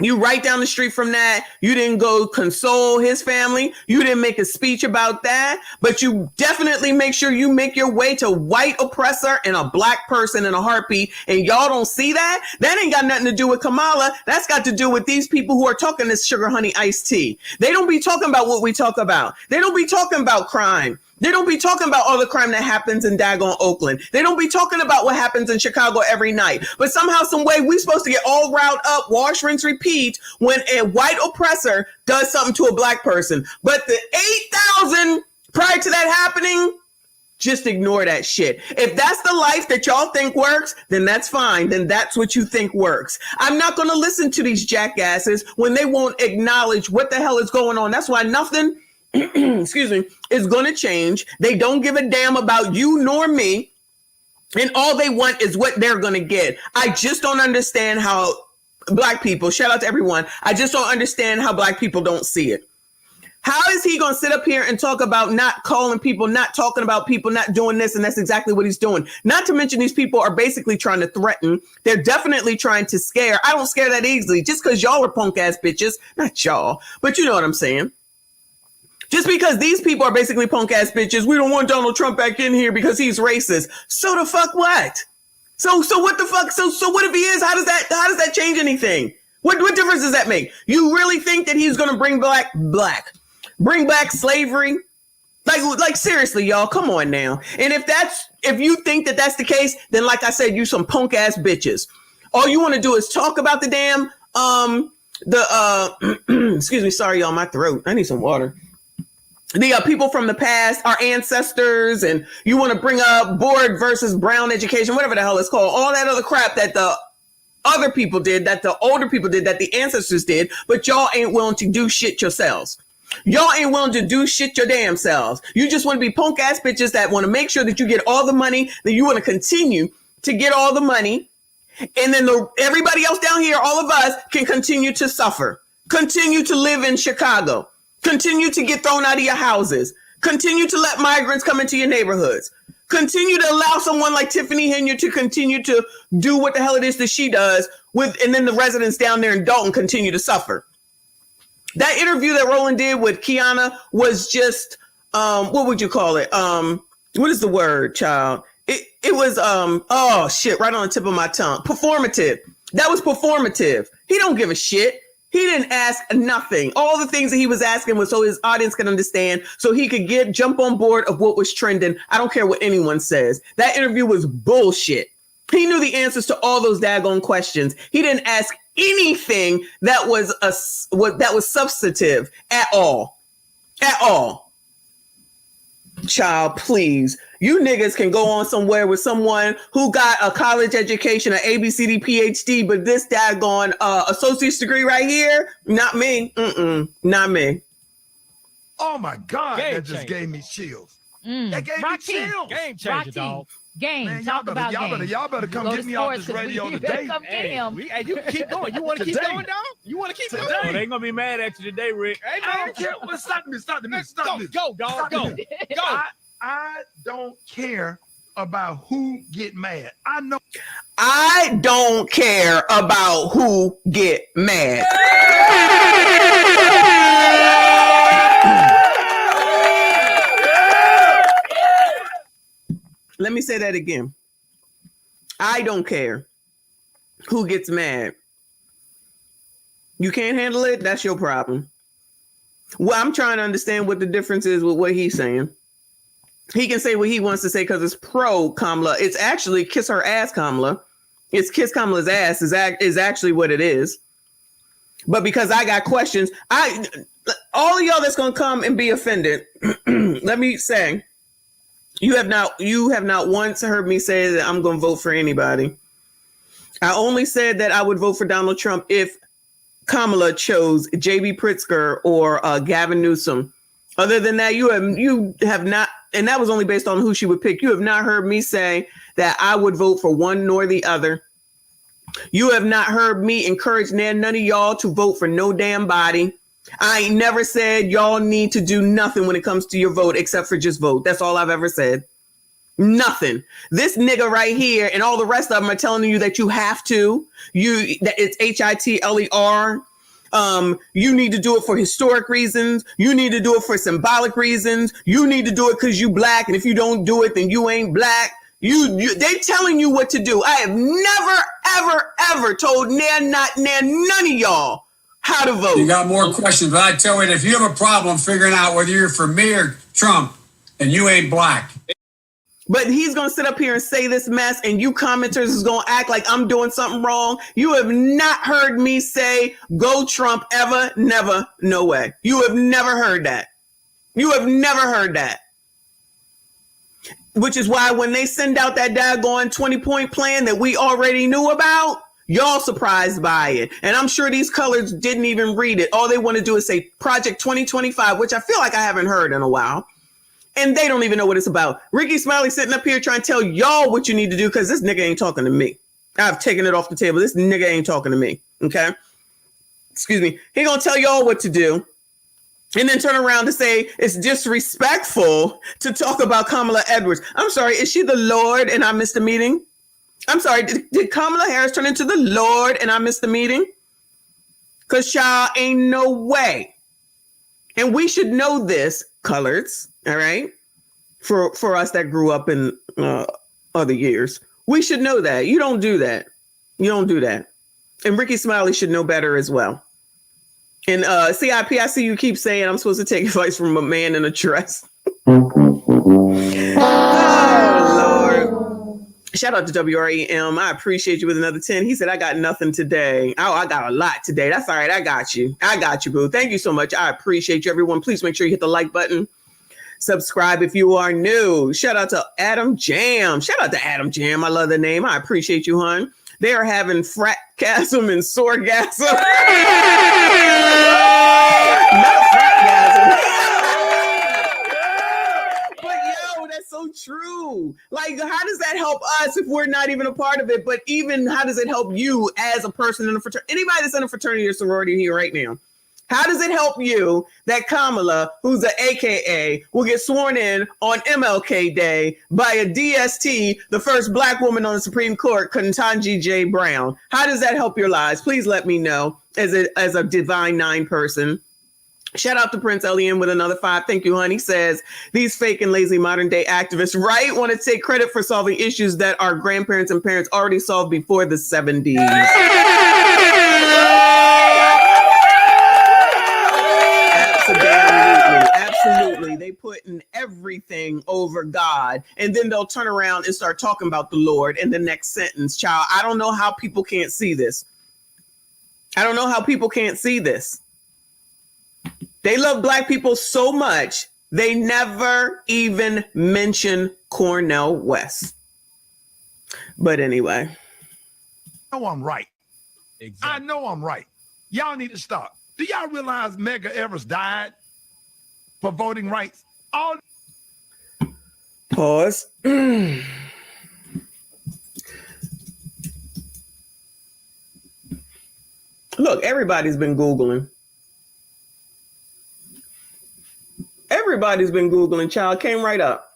You right down the street from that. You didn't go console his family. You didn't make a speech about that, but you definitely make sure you make your way to white oppressor and a black person in a heartbeat. And y'all don't see that. That ain't got nothing to do with Kamala. That's got to do with these people who are talking this sugar honey iced tea. They don't be talking about what we talk about. They don't be talking about crime. They don't be talking about all the crime that happens in daggone Oakland. They don't be talking about what happens in Chicago every night. But somehow, some way, we supposed to get all riled up, wash, rinse, repeat when a white oppressor does something to a black person. But the 8,000 prior to that happening, just ignore that shit. If that's the life that y'all think works, then that's fine. Then that's what you think works. I'm not going to listen to these jackasses when they won't acknowledge what the hell is going on. That's why nothing excuse me, is going to change. They don't give a damn about you nor me. And all they want is what they're going to get. I just don't understand how Black people. Shout out to everyone. I just don't understand how Black people don't see it. How is he going to sit up here and talk about not calling people, not talking about people, not doing this? And that's exactly what he's doing. Not to mention these people are basically trying to threaten. They're definitely trying to scare. I don't scare that easily just because y'all are punk ass bitches. Not y'all, but you know what I'm saying. Just because these people are basically punk ass bitches. We don't want Donald Trump back in here because he's racist. So the fuck what? So what the fuck? So what if he is? How does that change anything? What difference does that make? You really think that he's going to bring bring back slavery? Like seriously, y'all, come on now. And if you think that that's the case, then like I said, you some punk ass bitches. All you want to do is talk about the damn, excuse me, sorry, y'all, my throat. I need some water. The people from the past, our ancestors, and you want to bring up Board versus Brown education, whatever the hell it's called, all that other crap that the other people did, that the older people did, that the ancestors did, but y'all ain't willing to do shit yourselves. Y'all ain't willing to do shit your damn selves. You just want to be punk ass bitches that want to make sure that you get all the money, that you want to continue to get all the money. And then everybody else down here, all of us, can continue to suffer, continue to live in Chicago, continue to get thrown out of your houses, continue to let migrants come into your neighborhoods, continue to allow someone like Tiffany Henyard to continue to do what the hell it is that she does and then the residents down there in Dalton continue to suffer. That interview that Roland did with Kiana was just, what would you call it? What is the word, child? It was, oh shit, right on the tip of my tongue. Performative. That was performative. He don't give a shit. He didn't ask nothing. All the things that he was asking was so his audience could understand, so he could jump on board of what was trending. I don't care what anyone says. That interview was bullshit. He knew the answers to all those daggone questions. He didn't ask anything that was substantive at all. At all. Child, please. You niggas can go on somewhere with someone who got a college education, an ABCD PhD, but this daggone associate's degree right here, not me. Not me. Oh my God, that just gave me chills. That gave me chills. Game changer, dog. Game. Man, Talk about game. Y'all better come get me off this radio today. Come get him. Hey, you keep going. You want to keep going, dog? You want to keep going? Oh, they ain't gonna be mad at you today, Rick. Hey, man, I don't care. Well, stop me. Go, dog. Go. I don't care about who get mad. I don't care about who get mad. Let me say that again. I don't care who gets mad. You can't handle it? That's your problem. Well, I'm trying to understand what the difference is with what he's saying. He can say what he wants to say because it's pro Kamala. It's actually kiss her ass, Kamala. It's kiss Kamala's ass is actually what it is. But because I got questions, all of y'all that's going to come and be offended, let me say, you have not once heard me say that I'm going to vote for anybody. I only said that I would vote for Donald Trump if Kamala chose J.B. Pritzker or Gavin Newsom. Other than that, you have not, and that was only based on who she would pick. You have not heard me say that I would vote for one nor the other. You have not heard me encourage none of y'all to vote for no damn body. I ain't never said y'all need to do nothing when it comes to your vote except for just vote. That's all I've ever said. Nothing. This nigga right here and all the rest of them are telling you that you have to. That it's HITLER. You need to do it for historic reasons. You need to do it for symbolic reasons. You need to do it because you black, and if you don't do it, then you ain't black. They telling you what to do. I have never, ever told none of y'all how to vote. You got more questions, but I tell you, if you have a problem figuring out whether you're for me or Trump, and you ain't black. But he's going to sit up here and say this mess, and you commenters is going to act like I'm doing something wrong. You have not heard me say, go Trump ever, never, no way. You have never heard that. You have never heard that. Which is why when they send out that daggone 20-point plan that we already knew about, y'all surprised by it. And I'm sure these colors didn't even read it. All they want to do is say Project 2025, which I feel like I haven't heard in a while. And they don't even know what it's about. Ricky Smiley sitting up here trying to tell y'all what you need to do because this nigga ain't talking to me. I've taken it off the table. This nigga ain't talking to me. Okay. Excuse me. He gonna tell y'all what to do. And then turn around to say it's disrespectful to talk about Kamala Edwards. I'm sorry, is she the Lord and I missed the meeting? I'm sorry, did Kamala Harris turn into the Lord and I missed the meeting? Because y'all ain't no way. And we should know this, coloreds, all right? For us that grew up in other years. We should know that. You don't do that. You don't do that. And Ricky Smiley should know better as well. And CIP, I see you keep saying I'm supposed to take advice from a man in a dress. Oh, Lord. Shout out to WREM. I appreciate you with another 10. He said, I got nothing today. Oh, I got a lot today. That's all right. I got you. I got you, boo. Thank you so much. I appreciate you, everyone. Please make sure you hit the like button. Subscribe if you are new. Shout out to Adam Jam. Shout out to Adam Jam. I love the name. I appreciate you, hon. They are having fratgasm and sorgasm. Not fratgasm. But yo, that's so true. Like, how does that help us if we're not even a part of it? But even how does it help you as a person in a fraternity? Anybody that's in a fraternity or sorority here right now? How does it help you that Kamala, who's an AKA, will get sworn in on MLK Day by a DST, the first Black woman on the Supreme Court, Ketanji J. Brown? How does that help your lives? Please let me know as a Divine Nine person. Shout out to Prince Elian with another 5. Thank you, honey. Says, these fake and lazy modern day activists, right, want to take credit for solving issues that our grandparents and parents already solved before the 70s. Absolutely. They put in everything over God, and then they'll turn around and start talking about the Lord in the next sentence. Child, I don't know how people can't see this. I don't know how people can't see this. They love Black people so much, they never even mention Cornel West. But anyway. I know I'm right. Exactly. I know I'm right. Y'all need to stop. Do y'all realize Medgar Evers died for voting rights? All Pause. Look, everybody's been Googling. Everybody's been Googling, child. Came right up.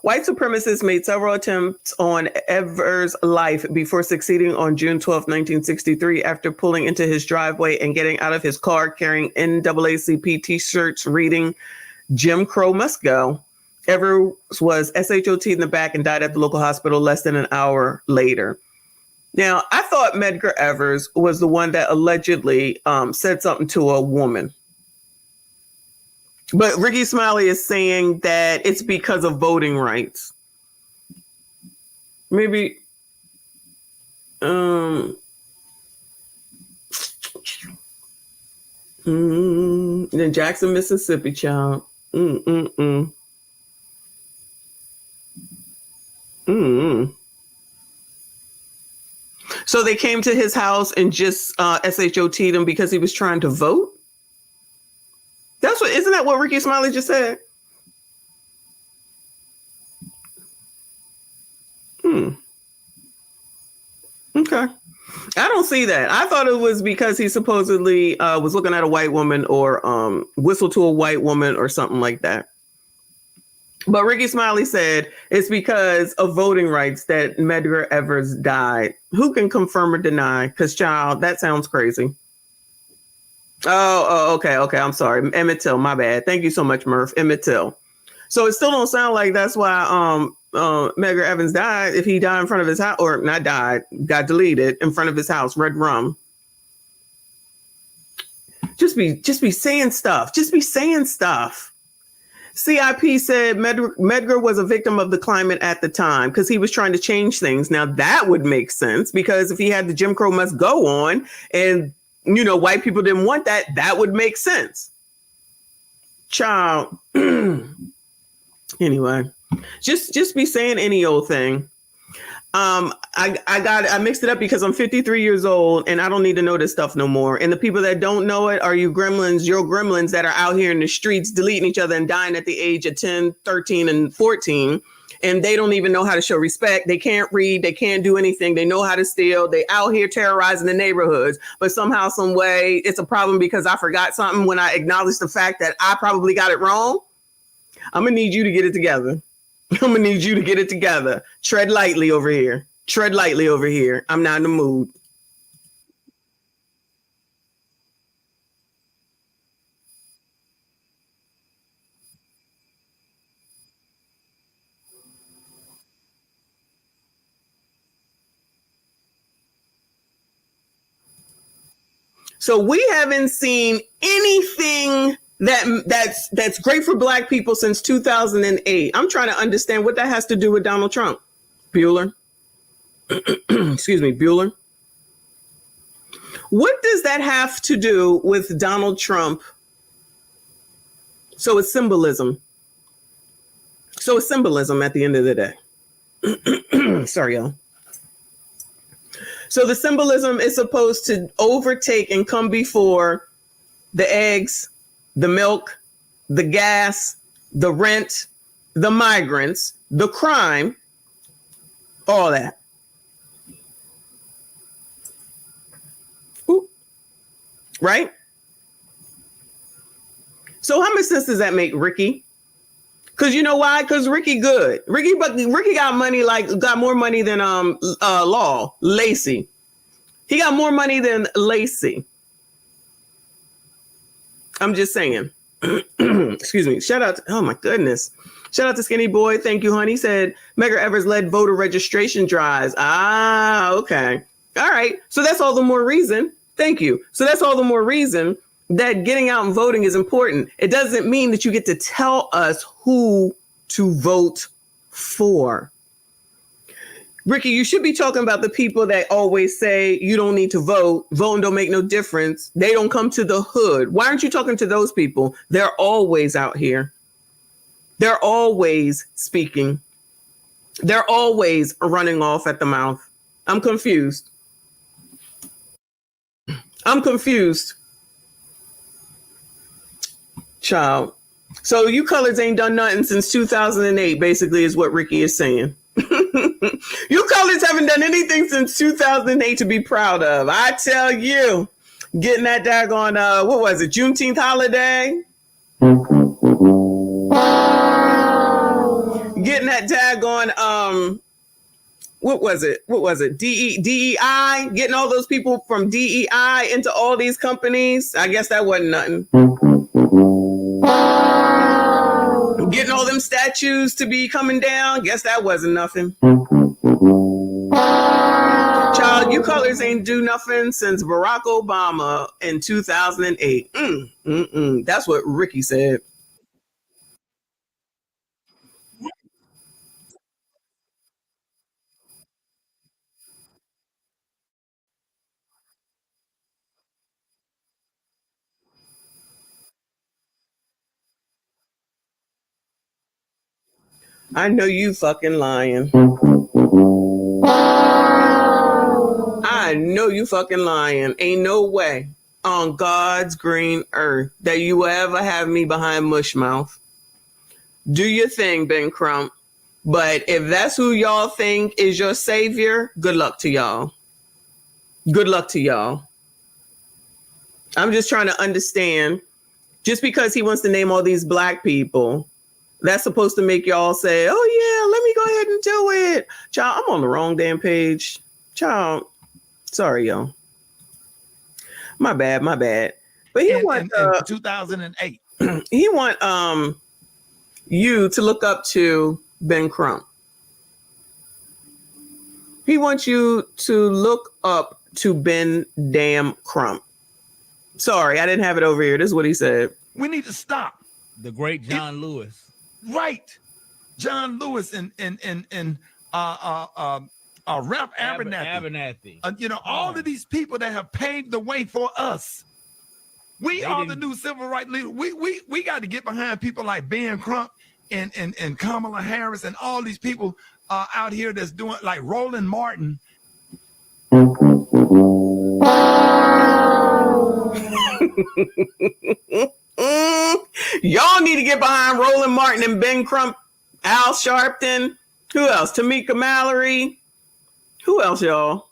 White supremacists made several attempts on Evers' life before succeeding on June 12, 1963, after pulling into his driveway and getting out of his car carrying NAACP t-shirts reading, Jim Crow must go. Evers was SHOT in the back and died at the local hospital less than an hour later. Now, I thought Medgar Evers was the one that allegedly said something to a woman. But Ricky Smiley is saying that it's because of voting rights. Maybe. In Jackson, Mississippi, child. So they came to his house and just SHOT'd him because he was trying to vote? Isn't that what Ricky Smiley just said? Okay. I don't see that. I thought it was because he supposedly was looking at a white woman or whistled to a white woman or something like that. But Ricky Smiley said it's because of voting rights that Medgar Evers died. Who can confirm or deny? Because, child, that sounds crazy. Oh, okay. I'm sorry. Emmett Till, my bad. Thank you so much, Murph. Emmett Till. So it still don't sound like that's why Medgar Evers died. If he died in front of his house, or not died, got deleted in front of his house, red rum. Just be saying stuff. Just be saying stuff. CIP said Medgar was a victim of the climate at the time because he was trying to change things. Now that would make sense because if he had the Jim Crow must go on and white people didn't want that, that would make sense. Child. Anyway, just be saying any old thing. I mixed it up because I'm 53 years old and I don't need to know this stuff no more. And the people that don't know it are you gremlins that are out here in the streets deleting each other and dying at the age of 10, 13, and 14. and they don't even know how to show respect. They can't read. They can't do anything. They know how to steal. They out here terrorizing the neighborhoods. But somehow, some way, it's a problem because I forgot something when I acknowledge the fact that I probably got it wrong. I'm going to need you to get it together. I'm going to need you to get it together. Tread lightly over here. Tread lightly over here. I'm not in the mood. So we haven't seen anything that's great for Black people since 2008. I'm trying to understand what that has to do with Donald Trump. Bueller. Excuse me, Bueller. What does that have to do with Donald Trump? So it's symbolism. So it's symbolism at the end of the day. Sorry, y'all. So the symbolism is supposed to overtake and come before the eggs, the milk, the gas, the rent, the migrants, the crime, all that. Ooh. Right? So how much sense does that make, Ricky? Because you know why? Because Ricky good. Ricky got money, got more money than Lacy. He got more money than Lacy. I'm just saying. Excuse me. Shout out. Oh my goodness. Shout out to Skinny Boy. Thank you, honey. Said Medgar Evers led voter registration drives. Ah, okay. All right. So that's all the more reason. Thank you. So that's all the more reason that getting out and voting is important. It doesn't mean that you get to tell us who to vote for. Ricky, you should be talking about the people that always say you don't need to vote. Voting don't make no difference. They don't come to the hood. Why aren't you talking to those people? They're always out here. They're always speaking. They're always running off at the mouth. I'm confused. I'm confused. Child. So you colors ain't done nothing since 2008, basically, is what Ricky is saying. You colors haven't done anything since 2008 to be proud of. I tell you, getting that daggone, what was it, Juneteenth holiday? Getting that daggone, what was it, DEI? Getting all those people from DEI into all these companies? I guess that wasn't nothing. Getting all them statues to be coming down? Guess that wasn't nothing. Child, you colors ain't do nothing since Barack Obama in 2008. That's what Ricky said. I know you fucking lying. I know you fucking lying. Ain't no way on God's green earth that you will ever have me behind mush mouth. Do your thing, Ben Crump. But if that's who y'all think is your savior, good luck to y'all. Good luck to y'all. I'm just trying to understand. Just because he wants to name all these Black people, that's supposed to make y'all say, oh, yeah, let me go ahead and do it. Child, I'm on the wrong damn page. Child, sorry, y'all. My bad. But he want 2008. He want you to look up to Ben Crump. He wants you to look up to Ben damn Crump. Sorry, I didn't have it over here. This is what he said. We need to stop. The great John Lewis. Right. John Lewis and Ralph Abernathy. All of these people that have paved the way for us. We are the new civil rights leaders. We got to get behind people like Ben Crump and Kamala Harris and all these people out here that's doing, like Roland Martin. Y'all need to get behind Roland Martin and Ben Crump, Al Sharpton, Who else? Tamika Mallory. Who else, y'all?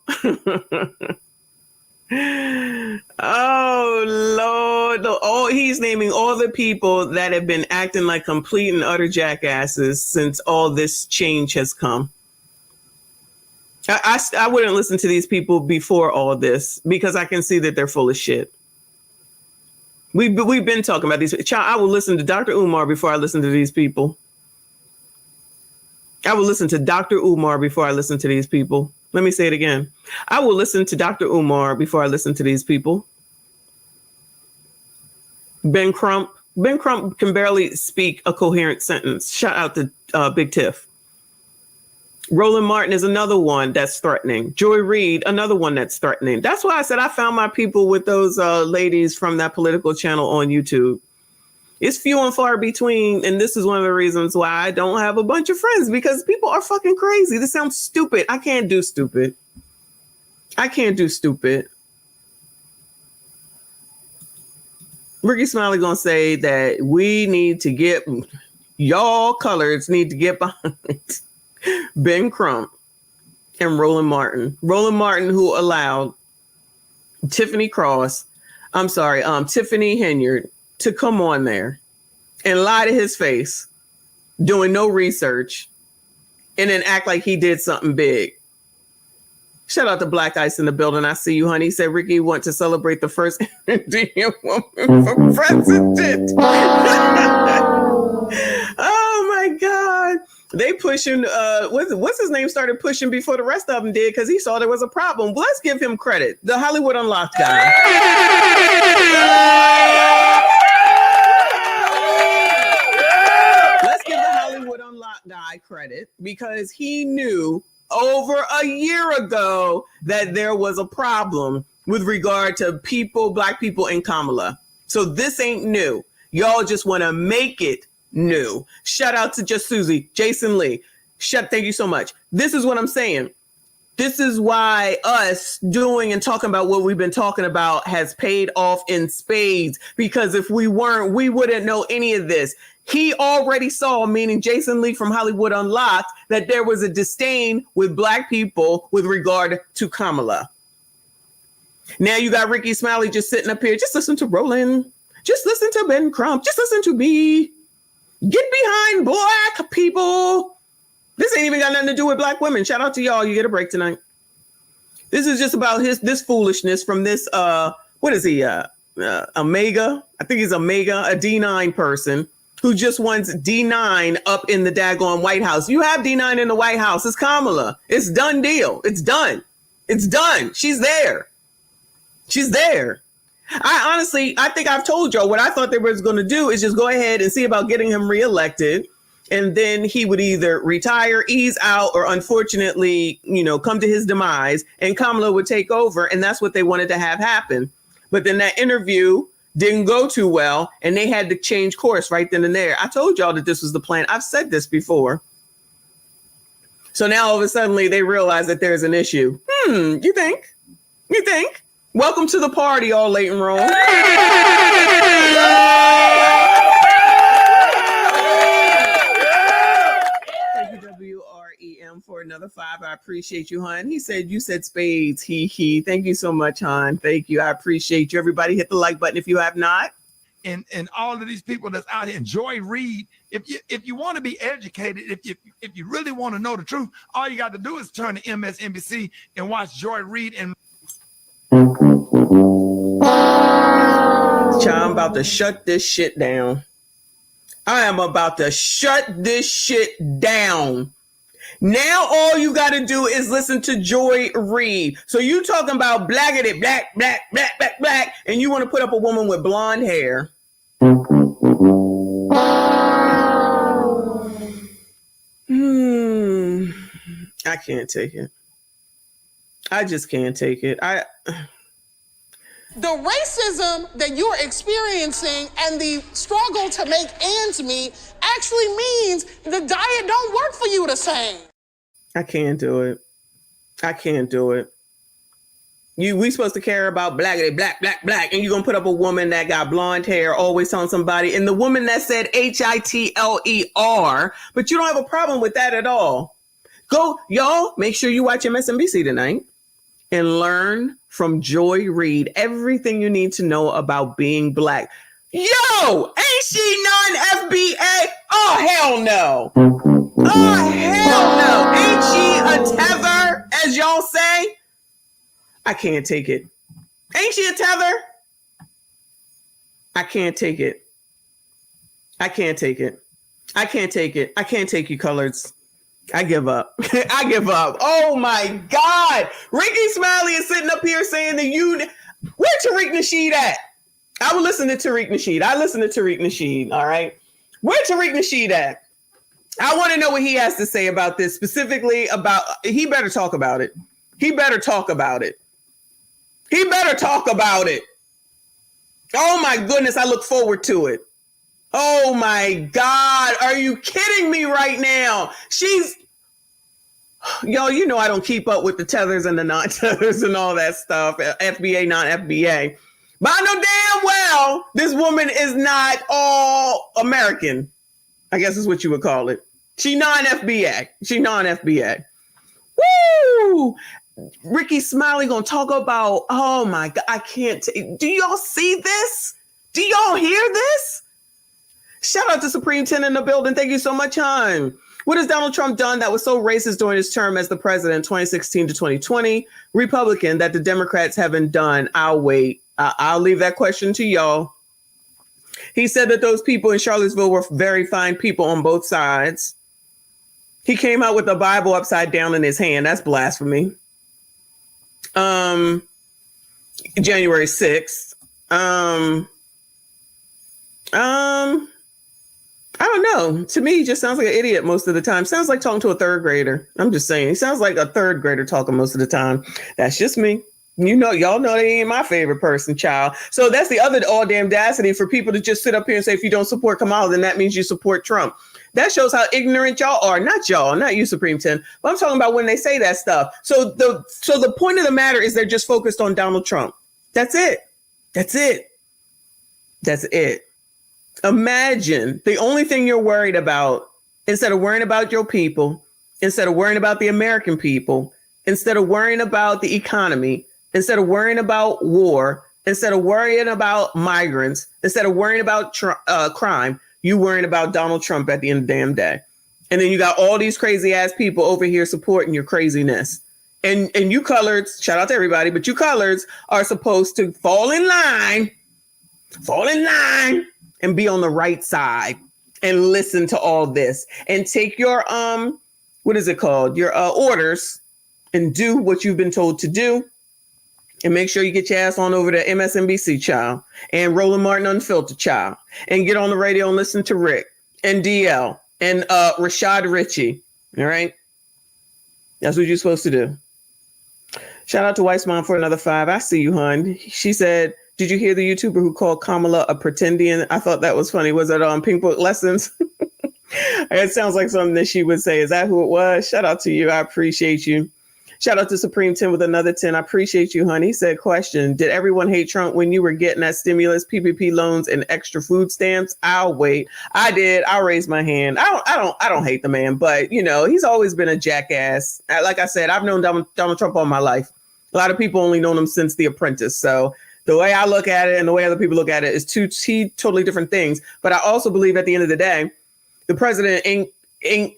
Oh, Lord. Oh, he's naming all the people that have been acting like complete and utter jackasses since all this change has come. I wouldn't listen to these people before all this because I can see that they're full of shit. We've been talking about these. Child, I will listen to Dr. Umar before I listen to these people. I will listen to Dr. Umar before I listen to these people. Let me say it again. I will listen to Dr. Umar before I listen to these people. Ben Crump can barely speak a coherent sentence. Shout out to Big Tiff. Roland Martin is another one that's threatening. Joy Reid, another one that's threatening. That's why I said I found my people with those ladies from that political channel on YouTube. It's few and far between, and this is one of the reasons why I don't have a bunch of friends, because people are fucking crazy. This sounds stupid. I can't do stupid. Ricky Smiley gonna say that we need to get, y'all coloreds need to get behind Ben Crump and Roland Martin. Roland Martin, who allowed Tiffany Henyard to come on there and lie to his face, doing no research, and then act like he did something big. Shout out to Black Ice in the building. I see you, honey. He said Ricky want to celebrate the first Indian woman for president. Oh my God. They pushing, what's his name started pushing before the rest of them did because he saw there was a problem. Well, let's give him credit. The Hollywood Unlocked guy. Let's give the Hollywood Unlocked guy credit because he knew over a year ago that there was a problem with regard to people, Black people, and Kamala. So this ain't new. Y'all just want to make it new. Shout out to Just Susie, Jason Lee. Thank you so much. This is what I'm saying. This is why us doing and talking about what we've been talking about has paid off in spades, because if we weren't, we wouldn't know any of this. He already saw, meaning Jason Lee from Hollywood Unlocked, that there was a disdain with Black people with regard to Kamala. Now you got Ricky Smiley just sitting up here. Just listen to Roland. Just listen to Ben Crump. Just listen to me. Get behind Black people. This ain't even got nothing to do with Black women. Shout out to y'all. You get a break tonight. This is just about this foolishness from this, what is he? Omega. I think he's Omega, a D9 person who just wants D9 up in the daggone White House. You have D9 in the White House. It's Kamala. It's done deal. It's done. It's done. She's there. She's there. I think I've told y'all what I thought they was going to do is just go ahead and see about getting him reelected. And then he would either retire, ease out, or unfortunately, come to his demise and Kamala would take over. And that's what they wanted to have happen. But then that interview didn't go too well and they had to change course right then and there. I told y'all that this was the plan. I've said this before. So now all of a sudden they realize that there's an issue. You think? Welcome to the party, all late and wrong. Thank you, WREM, for another 5. I appreciate you, hon. He said you said spades. He. Thank you so much, hon. Thank you. I appreciate you. Everybody hit the like button if you have not. And all of these people that's out here, Joy Reid, if you want to be educated, if you really want to know the truth, all you got to do is turn to MSNBC and watch Joy Reid and I'm about to shut this shit down. I am about to shut this shit down. Now all you got to do is listen to Joy Reid. So you talking about blackity, black, and you want to put up a woman with blonde hair. I can't take it. I just can't take it. The racism that you're experiencing and the struggle to make ends meet actually means the diet don't work for you the same. I can't do it. We supposed to care about blackity, black, and you're gonna put up a woman that got blonde hair, always telling somebody, and the woman that said HITLER, but you don't have a problem with that at all. Go, y'all, make sure you watch MSNBC tonight and learn from Joy Reid everything you need to know about being Black. Yo, ain't she non-FBA? Oh, hell no. Oh, hell no. Ain't she a tether, as y'all say? I can't take it. Ain't she a tether? I can't take it. I can't take it. I can't take it. I can't take you, coloreds. I give up. I give up. Oh my God. Ricky Smiley is sitting up here saying that where Tariq Nasheed at? I will listen to Tariq Nasheed. I listen to Tariq Nasheed. All right. Where Tariq Nasheed at? I want to know what he has to say about this, specifically about, he better talk about it. He better talk about it. He better talk about it. Oh my goodness. I look forward to it. Oh my God. Are you kidding me right now? Yo, you know I don't keep up with the tethers and the non-tethers and all that stuff. FBA, non-FBA. But I know damn well this woman is not all American. I guess is what you would call it. She non-FBA. She non-FBA. Woo! Ricky Smiley gonna talk about, oh my God, I can't do y'all see this? Do y'all hear this? Shout out to Supreme 10 in the building. Thank you so much, hon. What has Donald Trump done that was so racist during his term as the president, 2016 to 2020? Republican, that the Democrats haven't done. I'll wait. I'll leave that question to y'all. He said that those people in Charlottesville were very fine people on both sides. He came out with the Bible upside down in his hand. That's blasphemy. January 6th. I don't know. To me, he just sounds like an idiot most of the time. Sounds like talking to a third grader. I'm just saying. He sounds like a third grader talking most of the time. That's just me. You know, y'all know they ain't my favorite person, child. So that's the other all damn audacity for people to just sit up here and say, if you don't support Kamala, then that means you support Trump. That shows how ignorant y'all are. Not y'all, not you, Supreme 10. But I'm talking about when they say that stuff. So the point of the matter is they're just focused on Donald Trump. That's it. That's it. That's it. Imagine the only thing you're worried about, instead of worrying about your people, instead of worrying about the American people, instead of worrying about the economy, instead of worrying about war, instead of worrying about migrants, instead of worrying about crime, you worrying about Donald Trump at the end of the damn day. And then you got all these crazy ass people over here supporting your craziness. And you coloreds, shout out to everybody, but you coloreds are supposed to fall in line, and be on the right side and listen to all this and take your, what is it called? Your orders and do what you've been told to do. And make sure you get your ass on over to MSNBC, child, and Roland Martin Unfiltered, child, and get on the radio and listen to Rick and DL and Rashad Ritchie. All right. That's what you're supposed to do. Shout out to Wife's Mom for another 5. I see you, hon. She said, did you hear the YouTuber who called Kamala a pretendian? I thought that was funny. Was it on Pink Book Lessons? It sounds like something that she would say. Is that who it was? Shout out to you. I appreciate you. Shout out to Supreme 10 with another 10. I appreciate you, honey. He said, question, did everyone hate Trump when you were getting that stimulus, PPP loans, and extra food stamps? I'll wait. I did. I'll raise my hand. I don't hate the man, but you know, he's always been a jackass. Like I said, I've known Donald Trump all my life. A lot of people only known him since The Apprentice. So the way I look at it and the way other people look at it is two totally different things. But I also believe at the end of the day, the president ain't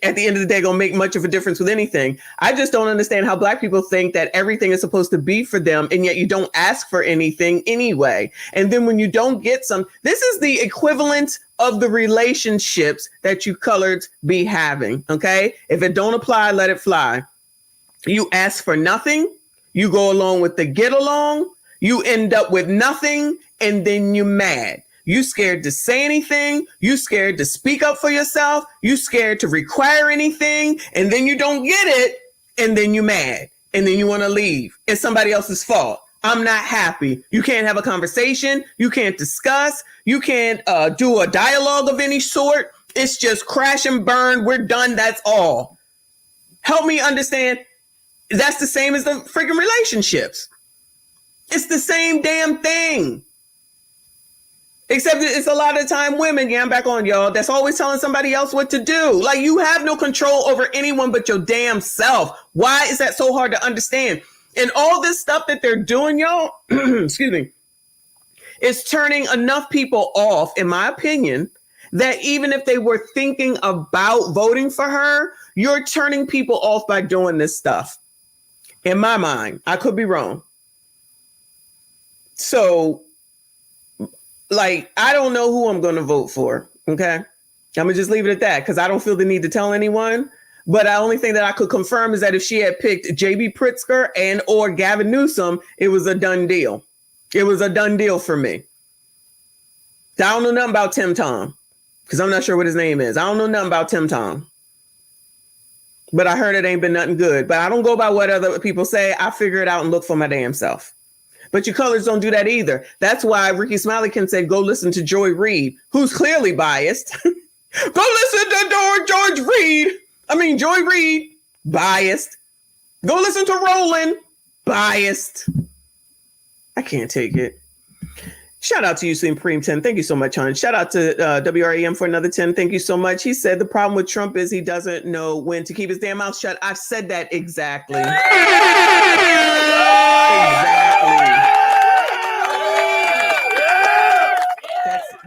at the end of the day gonna make much of a difference with anything. I just don't understand how Black people think that everything is supposed to be for them, and yet you don't ask for anything anyway. And then when you don't get some, this is the equivalent of the relationships that you coloreds be having. Okay, if it don't apply, let it fly. You ask for nothing, you go along with the get along, you end up with nothing, and then you're mad. You scared to say anything. You scared to speak up for yourself. You scared to require anything. And then you don't get it. And then you're mad. And then you want to leave. It's somebody else's fault. I'm not happy. You can't have a conversation. You can't discuss. You can't do a dialogue of any sort. It's just crash and burn. We're done. That's all. Help me understand. That's the same as the freaking relationships. It's the same damn thing. Except it's a lot of time women, yeah, I'm back on y'all, that's always telling somebody else what to do. Like, you have no control over anyone but your damn self. Why is that so hard to understand? And all this stuff that they're doing, y'all, excuse me, is turning enough people off, in my opinion, that even if they were thinking about voting for her, you're turning people off by doing this stuff. In my mind, I could be wrong. So, like, I don't know who I'm going to vote for. Okay. I'm going to just leave it at that because I don't feel the need to tell anyone. But the only thing that I could confirm is that if she had picked JB Pritzker and or Gavin Newsom, it was a done deal. It was a done deal for me. I don't know nothing about Tim Tom because I'm not sure what his name is. I don't know nothing about Tim Tom. But I heard it ain't been nothing good. But I don't go by what other people say. I figure it out and look for my damn self. But you colors don't do that either. That's why Ricky Smiley can say, go listen to Joy Reid, who's clearly biased. Go listen to Joy Reid, biased. Go listen to Roland, biased. I can't take it. Shout out to you, Supreme 10. Thank you so much, hon. Shout out to WREM for another 10. Thank you so much. He said the problem with Trump is he doesn't know when to keep his damn mouth shut. I've said that exactly. That's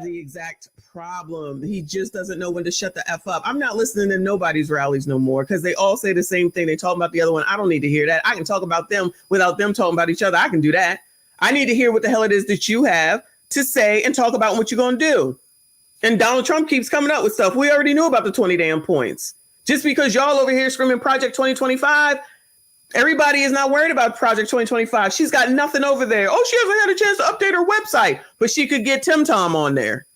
the exact problem. He just doesn't know when to shut the F up. I'm not listening to nobody's rallies no more because they all say the same thing. They talk about the other one. I don't need to hear that. I can talk about them without them talking about each other. I can do that. I need to hear what the hell it is that you have to say and talk about what you're going to do. And Donald Trump keeps coming up with stuff. We already knew about the 20 damn points. Just because y'all over here screaming Project 2025, everybody is not worried about Project 2025. She's got nothing over there. Oh, she hasn't had a chance to update her website, but she could get Tim Tom on there.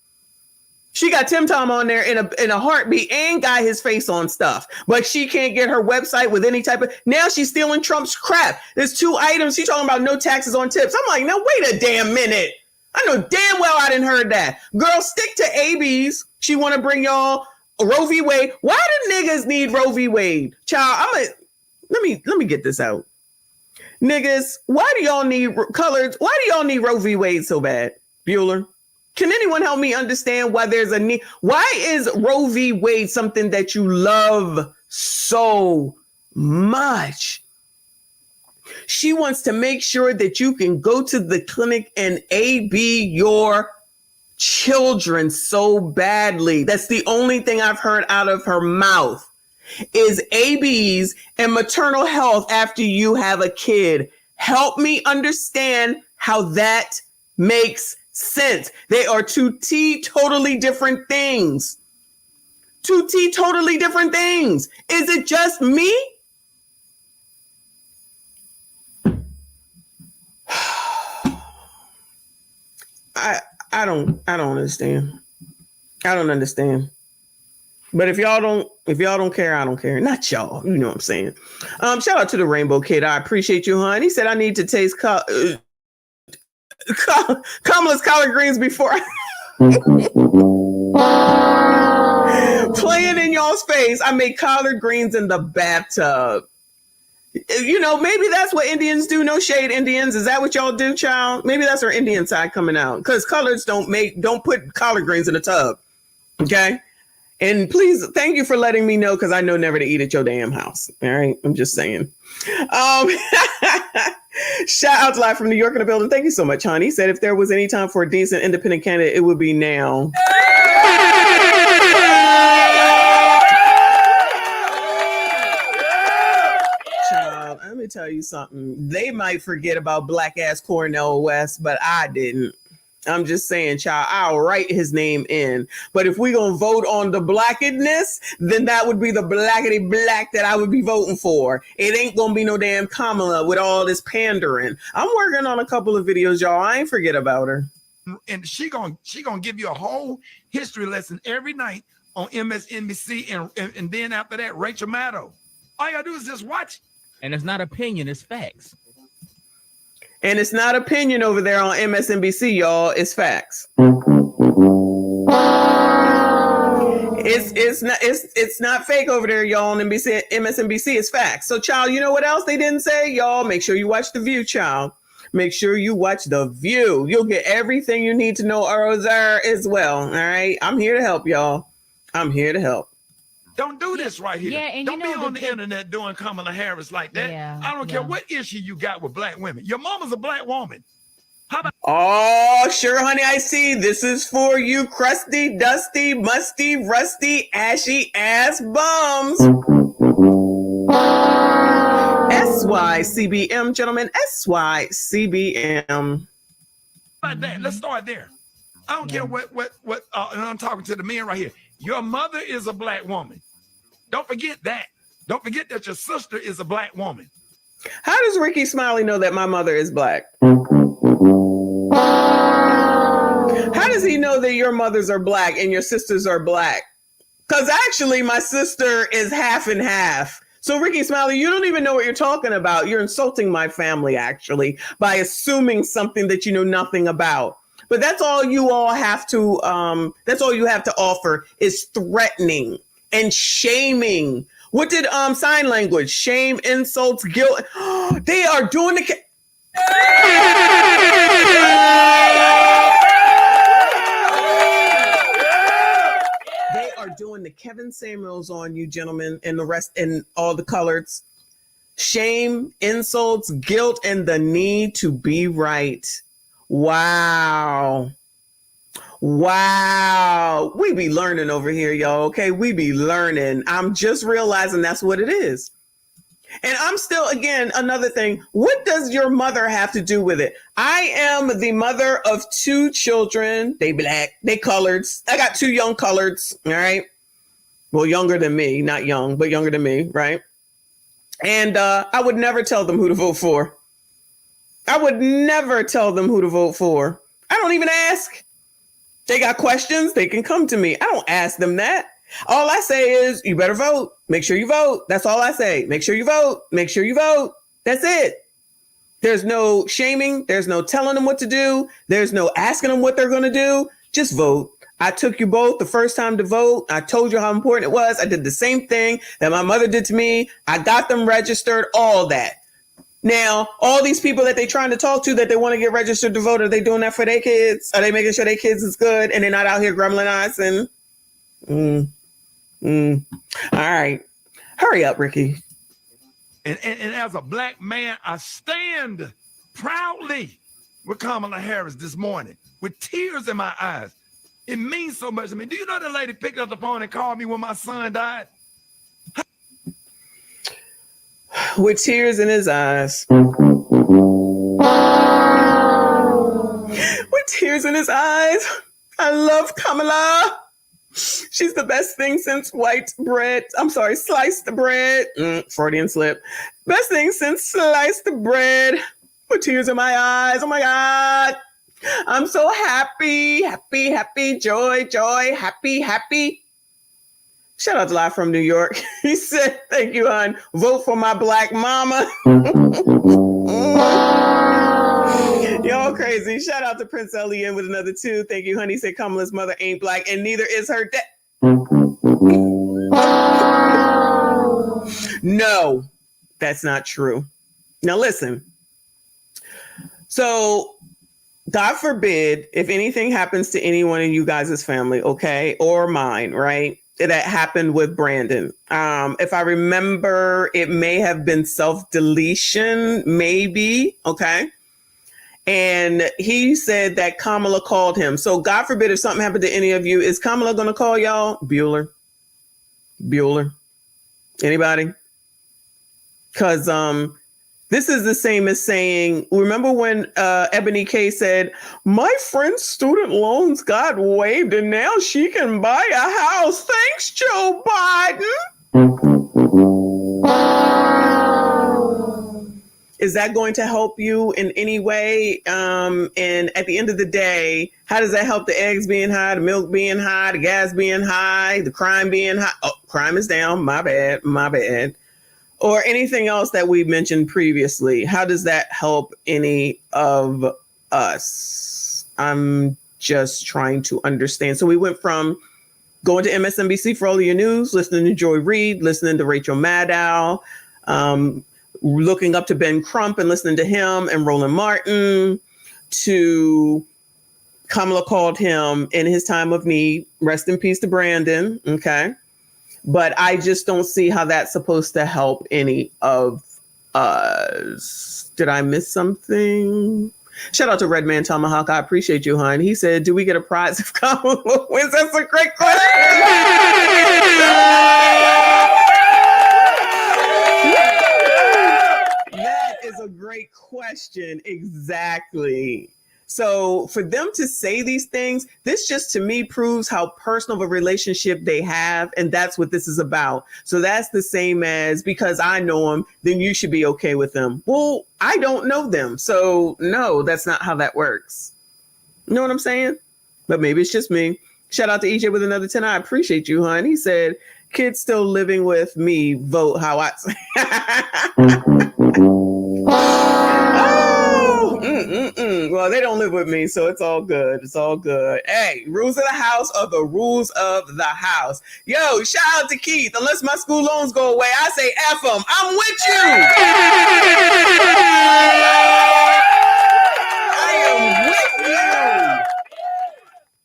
She got Tim Tom on there in a heartbeat and got his face on stuff, but she can't get her website with any type of. Now she's stealing Trump's crap. There's 2 items. She's talking about no taxes on tips. I'm like, no, wait a damn minute. I know damn well I didn't heard that. Girl, stick to ABs. She want to bring y'all Roe v. Wade. Why do niggas need Roe v. Wade? Child, let me get this out. Niggas, why do y'all need colors? Why do y'all need Roe v. Wade so bad? Bueller? Can anyone help me understand why there's a need? Why is Roe v. Wade something that you love so much? She wants to make sure that you can go to the clinic and AB your children so badly. That's the only thing I've heard out of her mouth is ABs and maternal health after you have a kid. Help me understand how that makes sense. They are 2 totally different things. 2 totally different things. Is it just me? I don't understand. I don't understand. But if y'all don't care, I don't care. Not y'all. You know what I'm saying. Shout out to the Rainbow Kid. I appreciate you, hon. He said I need to taste Kamala's collard greens before playing in y'all's face. I made collard greens in the bathtub. You know, maybe that's what Indians do. No shade, Indians. Is that what y'all do, child? Maybe that's our Indian side coming out. Because coloreds don't put collard greens in a tub. Okay. And please, thank you for letting me know because I know never to eat at your damn house. All right. I'm just saying. Shout out to Live from New York in the building. Thank you so much, honey. He said if there was any time for a decent independent candidate, it would be now. Child, let me tell you something. They might forget about black ass Cornel West, but I didn't. I'm just saying, child, I'll write his name in. But if we're going to vote on the blackedness, then that would be the blackety black that I would be voting for. It ain't going to be no damn Kamala with all this pandering. I'm working on a couple of videos, y'all. I ain't forget about her. And she gonna give you a whole history lesson every night on MSNBC. And then after that, Rachel Maddow. All you got to do is just watch. And it's not opinion, it's facts. And it's not opinion over there on MSNBC, y'all. It's facts. It's not fake over there, y'all. On MSNBC, it's facts. So, child, you know what else they didn't say, y'all? Make sure you watch The View, child. make sure you watch The View. You'll get everything you need to know there as well. All right. I'm here to help, y'all. I'm here to help. Don't do this right here. Yeah, and don't you know be on the internet doing Kamala Harris like that. Yeah, I don't care what issue you got with black women. Your mama's a black woman. How about Oh, sure, honey, I see. This is for you crusty, dusty, musty, rusty, ashy ass bums. SYCBM, gentlemen, SYCBM. that? Let's start there. I don't care what and I'm talking to the men right here. Your mother is a black woman. Don't forget that. Don't forget that your sister is a black woman. How does Ricky Smiley know that my mother is black? How does he know that your mothers are black and your sisters are black? Because actually my sister is half and half. So Ricky Smiley, you don't even know what you're talking about. You're insulting my family actually by assuming something that you know nothing about. But that's all you all have to that's all you have to offer is threatening and shaming. What did sign language? Shame, insults, guilt. They are doing the They are doing the Kevin Samuels on you, gentlemen, and the rest and all the coloreds. Shame, insults, guilt, and the need to be right. Wow. Wow. We be learning over here, y'all. Okay. We be learning. I'm just realizing that's what it is. And I'm still, again, another thing. What does your mother have to do with it? I am the mother of 2 children. They black, they coloreds. I got 2 young coloreds. All right. Well, younger than me, not young, but younger than me. Right. And I would never tell them who to vote for. I would never tell them who to vote for. I don't even ask. They got questions, they can come to me. I don't ask them that. All I say is, you better vote. Make sure you vote. That's all I say. Make sure you vote. Make sure you vote. That's it. There's no shaming. There's no telling them what to do. There's no asking them what they're going to do. Just vote. I took you both the first time to vote. I told you how important it was. I did the same thing that my mother did to me. I got them registered, all that. Now, all these people that they're trying to talk to that they want to get registered to vote, are they doing that for their kids? Are they making sure their kids is good and they're not out here gremlinizing? All right. Hurry up, Ricky. And as a black man, I stand proudly with Kamala Harris this morning with tears in my eyes. It means so much to me. Do you know that lady picked up the phone and called me when my son died? With tears in his eyes. With tears in his eyes. I love Kamala. She's the best thing since white bread. I'm sorry, sliced bread. Freudian slip. Best thing since sliced bread. With tears in my eyes. Oh my God. I'm so happy, happy, happy, joy, joy, happy, happy. Shout out to Live from New York. He said, thank you, hon. Vote for my black mama. Y'all crazy. Shout out to Prince Elian with another 2. Thank you, honey. He said Kamala's mother ain't black and neither is her dad. No, that's not true. Now listen. So God forbid if anything happens to any one of you guys' family, okay, or mine, right? That happened with Brandon. If I remember, it may have been self-deletion, maybe. Okay. And he said that Kamala called him. So God forbid if something happened to any of you, is Kamala going to call y'all? Bueller. Anybody? Because this is the same as saying, remember when Ebony K said, my friend's student loans got waived and now she can buy a house. Thanks, Joe Biden. Is that going to help you in any way? And at the end of the day, how does that help the eggs being high, the milk being high, the gas being high, the crime being high? Oh, crime is down. My bad. Or anything else that we mentioned previously. How does that help any of us? I'm just trying to understand. So we went from going to MSNBC for all of your news, listening to Joy Reid, listening to Rachel Maddow, looking up to Ben Crump and listening to him and Roland Martin, to Kamala called him in his time of need. Rest in peace to Brandon. Okay. But I just don't see how that's supposed to help any of us. Did I miss something? Shout out to Redman Tomahawk. I appreciate you, hon. He said, do we get a prize if Kamala wins? That's a great question. That is a great question. Exactly. So for them to say these things, this just to me proves how personal of a relationship they have. And that's what this is about. So that's the same as, because I know them, then you should be okay with them. Well, I don't know them. So no, that's not how that works. You know what I'm saying? But maybe it's just me. Shout out to EJ with another 10. I appreciate you, hon. He said, kids still living with me, vote how I say. Well, they don't live with me, so it's all good. It's all good. Hey, rules of the house are the rules of the house. Yo, shout out to Keith. Unless my school loans go away, I say F them. I'm with you. I am with you.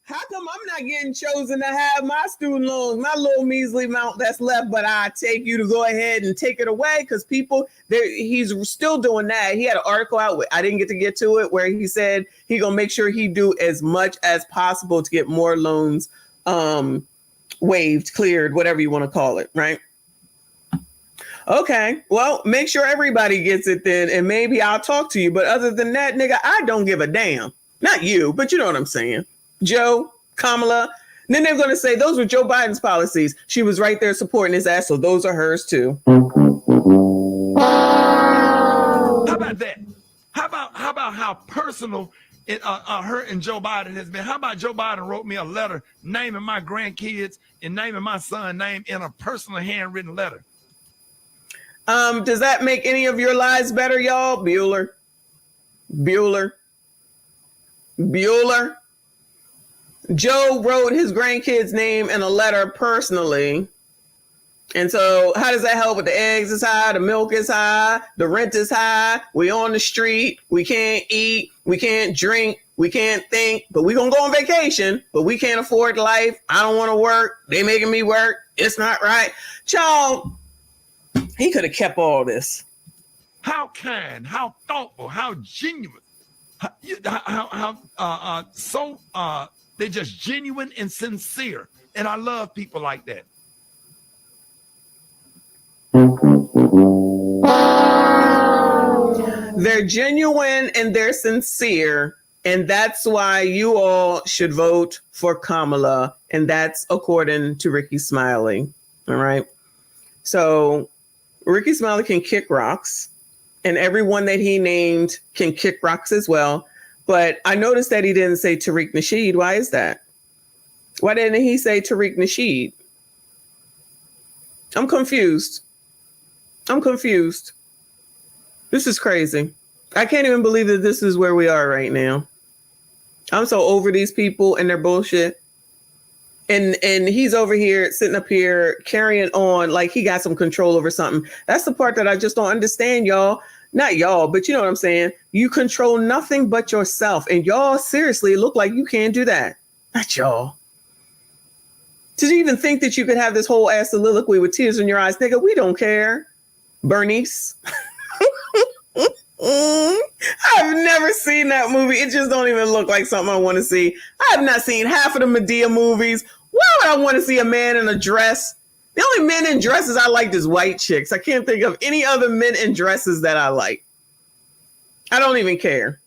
How come I'm not getting chosen to have my student loans, my little measly amount that's left, but I take you to go ahead and take it away? Because people, he's still doing that. He had an article out, I didn't get to it, where he said he gonna make sure he do as much as possible to get more loans waived, cleared, whatever you want to call it, right? Okay, well, make sure everybody gets it then, and maybe I'll talk to you. But other than that, nigga, I don't give a damn. Not you, but you know what I'm saying. Joe, Kamala. Then they're going to say those were Joe Biden's policies. She was right there supporting his ass, so those are hers too. How about that? How about how personal her and Joe Biden has been? How about Joe Biden wrote me a letter naming my grandkids and naming my son's name in a personal handwritten letter? Does that make any of your lives better, y'all? Bueller. Joe wrote his grandkid's name in a letter personally. And so how does that help with the eggs is high, the milk is high, the rent is high, we on the street, we can't eat, we can't drink, we can't think, but we gonna go on vacation, but we can't afford life. I don't want to work. They making me work. It's not right. Child, he could have kept all this. How kind, how thoughtful, how genuine, they're just genuine and sincere. And I love people like that. They're genuine and they're sincere. And that's why you all should vote for Kamala. And that's according to Ricky Smiley. All right. So Ricky Smiley can kick rocks. And everyone that he named can kick rocks as well. But I noticed that he didn't say Tariq Nasheed. Why is that? Why didn't he say Tariq Nasheed? I'm confused. This is crazy. I can't even believe that this is where we are right now. I'm so over these people and their bullshit. And he's over here, sitting up here, carrying on like he got some control over something. That's the part that I just don't understand, y'all. Not y'all, but you know what I'm saying? You control nothing but yourself. And y'all seriously look like you can't do that. Not y'all. Did you even think that you could have this whole ass soliloquy with tears in your eyes? Nigga, we don't care. Bernice. I've never seen that movie. It just don't even look like something I want to see. I have not seen half of the Medea movies. Why would I want to see a man in a dress? The only men in dresses I liked is white chicks. I can't think of any other men in dresses that I like. I don't even care.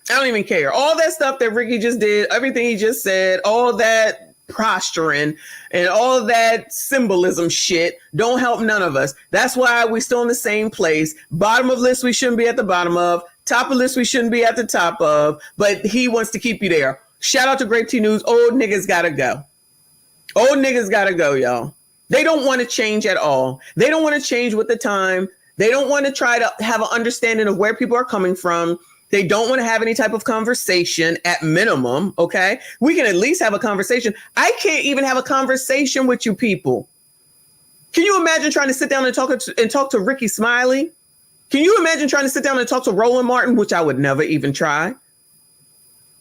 All that stuff that Ricky just did, everything he just said, all that posturing and all that symbolism shit don't help none of us. That's why we still in the same place. Bottom of list we shouldn't be at the bottom of. Top of list we shouldn't be at the top of. But he wants to keep you there. Shout out to Great T News. Old niggas gotta go. Old niggas gotta go, y'all. They don't want to change at all. They don't want to change with the time. They don't want to try to have an understanding of where people are coming from. They don't want to have any type of conversation at minimum. Okay. We can at least have a conversation. I can't even have a conversation with you people. Can you imagine trying to sit down and talk to Ricky Smiley? Can you imagine trying to sit down and talk to Roland Martin, which I would never even try?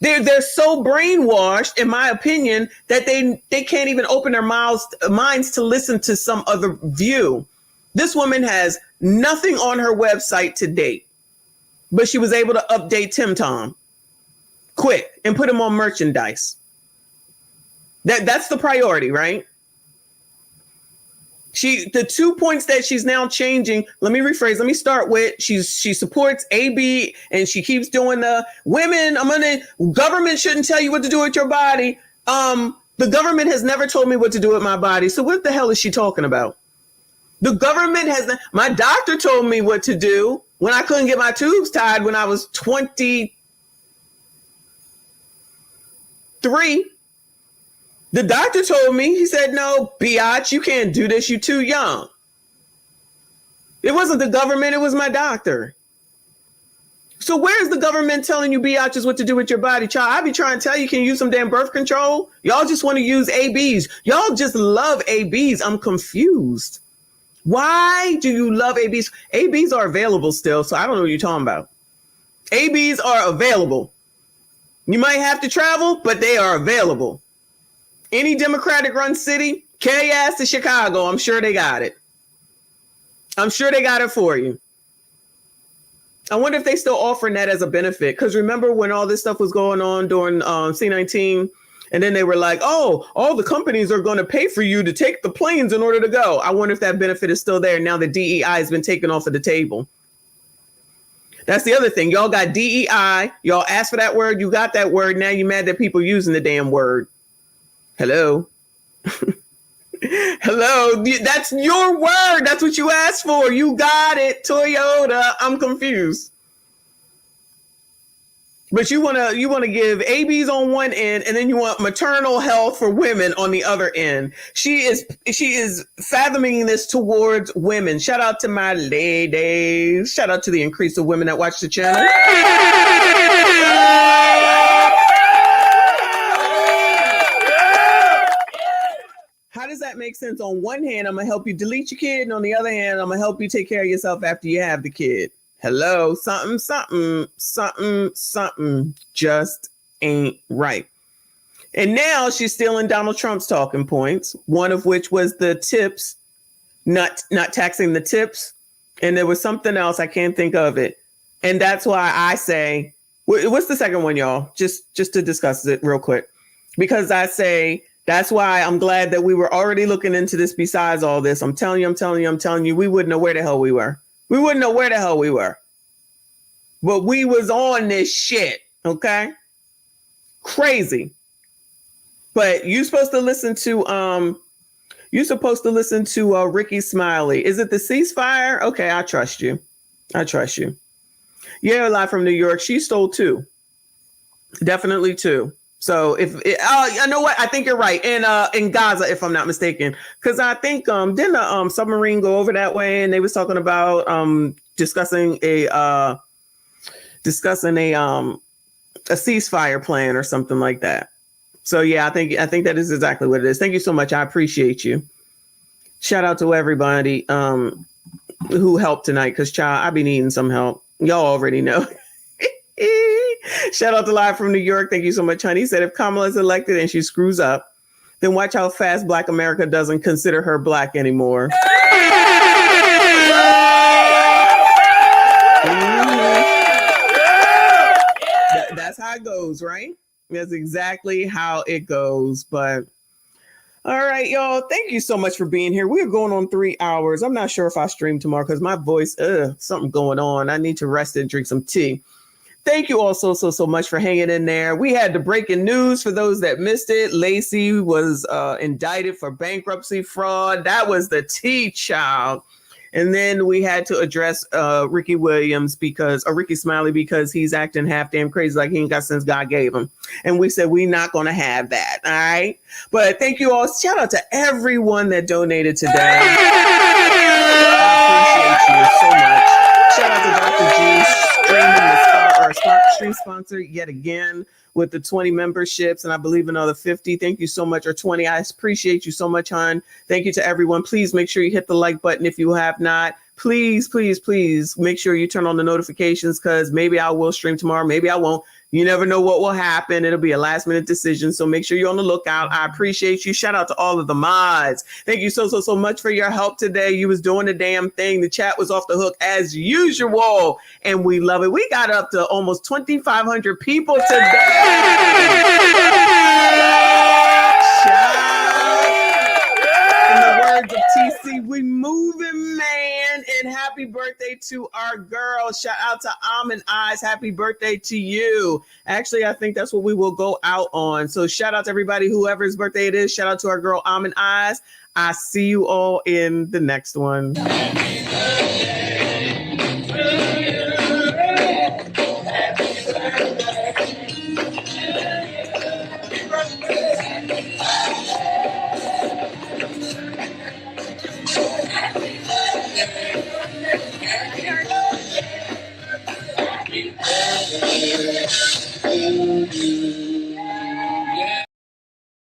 They're so brainwashed, in my opinion, that they can't even open their minds to listen to some other view. This woman has nothing on her website to date, but she was able to update Tim Tom quick and put him on merchandise. That's the priority, right? The 2 points that she's now changing, let me rephrase. Let me start with she supports AB and she keeps doing the women. Government shouldn't tell you what to do with your body. The government has never told me what to do with my body. So what the hell is she talking about? The government my doctor told me what to do when I couldn't get my tubes tied when I was 23. The doctor told me, he said, no, biatch, you can't do this. You're too young. It wasn't the government. It was my doctor. So where's the government telling you biatches what to do with your body, child? I be trying to tell you, can you use some damn birth control? Y'all just want to use ABs. Y'all just love ABs. I'm confused. Why do you love ABs? ABs are available still, so I don't know what you're talking about. ABs are available. You might have to travel, but they are available. Any Democratic-run city, carry your ass to Chicago. I'm sure they got it. I'm sure they got it for you. I wonder if they still offering that as a benefit. Because remember when all this stuff was going on during C-19, and then they were like, oh, all the companies are going to pay for you to take the planes in order to go. I wonder if that benefit is still there now that DEI has been taken off of the table. That's the other thing. Y'all got DEI. Y'all asked for that word. You got that word. Now you're mad that people using the damn word. Hello. Hello. That's your word. That's what you asked for. You got it. Toyota. I'm confused. But you want to give ABs on one end and then you want maternal health for women on the other end. She is fathoming this towards women. Shout out to my ladies. Shout out to the increase of women that watch the channel. How does that make sense? On one hand, I'm going to help you delete your kid. And on the other hand, I'm going to help you take care of yourself after you have the kid. Hello, something just ain't right. And now she's stealing Donald Trump's talking points, one of which was the tips, not taxing the tips. And there was something else. I can't think of it. And that's why I say, what's the second one, y'all? Just to discuss it real quick, because I say, that's why I'm glad that we were already looking into this besides all this. I'm telling you, we wouldn't know where the hell we were. We wouldn't know where the hell we were. But we was on this shit, okay? Crazy. But you're supposed to listen to Ricky Smiley. Is it the ceasefire? Okay, I trust you. Yeah, live from New York. She stole 2. Definitely 2. So you know what? I think you're right. In Gaza, if I'm not mistaken, because I think didn't a submarine go over that way, and they was talking about discussing a ceasefire plan or something like that. So yeah, I think that is exactly what it is. Thank you so much. I appreciate you. Shout out to everybody who helped tonight, because child, I've been needing some help. Y'all already know. Shout out to Live from New York. Thank you so much, honey. He said if Kamala is elected and she screws up, then watch how fast Black America doesn't consider her Black anymore. That's how it goes, right? That's exactly how it goes. But all right, y'all. Thank you so much for being here. We're going on 3 hours. I'm not sure if I stream tomorrow because my voice, something going on. I need to rest and drink some tea. Thank you all so much for hanging in there. We had the breaking news for those that missed it. Lacy was indicted for bankruptcy fraud. That was the tea, child. And then we had to address Ricky Smiley, because he's acting half damn crazy like he ain't got sense God gave him. And we said we're not going to have that. All right. But thank you all. Shout out to everyone that donated today. I appreciate you so much. Shout out to Dr. G stream sponsor yet again with the 20 memberships, and I believe another 50. Thank you so much, or 20. I appreciate you so much, hon. Thank you to everyone. Please make sure you hit the like button if you have not. please, please, please make sure you turn on the notifications, because maybe I will stream tomorrow. Maybe I won't. You never know what will happen. It'll be a last minute decision. So make sure you're on the lookout. I appreciate you. Shout out to all of the mods. Thank you so much for your help today. You was doing the damn thing. The chat was off the hook as usual. And we love it. We got up to almost 2,500 people today. In the words of TC, we moving, man. And happy birthday to our girl. Shout out to iammichondenyse. Happy birthday to you. Actually, I think that's what we will go out on. So shout out to everybody, whoever's birthday it is. Shout out to our girl iammichondenyse. I see you all in the next one.